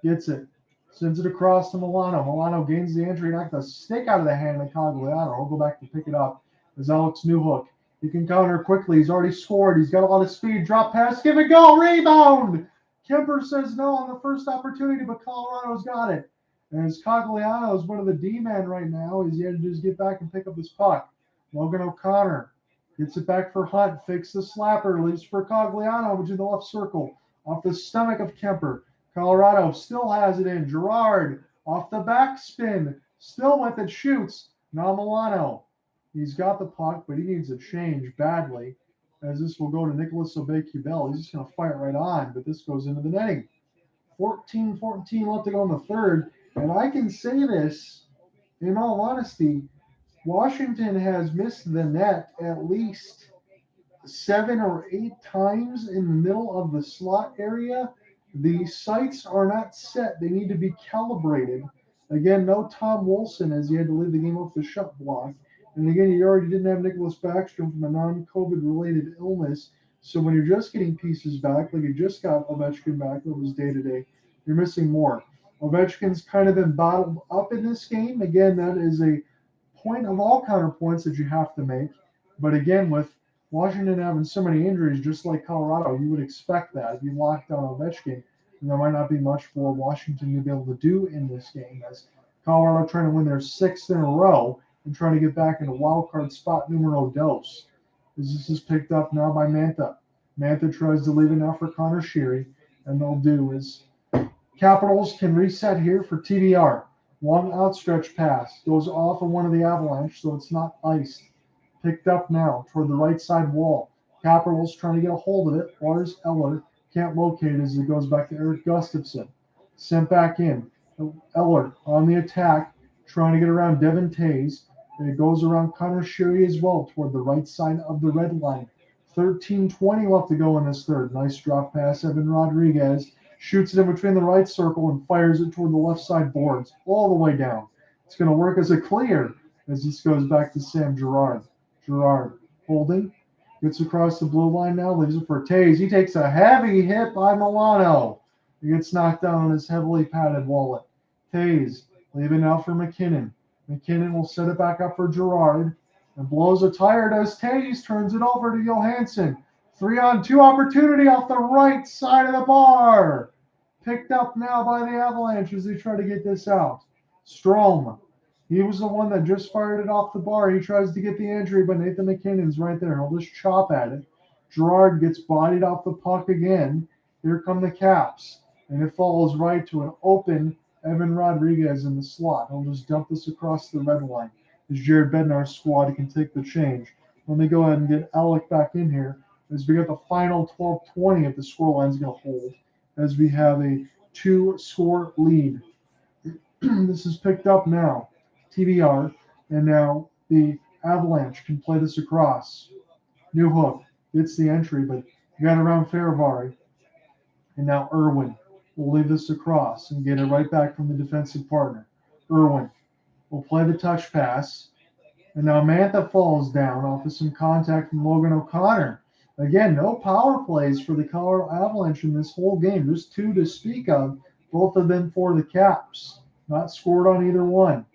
gets it, sends it across to Milano. Milano gains the entry, knocked the stick out of the hand of Cogliano. He'll go back to pick it up as Alex Newhook. He can counter quickly. He's already scored. He's got a lot of speed. Drop pass, give it go, rebound. Kemper says no on the first opportunity, but Colorado's got it. And as Cogliano is one of the D-men right now, he's had to just get back and pick up his puck. Logan O'Connor gets it back for Hunt, fakes the slapper, leaves for Cogliano, which is the left circle, off the stomach of Kemper. Colorado still has it in. Girard off the backspin, still with it, shoots. Now Milano. He's got the puck, but he needs a change badly, as this will go to Nicholas Aubé-Kubel. He's just going to fire it right on, but this goes into the netting. 14-14 left to go in the third, and I can say this, in all honesty, Washington has missed the net at least 7 or 8 times in the middle of the slot area. The sights are not set. They need to be calibrated. Again, no Tom Wilson, as he had to leave the game off the shot block. And again, you already didn't have Nicholas Backstrom from a non-COVID related illness. So when you're just getting pieces back, like you just got Ovechkin back, that was day-to-day, you're missing more. Ovechkin's kind of been bottled up in this game. Again, that is a point of all counterpoints that you have to make. But again, with Washington having so many injuries, just like Colorado, you would expect that. If you lock down Ovechkin, then there might not be much for Washington to be able to do in this game, as Colorado trying to win their 6th in a row and trying to get back into wild card spot numero dos. This is picked up now by Mantha. Mantha tries to leave it now for Connor Sheary, and they'll do is Capitals can reset here for TBR. Long outstretched pass goes off of one of the Avalanche, so it's not iced. Picked up now toward the right side wall. Capitals trying to get a hold of it. Lars Eller can't locate it as it goes back to Erik Gustafsson. Sent back in. Eller on the attack, trying to get around Devin Tays. And it goes around Connor Sheary as well toward the right side of the red line. 13:20 left to go in this third. Nice drop pass. Evan Rodriguez shoots it in between the right circle and fires it toward the left side boards all the way down. It's going to work as a clear as this goes back to Sam Girard. Girard holding, gets across the blue line now, leaves it for Tays. He takes a heavy hit by Milano. He gets knocked down on his heavily padded wallet. Tays leaving out for MacKinnon. MacKinnon will set it back up for Girard and blows a tire as Tays turns it over to Johansson. 3-on-2 opportunity off the right side of the bar. Picked up now by the Avalanche as they try to get this out. Strome. He was the one that just fired it off the bar. He tries to get the entry, but Nathan MacKinnon's right there. He'll just chop at it. Girard gets bodied off the puck again. Here come the Caps. And it falls right to an open Evan Rodriguez in the slot. He'll just dump this across the red line. As Jared Bednar's squad can take the change. Let me go ahead and get Alec back in here as we got the final 12:20 if the scoreline's going to hold, as we have a 2-score lead. This is picked up now. TBR, and now the Avalanche can play this across. Newhook gets the entry, but got around Faravari. And now Irwin will leave this across and get it right back from the defensive partner. Irwin will play the touch pass. And now Mantha falls down off of some contact from Logan O'Connor. Again, no power plays for the Colorado Avalanche in this whole game. There's 2 to speak of, both of them for the Caps. Not scored on either one.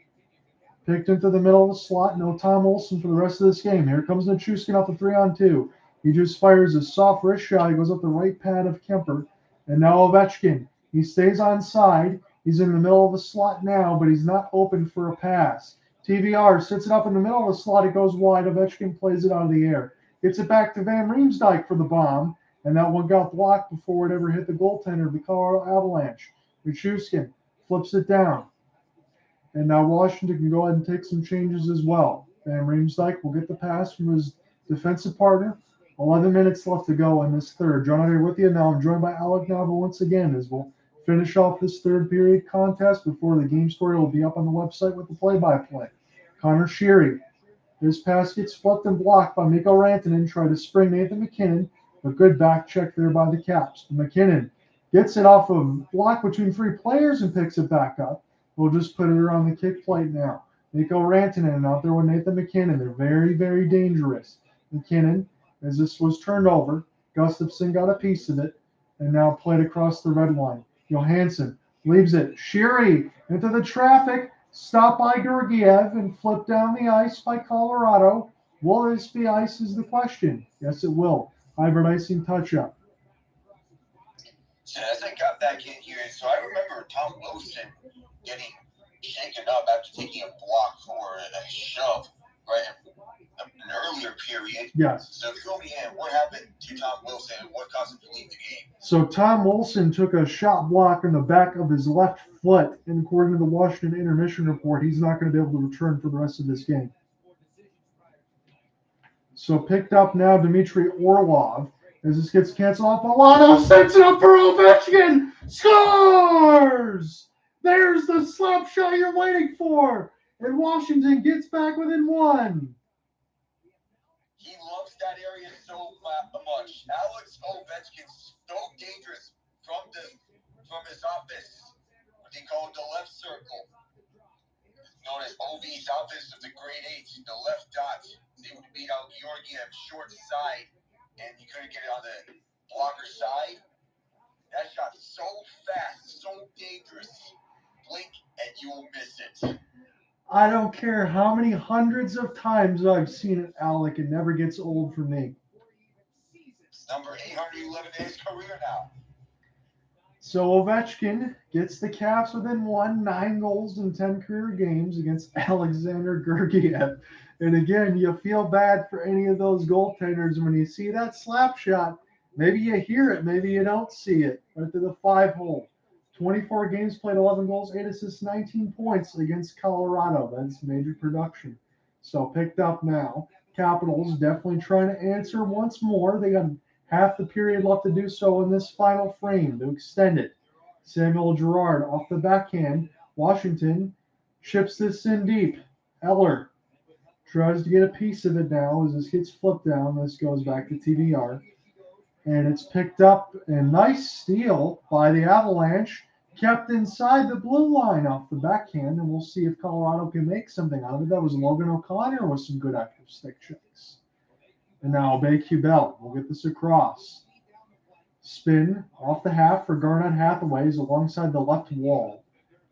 Picked into the middle of the slot. No Tom Olsen for the rest of this game. Here comes Nichushkin off the 3-on-2. He just fires a soft wrist shot. He goes up the right pad of Kemper. And now Ovechkin. He stays on side. He's in the middle of the slot now, but he's not open for a pass. TVR sits it up in the middle of the slot. It goes wide. Ovechkin plays it out of the air. Gets it back to Van Riemsdyk for the bomb. And that one got blocked before it ever hit the goaltender of the Colorado Avalanche. Nichushkin flips it down. And now Washington can go ahead and take some changes as well. Van Riemsdyk will get the pass from his defensive partner. 11 minutes left to go in this third. John here with you now. I'm joined by Alec Nava once again as we'll finish off this third period contest before the game story will be up on the website with the play-by-play. Connor Sheary. His pass gets flipped and blocked by Mikko Rantanen. Try to spring Nathan MacKinnon. A good back check there by the Caps. MacKinnon gets it off of block between 3 players and picks it back up. We'll just put it around the kick plate now. Mikko Rantanen out there with Nathan MacKinnon. They're very, very dangerous. MacKinnon, as this was turned over, Gustafsson got a piece of it, and now played across the red line. Johansson leaves it. Sheary into the traffic. Stopped by Georgiev and flipped down the ice by Colorado. Will this be ice is the question. Yes, it will. Hybrid icing touch-up. So as I got back in here, so I remember Tom Wilson getting shaken up after taking a block for a shove, right? An earlier period. Yes. So fill me in. What happened to Tom Wilson and what caused him to leave the game? So Tom Wilson took a shot block on the back of his left foot, and according to the Washington intermission report, he's not going to be able to return for the rest of this game. So picked up now Dmitry Orlov as this gets canceled off. Milano sends it up for Ovechkin. Scores! There's the slap shot you're waiting for. And Washington gets back within one. He loves that area so much. Alex Ovechkin's so dangerous from his office. What they call the left circle. Known as OV's office of the grade 8, the left dot. They would beat out Georgiev short side, and you couldn't get it on the blocker side. That shot so fast, so dangerous. Blink and you will miss it. I don't care how many hundreds of times I've seen it, Alec. It never gets old for me. It's number 811 in his career now. So Ovechkin gets the Caps within one, 9 goals in 10 career games against Alexander Georgiev. And again, you feel bad for any of those goaltenders when you see that slap shot. Maybe you hear it, maybe you don't see it. Right to the 5-hole. 24 games played, 11 goals, 8 assists, 19 points against Colorado. That's major production. So picked up now. Capitals definitely trying to answer once more. They got half the period left to do so in this final frame to extend it. Samuel Girard off the backhand. Washington chips this in deep. Eller tries to get a piece of it now as this gets flipped down. This goes back to TBR. And it's picked up, and nice steal by the Avalanche, kept inside the blue line off the backhand, and we'll see if Colorado can make something out of it. That was Logan O'Connor with some good active stick checks. And now Bay-Cubel will get this across. Spin off the half for Garnett Hathaway is alongside the left wall.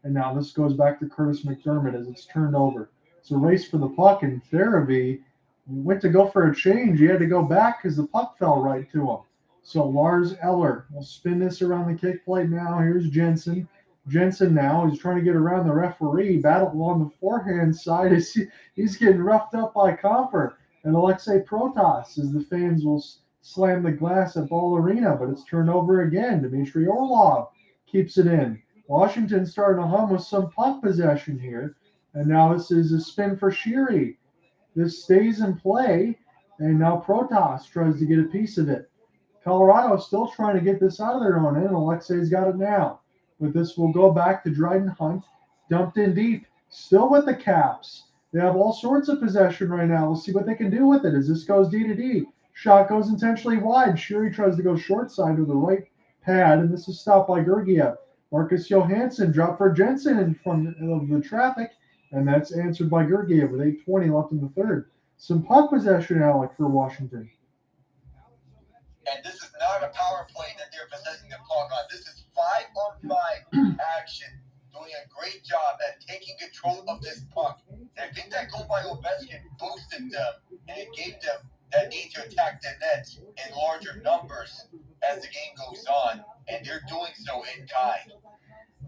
And now this goes back to Curtis McDermott as it's turned over. It's a race for the puck, and Therapy went to go for a change. He had to go back because the puck fell right to him. So Lars Eller will spin this around the kick plate now. Here's Jensen. Jensen now is trying to get around the referee. Battle along the forehand side. He's getting roughed up by Compher. And Alexei Protas as the fans will slam the glass at Ball Arena. But it's turned over again. Dmitry Orlov keeps it in. Washington starting to hum with some puck possession here. And now this is a spin for Sheary. This stays in play. And now Protas tries to get a piece of it. Colorado is still trying to get this out of their own end. Alexei's got it now. But this will go back to Dryden Hunt. Dumped in deep. Still with the Caps. They have all sorts of possession right now. We'll see what they can do with it as this goes D to D. Shot goes intentionally wide. Sheary tries to go short side with the right pad, and this is stopped by Georgiev. Marcus Johansson dropped for Jensen in front of the traffic, and that's answered by Georgiev with 8:20 left in the third. Some puck possession, Alec, for Washington. And this is not a power play that they're possessing the puck on. This is 5-on-5 action. Doing a great job at taking control of this puck. And I think that goal by Ovechkin boosted them, and it gave them that need to attack the net in larger numbers as the game goes on. And they're doing so in time.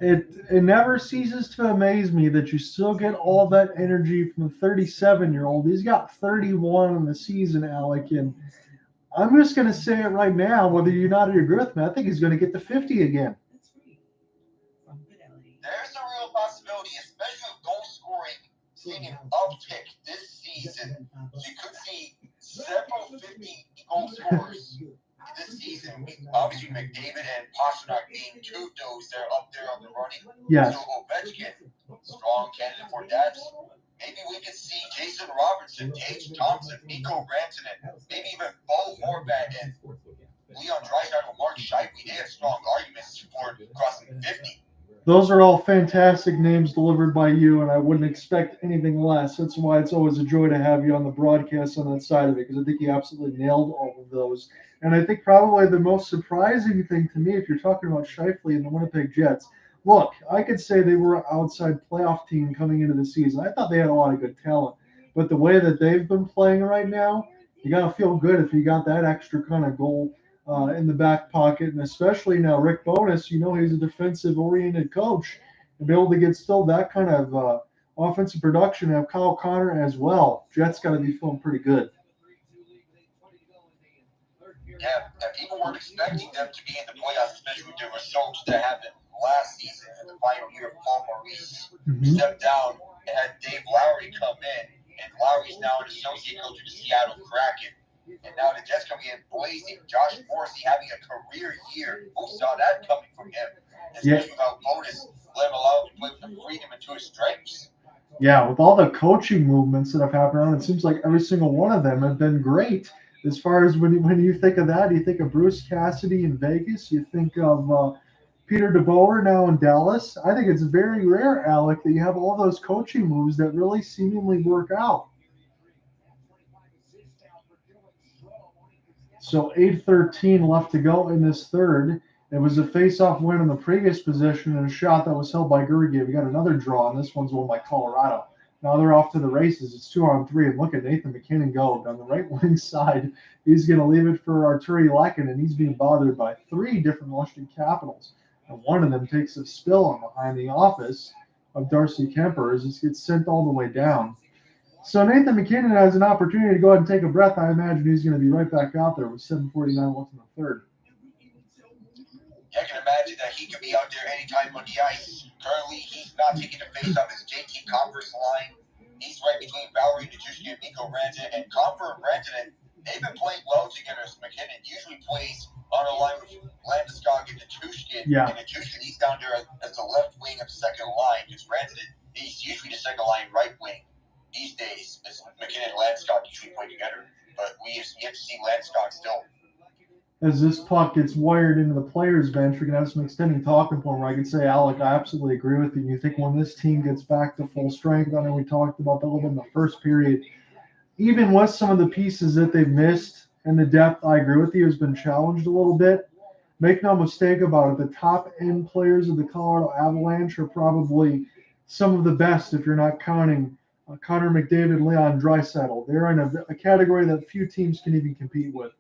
It never ceases to amaze me that you still get all that energy from a 37-year-old. He's got 31 in the season, Alec, and I'm just going to say it right now, whether you not agree with me, I think he's going to get to 50 again. There's a real possibility, especially with goal scoring, seeing an uptick this season. You could see several 50-goal scorers this season. Obviously, McDavid and Pastrnak being two of those that are up there on the running. Yes. So Ovechkin, strong candidate for that. Maybe we could see Jason Robertson, Tage Thompson, Mikko Rantanen, maybe even Bo Horvat and Leon Draisaitl or Mark Scheifele. They have strong arguments for crossing 50. Those are all fantastic names delivered by you, and I wouldn't expect anything less. That's why it's always a joy to have you on the broadcast on that side of it, because I think you absolutely nailed all of those. And I think probably the most surprising thing to me, if you're talking about Scheifele and the Winnipeg Jets, look, I could say they were an outside playoff team coming into the season. I thought they had a lot of good talent, but the way that they've been playing right now, you got to feel good if you got that extra kind of goal in the back pocket, and especially now Rick Bowness, he's a defensive-oriented coach, and be able to get still that kind of offensive production, have Kyle Connor as well. Jets got to be feeling pretty good. Yeah, people weren't expecting them to be in the playoffs, especially with the results that happened last season. The final year of Paul Maurice stepped down and had Dave Lowry come in, and Lowry's now an associate coach of the Seattle Kraken. And now the Jets coming in blazing. Josh Morrissey having a career year. Who saw that coming from him? Especially how Otis let him allow him to play with the freedom and to his strengths. Yeah, with all the coaching movements that have happened around, it seems like every single one of them have been great. As far as when you think of that, you think of Bruce Cassidy in Vegas. You think of Peter DeBoer now in Dallas. I think it's very rare, Alec, that you have all those coaching moves that really seemingly work out. So 8:13 left to go in this third. It was a face-off win in the previous possession and a shot that was held by Georgiev. We got another draw, and this one's won by Colorado. Now they're off to the races. It's 2-on-3, and look at Nathan MacKinnon go on the right wing side. He's going to leave it for Artturi Lehkonen, and he's being bothered by three different Washington Capitals. And one of them takes a spill on behind the office of Darcy Kemper as it gets sent all the way down. So Nathan MacKinnon has an opportunity to go ahead and take a breath. I imagine he's going to be right back out there with 7:49 left in the third. I can imagine that he could be out there anytime on the ice. Currently, he's not taking the face off his JT Compher's line. He's right between Valeri Nichushkin and Mikko Rantanen. And Compher and Rantanen, they've been playing well together as MacKinnon usually plays on a line with Landeskog and Nichushkin. Yeah. And Nichushkin, he's down there as the left wing of second line. Because Rantanen, he's usually the second line right wing. These days, as MacKinnon and Landeskog usually play together. But we have yet to see Landeskog still. As this puck gets wired into the players' bench, we can have some extending talking point where I can say, Alec, I absolutely agree with you. You think when this team gets back to full strength, I know we talked about that a little bit in the first period, even with some of the pieces that they've missed and the depth, I agree with you, has been challenged a little bit. Make no mistake about it, the top-end players of the Colorado Avalanche are probably some of the best if you're not counting Connor McDavid and Leon Draisaitl. They're in a category that few teams can even compete with.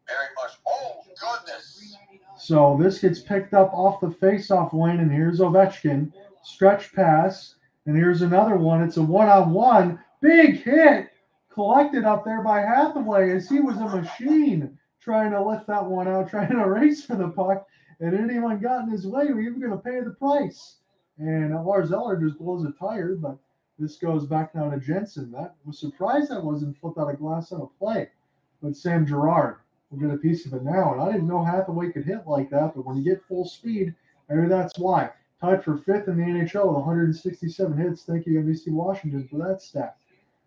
Very much. Oh, goodness. So this gets picked up off the face-off lane, and here's Ovechkin. Stretch pass, and here's another one. It's a one-on-one. Big hit collected up there by Hathaway as he was a machine trying to lift that one out, trying to race for the puck, and anyone got in his way, we were going to pay the price. And Lars Eller just blows a tire, but this goes back now to Jensen. That was surprised that wasn't flipped out of glass on a play. But Sam Girard will get a piece of it now. And I didn't know Hathaway could hit like that, but when you get full speed, maybe that's why. Tied for fifth in the NHL with 167 hits. Thank you, NBC Washington, for that stat.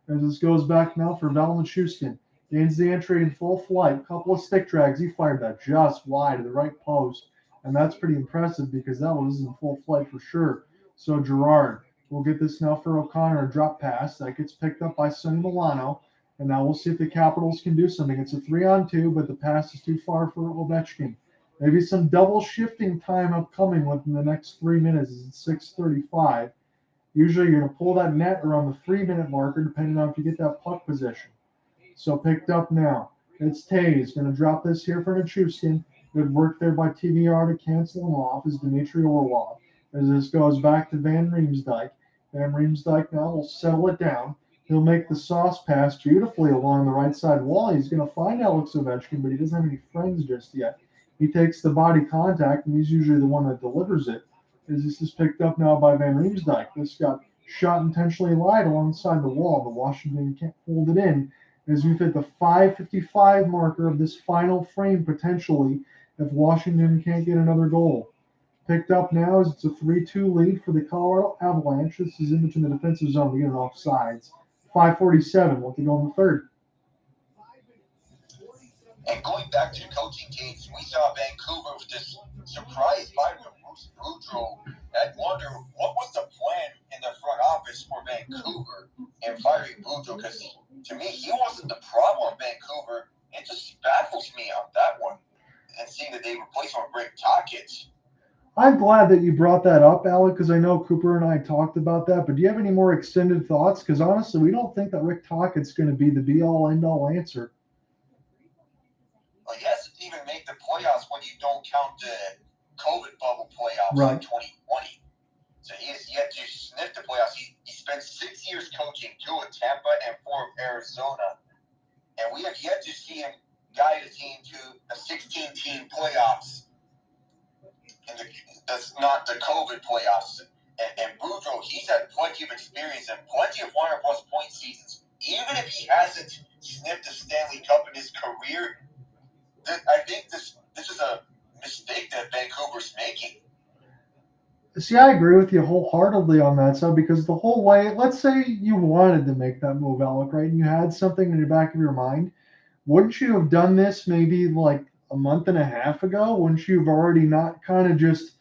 As this goes back now for Valeri Nichushkin. Gains the entry in full flight. Couple of stick drags. He fired that just wide to the right post. And that's pretty impressive because that was in full flight for sure. So Girard will get this now for O'Connor, a drop pass. That gets picked up by Sonny Milano. And now we'll see if the Capitals can do something. It's a 3-on-2, but the pass is too far for Ovechkin. Maybe some double shifting time upcoming within the next 3 minutes. It's 6:35. Usually you're going to pull that net around the 3-minute marker, depending on if you get that puck position. So picked up now. It's Tays. Going to drop this here for Nichushkin. Good work there by TVR to cancel him off as Dmitry Orlov. As this goes back to Van Riemsdyk. Van Riemsdyk now will settle it down. He'll make the sauce pass beautifully along the right side wall. He's going to find Alex Ovechkin, but he doesn't have any friends just yet. He takes the body contact, and he's usually the one that delivers it. As this is picked up now by Van Riemsdyk. This got shot intentionally wide alongside the wall. The Washington can't hold it in. As we've hit the 5:55 marker of this final frame, potentially, if Washington can't get another goal. Picked up now as it's a 3-2 lead for the Colorado Avalanche. This is in between the defensive zone. We get it off sides. 5:47 left to go in the third. And going back to the coaching games, we saw Vancouver with this surprise fight with that they replaced him with Rick Tocchet. I'm glad that you brought that up, Alec, because I know Cooper and I talked about that. But do you have any more extended thoughts? Because honestly, we don't think that Rick Tocchet's going to be the be-all, end-all answer. Well, he hasn't even made the playoffs when you don't count the COVID bubble playoffs Right. in 2020. So he has yet to sniff the playoffs. He spent 6 years coaching, 2 at Tampa and 4 at Arizona. And we have yet to see him guide a team to a 16-team playoffs. And that's not the COVID playoffs. And Boudreaux, he's had plenty of experience and plenty of 100-plus point seasons. Even if he hasn't sniffed a Stanley Cup in his career, I think this is a mistake that Vancouver's making. See, I agree with you wholeheartedly on that side because the whole way, let's say you wanted to make that move, Alec, right? And you had something in the back of your mind. Wouldn't you have done this maybe like a month and a half ago? Wouldn't you have already not kind of just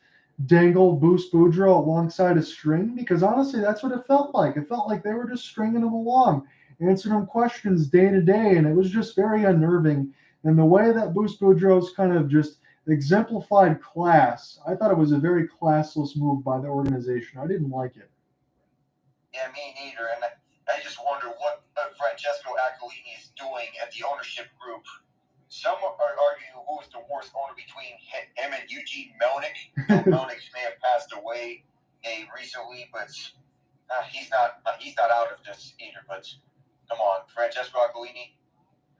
dangled Bruce Boudreaux alongside a string? Because honestly, that's what it felt like. It felt like they were just stringing him along, answering him questions day to day, and it was just very unnerving. And the way that Bruce Boudreaux's kind of just exemplified class, I thought it was a very classless move by the organization. I didn't like it. Yeah, me neither. And I just wonder what Francesco Aquilini is doing at the ownership group. Some are arguing who is the worst owner between him and Eugene Melnyk. Melnyk may have passed away recently, but he's not out of this either. But come on, Francesco Aquilini,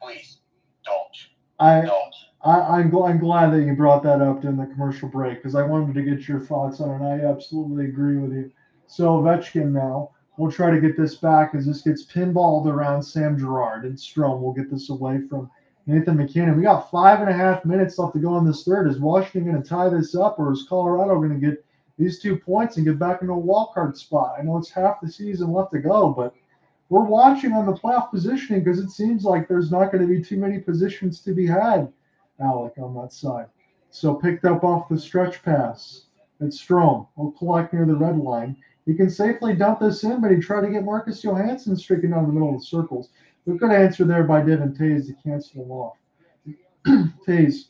please don't. I'm glad that you brought that up during the commercial break because I wanted to get your thoughts on it. And I absolutely agree with you. So Ovechkin now, we'll try to get this back as this gets pinballed around Sam Girard and Strome. We'll get this away from Nathan MacKinnon. We got 5.5 minutes left to go in this third. Is Washington going to tie this up, or is Colorado going to get these 2 points and get back into a wild card spot? I know it's half the season left to go, but we're watching on the playoff positioning because it seems like there's not going to be too many positions to be had, Alec, on that side. So picked up off the stretch pass. It's Strome. We'll collect near the red line. He can safely dump this in, but he tried to get Marcus Johansson streaking down the middle of the circles. But good answer there by Devin Tays to cancel him off. Tays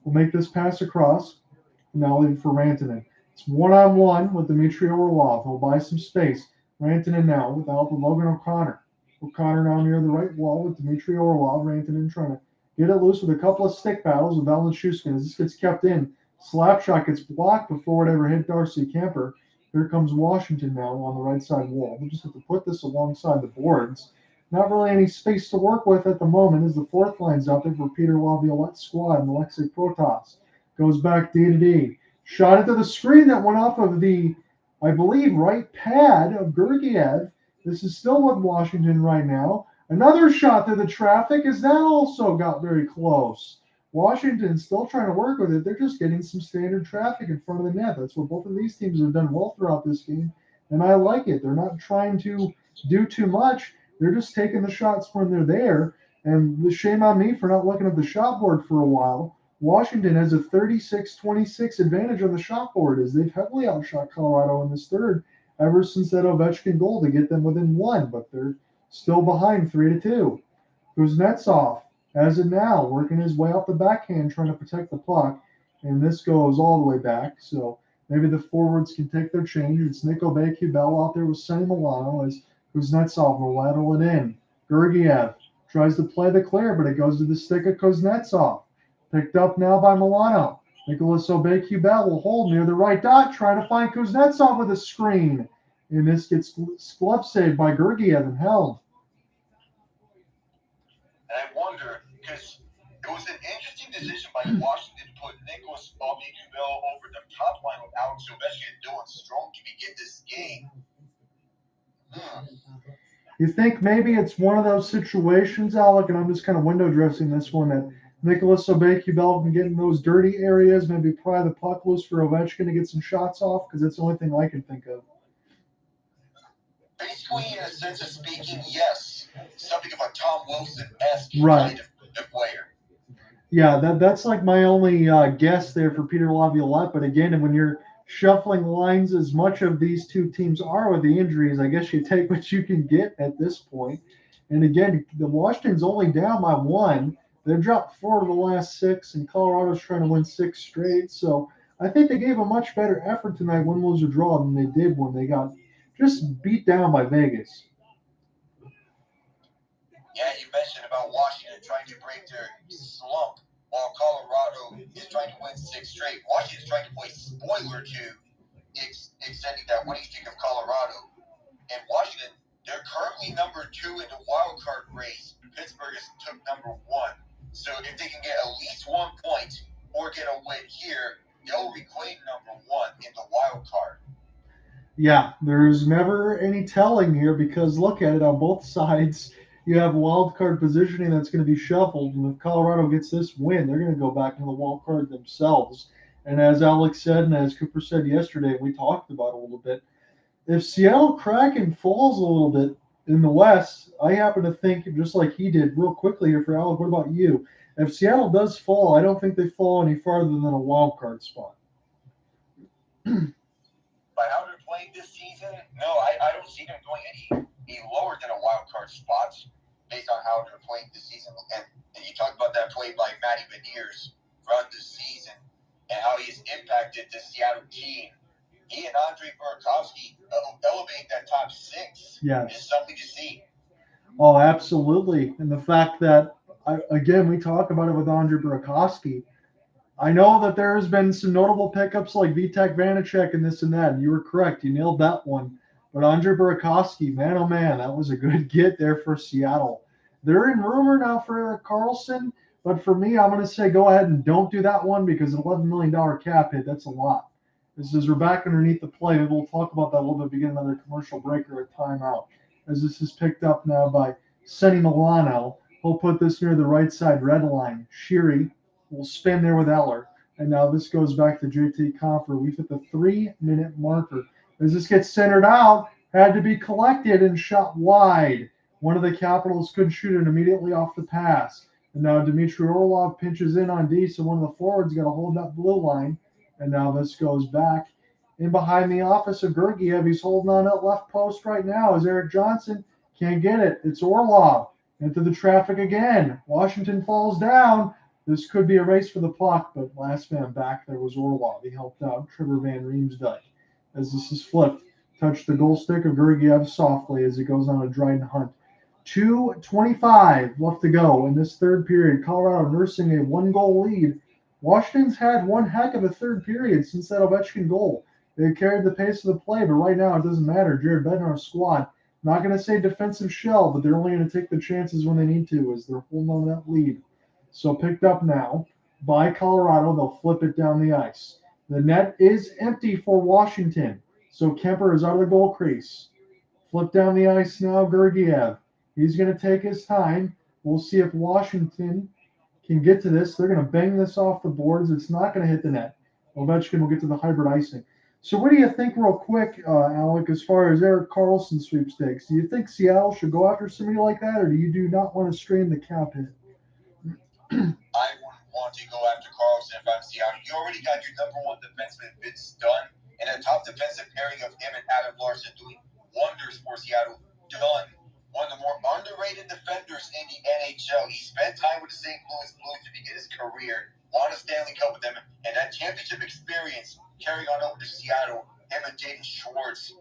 will make this pass across. Now leave it for Rantanen. It's one-on-one with Dmitry Orlov. He'll buy some space. Rantanen now with the help of Logan O'Connor. O'Connor now near the right wall with Dmitry Orlov. Rantanen trying to get it loose with a couple of stick battles with Valeri Nichushkin. As this gets kept in, slap shot gets blocked before it ever hit Darcy Compher. Here comes Washington now on the right side wall. We'll just have to put this alongside the boards. Not really any space to work with at the moment as the fourth line's out there for Peter Laviolette's squad. And Alexei Protas goes back D to D. Shot into the screen that went off of the, I believe, right pad of Gurgiev. This is still with Washington right now. Another shot through the traffic as that also got very close. Washington's still trying to work with it. They're just getting some standard traffic in front of the net. That's what both of these teams have done well throughout this game, and I like it. They're not trying to do too much. They're just taking the shots when they're there, and shame on me for not looking at the shot board for a while. Washington has a 36-26 advantage on the shot board as they've heavily outshot Colorado in this third ever since that Ovechkin goal to get them within one, but they're still behind 3-2. Kuznetsov has it now, working his way off the backhand, trying to protect the puck, and this goes all the way back, so maybe the forwards can take their change. It's Nick Aube-Kubel out there with Sonny Milano as Kuznetsov will lateral it in. Gurgiev tries to play the clear, but it goes to the stick of Kuznetsov. Picked up now by Milano. Nicholas Aube-Kubel will hold near the right dot, trying to find Kuznetsov with a screen. And this gets glove saved by Gurgiev and Helm. And I wonder, because it was an interesting decision by Washington to put Nicholas Aube-Kubel over the top line with Alex Ovechkin doing Strome to begin this game. You think maybe it's one of those situations, Alec, and I'm just kind of window dressing this one, that Nicholas Aube-Kubel can get in those dirty areas, maybe pry the puck loose for Ovechkin to get some shots off, because that's the only thing I can think of. Basically, in a sense of speaking, yes. Something of a Tom Wilson-esque kind of player. Yeah, that's like my only guess there for Peter Laviolette. But again, when you're shuffling lines as much of these two teams are with the injuries, I guess you take what you can get at this point. And again, the Washington's only down by one. They've dropped 4 of the last 6, and Colorado's trying to win 6 straight. So I think they gave a much better effort tonight, win, lose, or draw, than they did when they got just beat down by Vegas. Yeah, you mentioned about Washington trying to break their slump while Colorado is trying to win 6 straight. Washington's trying to play spoiler to extending that winning streak of Colorado. And Washington, they're currently number 2 in the wild card race. Pittsburgh took number 1. So if they can get at least 1 point or get a win here, they'll reclaim number 1 in the wild card. Yeah, there's never any telling here because look at it on both sides. You have wild card positioning that's going to be shuffled, and if Colorado gets this win, they're going to go back into the wild card themselves. And as Alex said, and as Cooper said yesterday, we talked about it a little bit. If Seattle Kraken falls a little bit in the West, I happen to think, just like he did, real quickly here for Alec. What about you? If Seattle does fall, I don't think they fall any farther than a wild card spot. By how they're playing this season, no, I don't see them going any lower than a wild card spot based on how they're playing this season. And you talked about that play by Matty Beniers throughout the season and how he's impacted the Seattle team. He and Andre Burakovsky elevating that top 6 is something to see. Oh, absolutely. And the fact that, again, we talk about it with Andre Burakovsky. I know that there has been some notable pickups like Vitek Vanacek and this and that, and you were correct. You nailed that one. But Andre Burakovsky, man, oh man, that was a good get there for Seattle. They're in rumor now for Erik Karlsson, but for me, I'm going to say go ahead and don't do that one because an $11 million cap hit, that's a lot. This is we're back underneath the play. Maybe we'll talk about that a little bit, begin another commercial break or a timeout. As this is picked up now by Sonny Milano. He'll put this near the right side red line. Sheary will spin there with Eller. And now this goes back to JT Compher. We've hit the 3-minute marker. As this gets centered out, had to be collected and shot wide. One of the Capitals couldn't shoot it immediately off the pass. And now Dmitry Orlov pinches in on D, so one of the forwards got to hold that blue line. And now this goes back in behind the office of Gergiev. He's holding on that left post right now as Erik Johnson can't get it. It's Orlov into the traffic again. Washington falls down. This could be a race for the puck, but last man back there was Orlov. He helped out Trevor Van Riemsdyk. As this is flipped, touched the goal stick of Gergiev softly as it goes on a Dryden Hunt. 2:25 left to go in this third period. Colorado nursing a 1-goal lead. Washington's had one heck of a third period since that Ovechkin goal. They carried the pace of the play, but right now it doesn't matter. Jared Bednar's squad, not going to say defensive shell, but they're only going to take the chances when they need to as they're holding on that lead. So picked up now by Colorado. They'll flip it down the ice. The net is empty for Washington. So Compher is out of the goal crease. Flip down the ice now, Gergiev. He's going to take his time. We'll see if Washington can get to this. They're going to bang this off the boards. It's not going to hit the net. Ovechkin will get to the hybrid icing. So what do you think real quick, Alec, as far as Erik Karlsson sweepstakes? Do you think Seattle should go after somebody like that, or do you do not want to strain the cap hit? I wouldn't want to go after Karlsson if I'm Seattle. You already got your number 1 defenseman, Vince Dunn, and a top defensive pairing of him and Adam Larson doing wonders for Seattle. Dunn, one of the more underrated defenders in the NHL. He spent time with the St. Louis Blues to begin his career, won a Stanley Cup with them, and that championship experience carrying on over to Seattle, him and Jaden Schwartz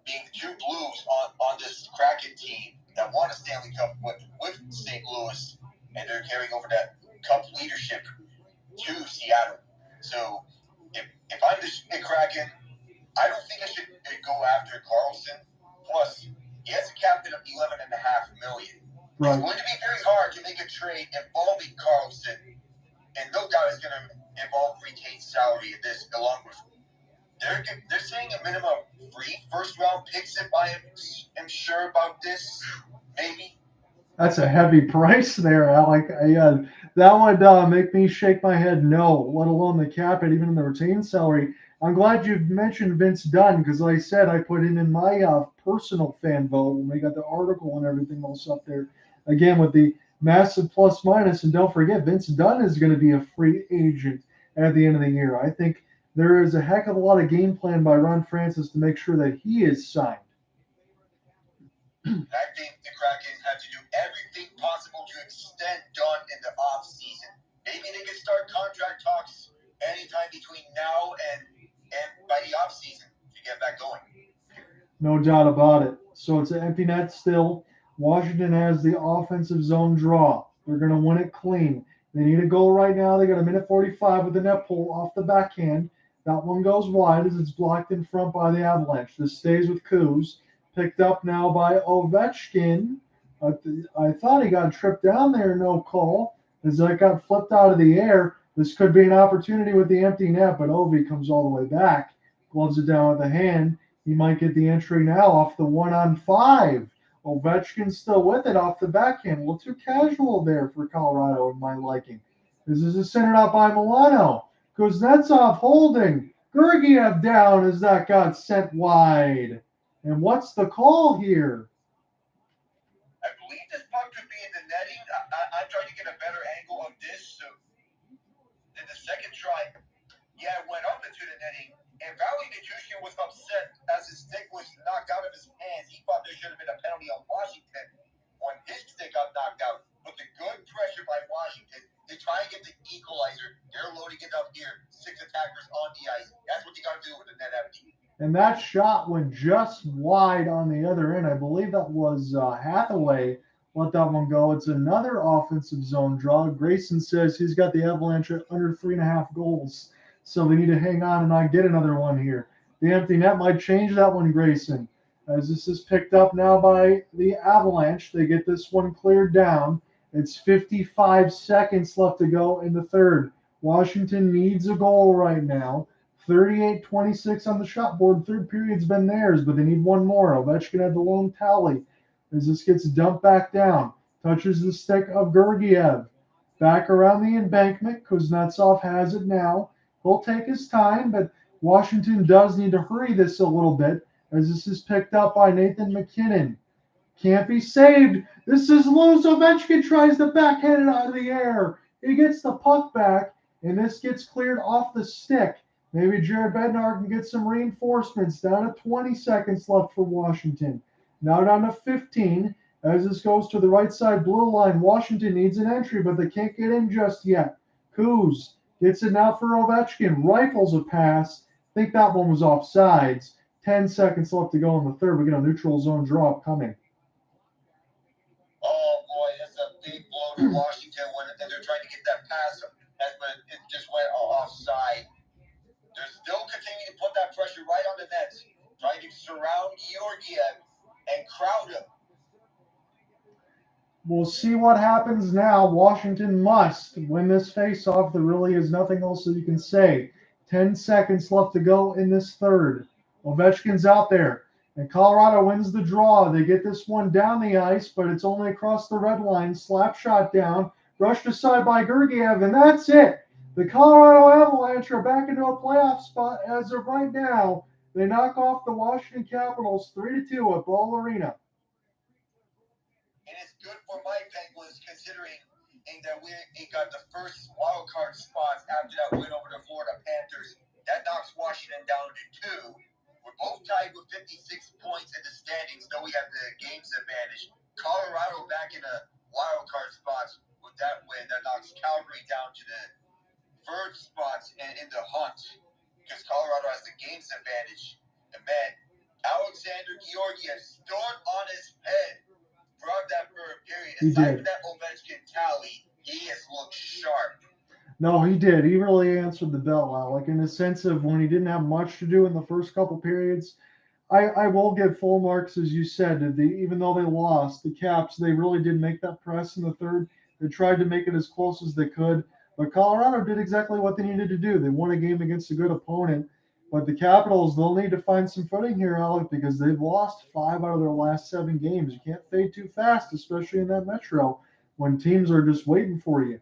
being the 2 Blues on this Kraken team that won a Stanley Cup with St. Louis, and they're carrying over that Cup leadership to Seattle. So if I'm the Kraken, I don't think I should go after Karlsson. Plus, he has a captain of $11.5 million. Right. It's going to be very hard to make a trade involving Karlsson, and no doubt it's going to involve retained salary in this, along with they're saying a minimum of 3 first-round picks if I am sure about this, maybe. That's a heavy price there, Alec. That would make me shake my head no, let alone the cap it, even in the retained salary. I'm glad you mentioned Vince Dunn because, like I said, I put him in my personal fan vote when we got the article and everything else up there. Again, with the massive plus minus, and don't forget, Vince Dunn is going to be a free agent at the end of the year. I think there is a heck of a lot of game plan by Ron Francis to make sure that he is signed. I think the Kraken have to do everything possible to extend Dunn in the off-season. Maybe they can start contract talks anytime between now and by the off-season to get back going. No doubt about it. So it's an empty net still. Washington has the offensive zone draw. They're going to win it clean. They need a goal right now. They got a minute 45 with the net pull off the backhand. That one goes wide as it's blocked in front by the Avalanche. This stays with Kuz. Picked up now by Ovechkin. I thought he got tripped down there, no call. As that got flipped out of the air. This could be an opportunity with the empty net, but Ovi comes all the way back. Gloves it down with the hand. He might get the entry now off the 1-on-5. Ovechkin's still with it off the backhand. A little too casual there for Colorado in my liking. This is centered out by Milano. Kuznetsov holding. Georgiev down as that got sent wide. And what's the call here? I believe this puck could be in the netting. I'm trying to get a better angle of this. So in the second try, yeah, it went up into the netting. And Valeri Nichushkin was upset as his stick was knocked out of his hands. He thought there should have been a penalty on Washington when his stick got knocked out. But the good pressure by Washington, they try and get the equalizer. They're loading it up here. 6 attackers on the ice. That's what you got to do with the net empty. And that shot went just wide on the other end. I believe that was Hathaway let that one go. It's another offensive zone draw. Grayson says he's got the Avalanche at under 3.5 goals. So they need to hang on and not get another one here. The empty net might change that one, Grayson. As this is picked up now by the Avalanche, they get this one cleared down. It's 55 seconds left to go in the third. Washington needs a goal right now. 38-26 on the shot board. Third period's been theirs, but they need one more. Ovechkin had the lone tally. As this gets dumped back down, touches the stick of Georgiev. Back around the embankment. Kuznetsov has it now. He'll take his time, but Washington does need to hurry this a little bit as this is picked up by Nathan MacKinnon. Can't be saved. This is loose. Ovechkin tries to backhand it out of the air. He gets the puck back, and this gets cleared off the stick. Maybe Jared Bednar can get some reinforcements. Down to 20 seconds left for Washington. Now down to 15 as this goes to the right side blue line. Washington needs an entry, but they can't get in just yet. Kuz gets it now for Ovechkin. Rifles a pass. I think that one was offsides. 10 seconds left to go in the third. We get a neutral zone draw coming. Oh, boy, that's a big blow to Washington when they're trying to get that pass, but it just went offside. They're still continuing to put that pressure right on the net, trying to surround Georgiev and crowd him. We'll see what happens now. Washington must win this faceoff. There really is nothing else that you can say. 10 seconds left to go in this third. Ovechkin's out there, and Colorado wins the draw. They get this one down the ice, but it's only across the red line. Slap shot down, rushed aside by Georgiev, and that's it. The Colorado Avalanche are back into a playoff spot as of right now. They knock off the Washington Capitals 3-2 at Ball Arena. And it's good for my Penguins considering that we got the first wild card spots after that win over the Florida Panthers. That knocks Washington down to 2. We're both tied with 56 points in the standings, though we have the games advantage. Colorado back in the wild card spots with that win. That knocks Calgary down to the third spots in the hunt because Colorado has the games advantage. And man, Alexander Georgiev stood on his head throughout that third period. Aside from that Ovechkin tally, he has looked sharp. No, he did. He really answered the bell, Alec, in the sense of when he didn't have much to do in the first couple periods. I will give full marks, as you said. Even though they lost, the Caps, they really did make that press in the third. They tried to make it as close as they could. But Colorado did exactly what they needed to do. They won a game against a good opponent. But the Capitals, they'll need to find some footing here, Alec, because they've lost 5 out of their last 7 games. You can't fade too fast, especially in that Metro, when teams are just waiting for you.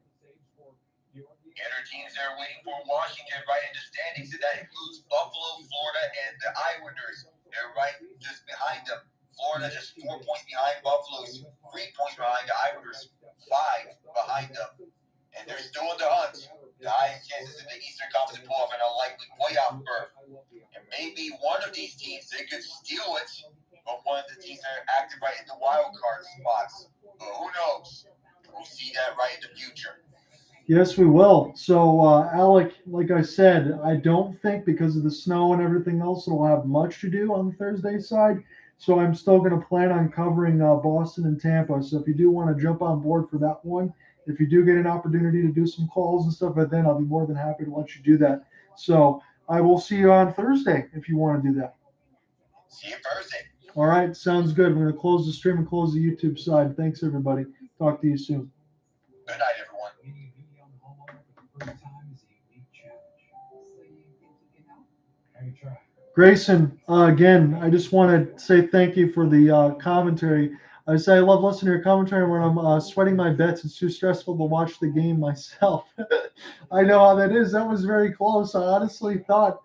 Other teams that are waiting for Washington right in the standings, and that includes Buffalo, Florida, and the Islanders. They're right just behind them. Florida just 4 points behind Buffalo, 3 points behind the Islanders, 5 behind them. And they're still in the hunt. The highest chances in the Eastern Conference to pull off an unlikely playoff berth. And maybe one of these teams, they could steal it, but one of the teams that are active right in the Yes, we will. So, Alec, like I said, I don't think because of the snow and everything else, it'll have much to do on the Thursday side. So, I'm still going to plan on covering Boston and Tampa. So, if you do want to jump on board for that one, if you do get an opportunity to do some calls and stuff, but then I'll be more than happy to let you do that. So, I will see you on Thursday if you want to do that. See you Thursday. All right, sounds good. We're going to close the stream and close the YouTube side. Thanks, everybody. Talk to you soon. Good night, everyone. Meeting on the homeowner for the first time is a unique challenge. So you think you can help? I can try. Grayson, again, I just want to say thank you for the commentary. I say I love listening to your commentary when I'm sweating my bets. It's too stressful to watch the game myself. I know how that is. That was very close. I honestly thought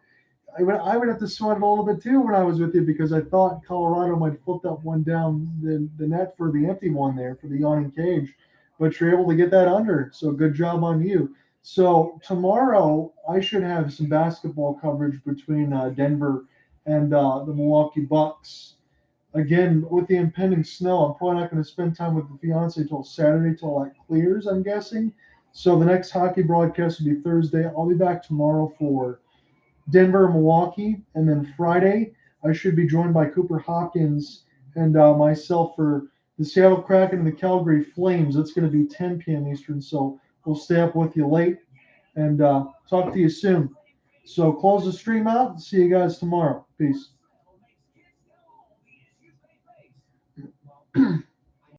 I would have to sweat it a little bit too when I was with you because I thought Colorado might flip that one down the net for the empty one there for the yawning cage. But you're able to get that under. So good job on you. So tomorrow I should have some basketball coverage between Denver and the Milwaukee Bucks. Again, with the impending snow, I'm probably not going to spend time with the fiance until Saturday till that clears, I'm guessing. So the next hockey broadcast will be Thursday. I'll be back tomorrow for Denver, Milwaukee, and then Friday I should be joined by Cooper Hopkins and myself for the Seattle Kraken and the Calgary Flames. That's going to be 10 p.m. Eastern, so we'll stay up with you late and talk to you soon. So close the stream out. See you guys tomorrow. Peace.